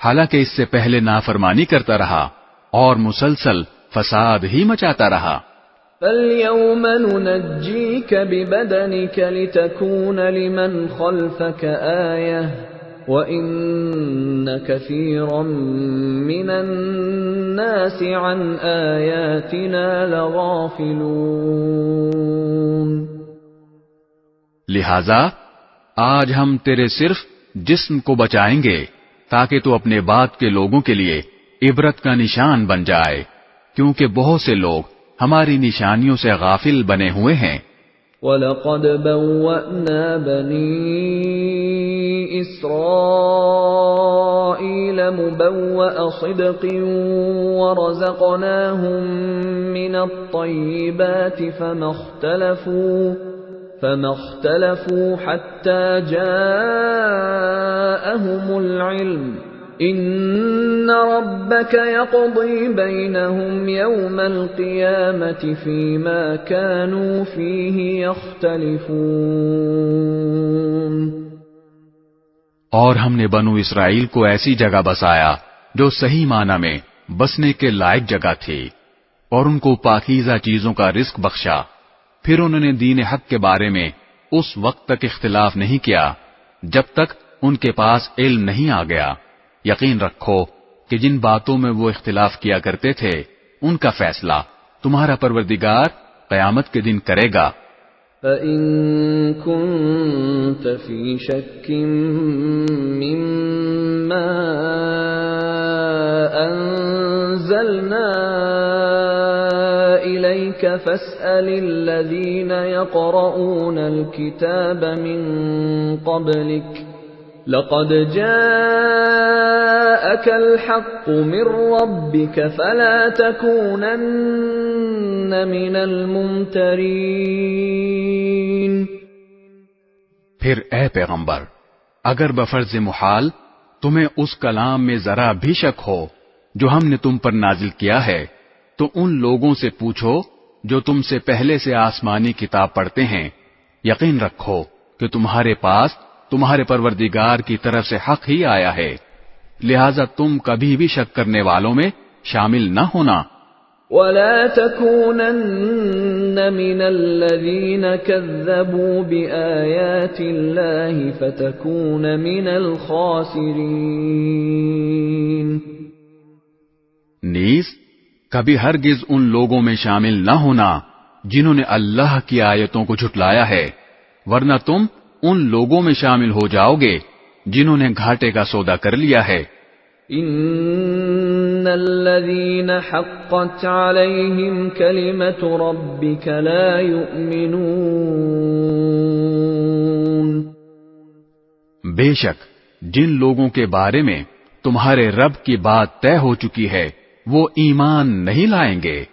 Speaker 3: حالانکہ اس سے پہلے نافرمانی کرتا رہا اور مسلسل فساد ہی مچاتا رہا۔
Speaker 1: فَالْيَوْمَ نُنَجِّيكَ بِبَدَنِكَ لِتَكُونَ لِمَنْ خَلْفَكَ آيَةً وَإِنَّ كَثِيرًا مِنَ النَّاسِ عَنْ آيَاتِنَا لَغَافِلُونَ۔
Speaker 3: لہذا آج ہم تیرے صرف جسم کو بچائیں گے تاکہ تو اپنے بعد کے لوگوں کے لیے عبرت کا نشان بن جائے، کیونکہ بہت سے لوگ ہماری نشانیوں سے غافل بنے ہوئے ہیں۔
Speaker 1: وَلَقَدْ بَوَّأْنَا بَنِي إِسْرَائِيلَ مُبَوَّأَ صِدْقٍ وَرَزَقْنَاهُمْ مِنَ الطَّيِّبَاتِ فَمَا اخْتَلَفُوا حَتَّى جَاءَهُمُ الْعِلْمُ ان ربك يقضي بينهم يوم القيامة فيما كانوا فيه يختلفون۔
Speaker 3: اور ہم نے بنو اسرائیل کو ایسی جگہ بسایا جو صحیح معنی میں بسنے کے لائق جگہ تھی، اور ان کو پاکیزہ چیزوں کا رزق بخشا۔ پھر انہوں نے دین حق کے بارے میں اس وقت تک اختلاف نہیں کیا جب تک ان کے پاس علم نہیں آ گیا۔ یقین رکھو کہ جن باتوں میں وہ اختلاف کیا کرتے تھے ان کا فیصلہ تمہارا پروردگار قیامت کے دن کرے گا۔
Speaker 1: فَإِن كُنتَ فِي شَكٍّ مِّمَّا أَنزَلْنَا إِلَيْكَ فَاسْأَلِ الَّذِينَ يَقْرَؤُونَ الْكِتَابَ مِن قَبْلِكَ لَقَدْ جَاءَكَ الْحَقُّ مِن رَّبِّكَ فَلَا تَكُونَنَّ مِنَ الْمُمْتَرِينَ۔
Speaker 3: پھر اے پیغمبر، اگر بفرض محال تمہیں اس کلام میں ذرا بھی شک ہو جو ہم نے تم پر نازل کیا ہے، تو ان لوگوں سے پوچھو جو تم سے پہلے سے آسمانی کتاب پڑھتے ہیں۔ یقین رکھو کہ تمہارے پاس تمہارے پروردگار کی طرف سے حق ہی آیا ہے، لہذا تم کبھی بھی شک کرنے والوں میں شامل نہ ہونا۔
Speaker 1: وَلَا تَكُونَنَّ مِنَ الَّذِينَ كَذَّبُوا بِآيَاتِ اللَّهِ فَتَكُونَ مِنَ الْخَاسِرِينَ۔
Speaker 3: نیز کبھی ہرگز ان لوگوں میں شامل نہ ہونا جنہوں نے اللہ کی آیتوں کو جھٹلایا ہے، ورنہ تم ان لوگوں میں شامل ہو جاؤ گے جنہوں نے گھاٹے کا سودا کر لیا ہے۔
Speaker 1: ان الذين حقت عليهم كلمة ربك لا يؤمنون۔
Speaker 3: بے شک جن لوگوں کے بارے میں تمہارے رب کی بات طے ہو چکی ہے وہ ایمان نہیں لائیں گے۔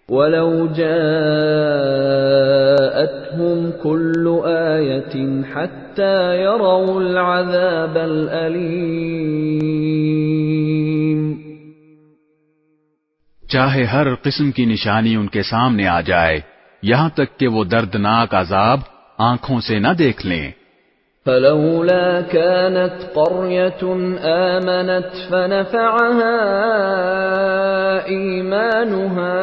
Speaker 1: وَلَوْ جَاءَتْهُمْ كُلُّ آيَةٍ حَتَّى يَرَوْا الْعَذَابَ الْأَلِيمَ۔
Speaker 3: چاہے ہر قسم کی نشانی ان کے سامنے آ جائے، یہاں تک کہ وہ دردناک عذاب آنکھوں سے نہ دیکھ لیں۔
Speaker 1: فَلَوْلَا كَانَتْ قَرْيَةٌ آمَنَتْ فَنَفَعَهَا إِيمَانُهَا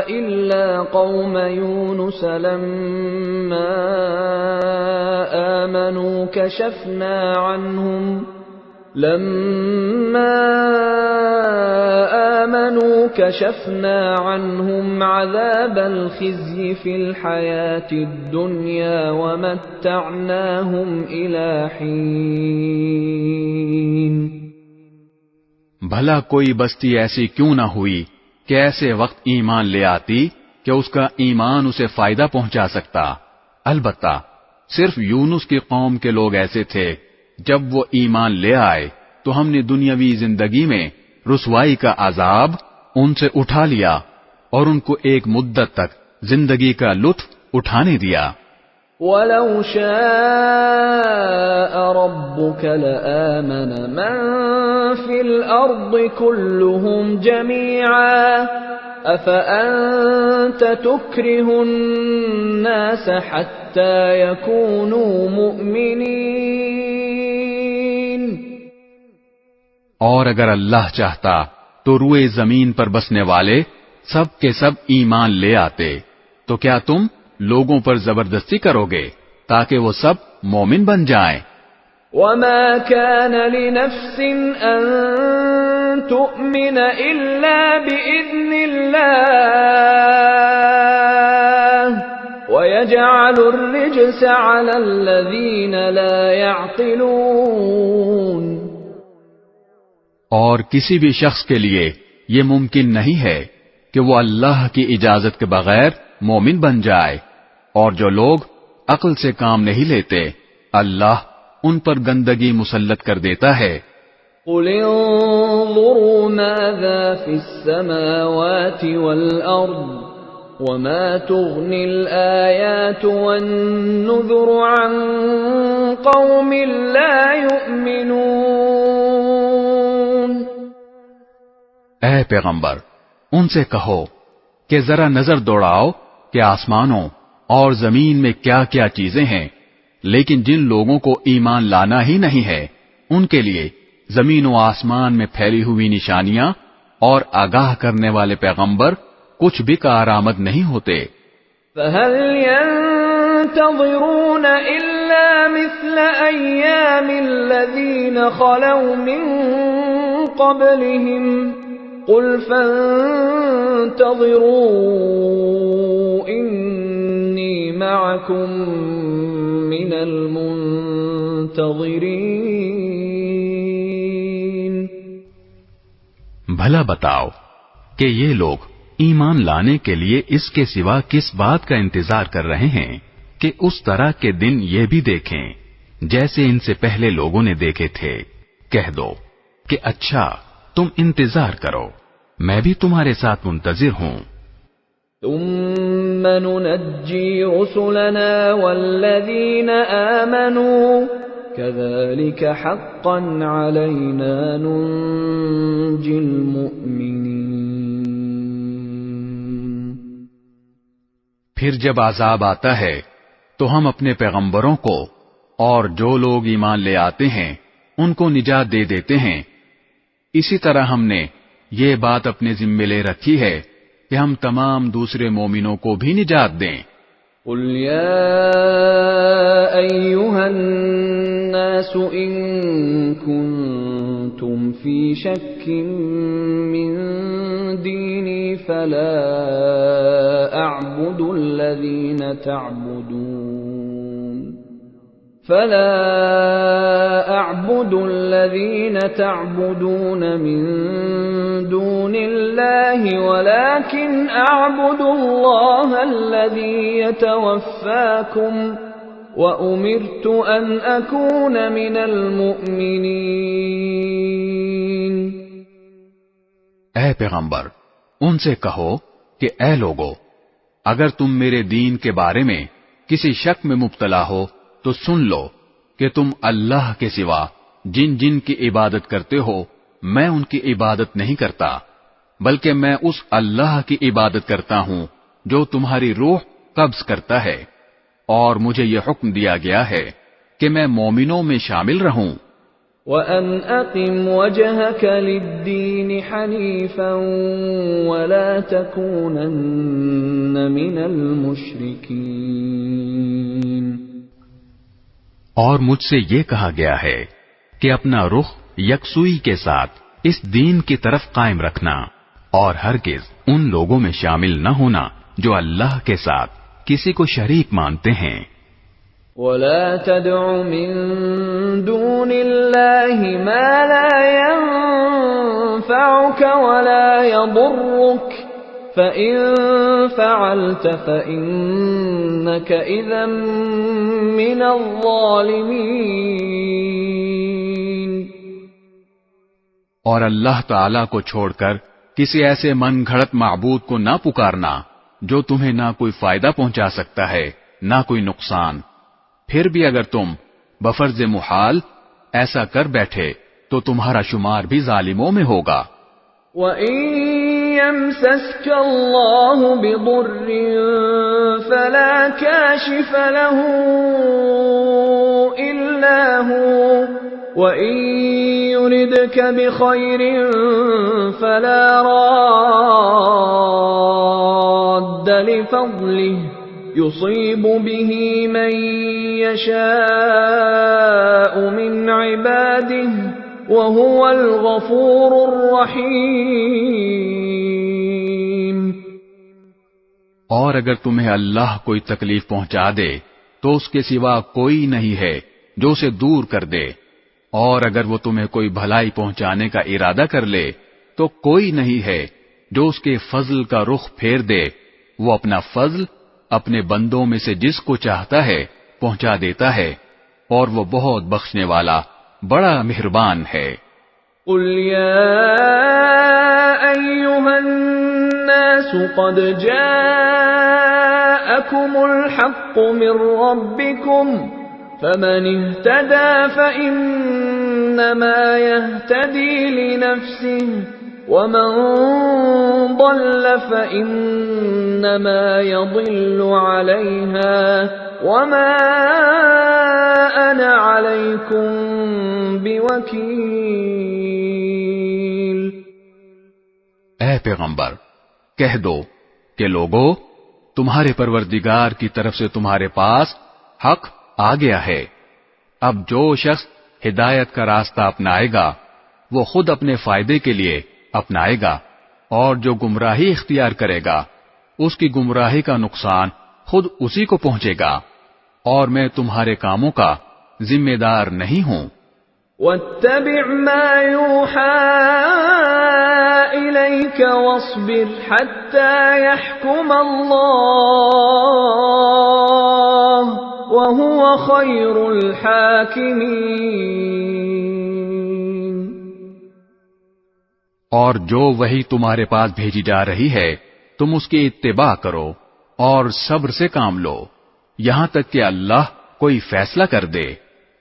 Speaker 1: إِلَّا قَوْمَ يُونُسَ لَمَّا آمَنُوا كَشَفْنَا عَنْهُمْ عَذَابَ الْخِزْيِ فِي الْحَيَاةِ الدُّنْيَا وَمَتَّعْنَاهُمْ إِلَى حِينٍ۔
Speaker 3: بھلا کوئی بستی ایسی کیوں نہ ہوئی کہ ایسے وقت ایمان لے آتی کہ اس کا ایمان اسے فائدہ پہنچا سکتا۔ البتہ صرف یونس کی قوم کے لوگ ایسے تھے، جب وہ ایمان لے آئے تو ہم نے دنیاوی زندگی میں رسوائی کا عذاب ان سے اٹھا لیا اور ان کو ایک مدت تک زندگی کا لطف اٹھانے دیا۔
Speaker 1: وَلَوْ شَاءَ رَبُّكَ لَآمَنَ مَن فِي الْأَرْضِ كُلُّهُمْ جَمِيعًا أَفَأَنْتَ تُكْرِهُ النَّاسَ حَتَّى يَكُونُوا مُؤْمِنِينَ۔
Speaker 3: اور اگر اللہ چاہتا تو روئے زمین پر بسنے والے سب کے سب ایمان لے آتے، تو کیا تم لوگوں پر زبردستی کرو گے تاکہ وہ سب مومن بن جائیں؟
Speaker 1: وَمَا كَانَ لِنَفْسٍ أَن تُؤْمِنَ إِلَّا بِإِذْنِ اللَّهِ وَيَجْعَلُ الرِّجْسَ عَلَى الَّذِينَ لَا يَعْقِلُونَ۔
Speaker 3: اور کسی بھی شخص کے لیے یہ ممکن نہیں ہے کہ وہ اللہ کی اجازت کے بغیر مومن بن جائے، اور جو لوگ عقل سے کام نہیں لیتے اللہ ان پر گندگی مسلط کر دیتا ہے۔
Speaker 1: قُلِ انظُرُوا مَاذَا فِي السَّمَاوَاتِ وَالْأَرْضِ وَمَا تُغْنِي الْآيَاتُ وَالنُّذُرُ عَن قَوْمٍ لَّا يُؤْمِنُونَ۔
Speaker 3: اے پیغمبر ان سے کہو کہ ذرا نظر دوڑاؤ کہ آسمانوں اور زمین میں کیا کیا چیزیں ہیں، لیکن جن لوگوں کو ایمان لانا ہی نہیں ہے ان کے لیے زمین و آسمان میں پھیلی ہوئی نشانیاں اور آگاہ کرنے والے پیغمبر کچھ بھی کارآمد نہیں ہوتے۔
Speaker 1: فَهَلْ يَنتَظِرُونَ إِلَّا مِثْلَ أَيَّامِ الَّذِينَ خَلَوْا مِن قَبْلِهِمْ قُلْ فَانتَظِرُوا إِنِّي مَعَكُمْ مِنَ الْمُنتَظِرِينَ۔
Speaker 3: بھلا بتاؤ کہ یہ لوگ ایمان لانے کے لیے اس کے سوا کس بات کا انتظار کر رہے ہیں کہ اس طرح کے دن یہ بھی دیکھیں جیسے ان سے پہلے لوگوں نے دیکھے تھے۔ کہہ دو کہ اچھا تم انتظار کرو، میں بھی تمہارے ساتھ منتظر ہوں۔
Speaker 1: ثُمَّ نُنَجِّي رُسُلَنَا وَالَّذِينَ آمَنُوا كَذَلِكَ حَقًّا عَلَيْنَا نُنجِي الْمُؤْمِنِينَ۔
Speaker 3: پھر جب عذاب آتا ہے تو ہم اپنے پیغمبروں کو اور جو لوگ ایمان لے آتے ہیں ان کو نجات دے دیتے ہیں۔ اسی طرح ہم نے یہ بات اپنے ذمے لے رکھی ہے کہ ہم تمام دوسرے مومنوں کو بھی نجات دیں۔
Speaker 1: قُلْ يَا أَيُّهَا النَّاسُ إِن كُنتُمْ فِي شَكٍّ مِّن دِينِي فَلَا أَعْبُدُ الَّذِينَ تَعْبُدُونَ مِن دُونِ اللَّهِ وَلَكِنْ أَعْبُدُ اللَّهَ الَّذِي يَتَوَفَّاكُمْ وَأُمِرْتُ أَنْ أَكُونَ مِنَ الْمُؤْمِنِينَ۔
Speaker 3: اے پیغمبر ان سے کہو کہ اے لوگو، اگر تم میرے دین کے بارے میں کسی شک میں مبتلا ہو تو سن لو کہ تم اللہ کے سوا جن جن کی عبادت کرتے ہو میں ان کی عبادت نہیں کرتا، بلکہ میں اس اللہ کی عبادت کرتا ہوں جو تمہاری روح قبض کرتا ہے، اور مجھے یہ حکم دیا گیا ہے کہ میں مومنوں میں شامل رہوں۔
Speaker 1: وَأَنْ أَقِمْ وَجْهَكَ لِلدِّينِ حَنِيفًا وَلَا تَكُونَنَّ مِنَ الْمُشْرِكِينَ۔
Speaker 3: اور مجھ سے یہ کہا گیا ہے کہ اپنا رخ یکسوئی کے ساتھ اس دین کی طرف قائم رکھنا، اور ہرگز ان لوگوں میں شامل نہ ہونا جو اللہ کے ساتھ کسی کو شریک مانتے ہیں۔
Speaker 1: وَلَا تَدْعُ مِن دُونِ اللَّهِ مَا لَا يَنفَعُكَ وَلَا يَضُرُّكَ فَإِن فَعَلْتَ فَإِنَّكَ إِذًا مِّنَ الظَّالِمِينَ۔
Speaker 3: اور اللہ تعالی کو چھوڑ کر کسی ایسے من گھڑت معبود کو نہ پکارنا جو تمہیں نہ کوئی فائدہ پہنچا سکتا ہے نہ کوئی نقصان، پھر بھی اگر تم بفرض محال ایسا کر بیٹھے تو تمہارا شمار بھی ظالموں میں ہوگا۔
Speaker 1: وَإِن يَمْسَسْكَ اللَّهُ بِضُرٍّ فَلَا كَاشِفَ لَهُ إِلَّا هُوَ وَإِن يُرِدْكَ بِخَيْرٍ فَلَا رَادَّ لِفَضْلِهِ يُصِيبُ بِهِ مَن يَشَاءُ مِنْ عِبَادِهِ وَهُوَ الْغَفُورُ الرَّحِيمُ۔
Speaker 3: اور اگر تمہیں اللہ کوئی تکلیف پہنچا دے تو اس کے سوا کوئی نہیں ہے جو اسے دور کر دے، اور اگر وہ تمہیں کوئی بھلائی پہنچانے کا ارادہ کر لے تو کوئی نہیں ہے جو اس کے فضل کا رخ پھیر دے، وہ اپنا فضل اپنے بندوں میں سے جس کو چاہتا ہے پہنچا دیتا ہے، اور وہ بہت بخشنے والا بڑا مہربان ہے۔
Speaker 1: قُلْ يَا أَيُّهَا النَّاسُ قَدْ جَاءَكُمُ الْحَقُّ مِنْ رَبِّكُمْ فَمَنِ اهْتَدَى فَإِنَّمَا يَهْتَدِي لِنَفْسِهِ ومن ضل فإنما يضل عليها وما أنا عليكم بوكيل۔
Speaker 3: اے پیغمبر کہہ دو کہ لوگو تمہارے پروردگار کی طرف سے تمہارے پاس حق آ گیا ہے۔ اب جو شخص ہدایت کا راستہ اپنائے گا وہ خود اپنے فائدے کے لیے اپنائے گا، اور جو گمراہی اختیار کرے گا اس کی گمراہی کا نقصان خود اسی کو پہنچے گا، اور میں تمہارے کاموں کا ذمہ دار نہیں ہوں۔
Speaker 1: واتبع ما يوحى إليك واصبر حتى يحكم الله وهو خير الحاكمين۔
Speaker 3: اور جو وحی تمہارے پاس بھیجی جا رہی ہے تم اس کی اتباع کرو اور صبر سے کام لو یہاں تک کہ اللہ کوئی فیصلہ کر دے،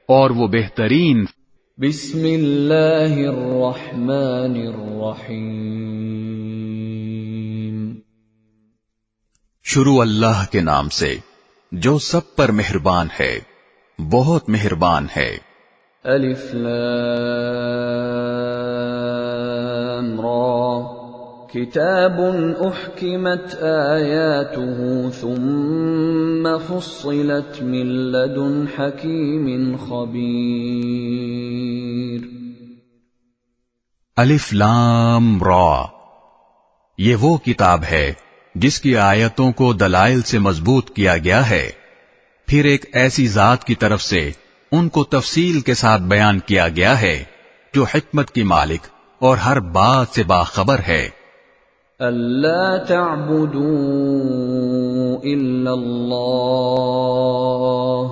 Speaker 3: اور وہ بہترین۔
Speaker 1: بسم اللہ الرحمن الرحیم۔
Speaker 2: شروع اللہ کے نام سے جو سب پر مہربان ہے، بہت مہربان ہے۔
Speaker 1: الف لام را کتاب احکمت آیاته ثم فصلت من لدن حکیم خبیر۔
Speaker 2: الف لام را، یہ وہ کتاب ہے جس کی آیتوں کو دلائل سے مضبوط کیا گیا ہے، پھر ایک ایسی ذات کی طرف سے ان کو تفصیل کے ساتھ بیان کیا گیا ہے جو حکمت کی مالک اور ہر بات سے باخبر ہے۔
Speaker 1: الا تعبدوا الا اللہ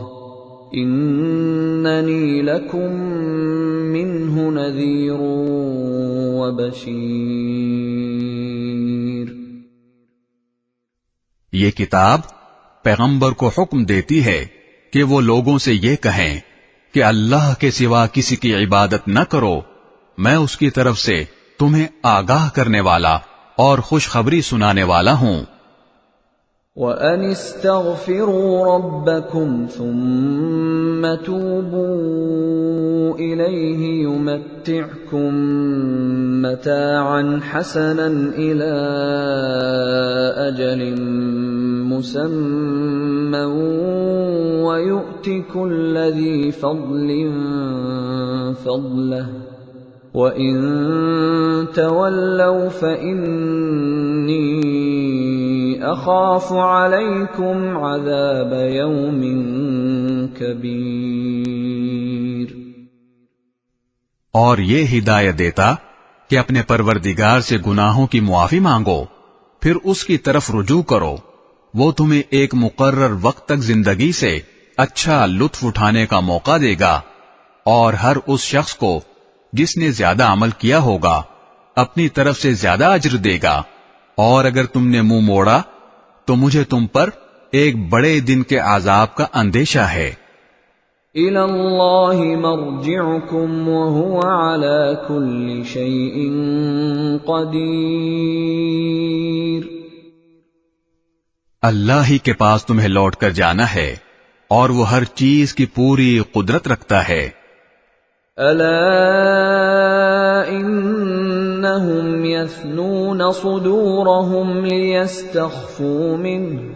Speaker 1: اننی لکم منہ نذیر وبشیر۔
Speaker 2: یہ کتاب پیغمبر کو حکم دیتی ہے کہ وہ لوگوں سے یہ کہیں کہ اللہ کے سوا کسی کی عبادت نہ کرو، میں اس کی طرف سے تمہیں آگاہ کرنے والا اور خوشخبری سنانے والا ہوں۔
Speaker 1: وَأَنِ اسْتَغْفِرُوا رَبَّكُمْ ثُمَّ تُوبُوا إِلَيْهِ يُمَتِّعْكُمْ مَتَاعًا حَسَنًا إِلَى أَجَلٍ مُّسَمًّى وَيُؤْتِ كُلَّ ذِي فَضْلٍ فَضْلَهُ وَإِن تَوَلَّوْا فَإِنِّي أَخَافُ عَلَيْكُمْ عَذَابَ يَوْمٍ كَبِيرٍ۔
Speaker 2: اور یہ ہدایت دیتا کہ اپنے پروردگار سے گناہوں کی معافی مانگو، پھر اس کی طرف رجوع کرو، وہ تمہیں ایک مقرر وقت تک زندگی سے اچھا لطف اٹھانے کا موقع دے گا، اور ہر اس شخص کو جس نے زیادہ عمل کیا ہوگا اپنی طرف سے زیادہ اجر دے گا، اور اگر تم نے منہ موڑا تو مجھے تم پر ایک بڑے دن کے عذاب کا اندیشہ ہے۔
Speaker 1: إِلَى اللَّهِ مَرْجِعُكُمْ وَهُوَ عَلَى كُلِّ شَيْءٍ قَدِيرٌ۔
Speaker 2: اللہ ہی کے پاس تمہیں لوٹ کر جانا ہے، اور وہ ہر چیز کی پوری قدرت رکھتا ہے۔
Speaker 1: أَلَا إِنَّهُمْ يَثْنُونَ صُدُورَهُمْ لِيَسْتَخْفُوا مِنْهُ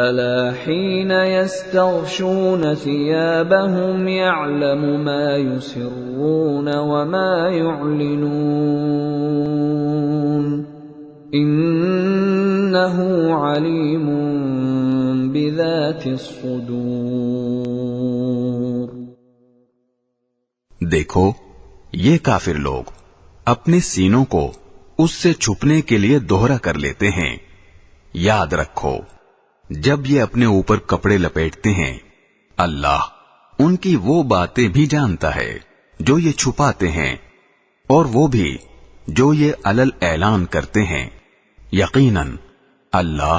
Speaker 1: أَلَا حِينَ يَسْتَغْشُونَ ثِيَابَهُمْ يَعْلَمُ مَا يُسِرُّونَ وَمَا يُعْلِنُونَ إِنَّهُ عَلِيمٌ بِذَاتِ الصُّدُورِ۔
Speaker 2: دیکھو یہ کافر لوگ اپنے سینوں کو اس سے چھپنے کے لیے دوہرا کر لیتے ہیں۔ یاد رکھو جب یہ اپنے اوپر کپڑے لپیٹتے ہیں اللہ ان کی وہ باتیں بھی جانتا ہے جو یہ چھپاتے ہیں، اور وہ بھی جو یہ علل اعلان کرتے ہیں۔ یقیناً اللہ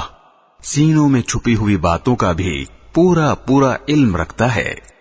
Speaker 2: سینوں میں چھپی ہوئی باتوں کا بھی پورا علم رکھتا ہے۔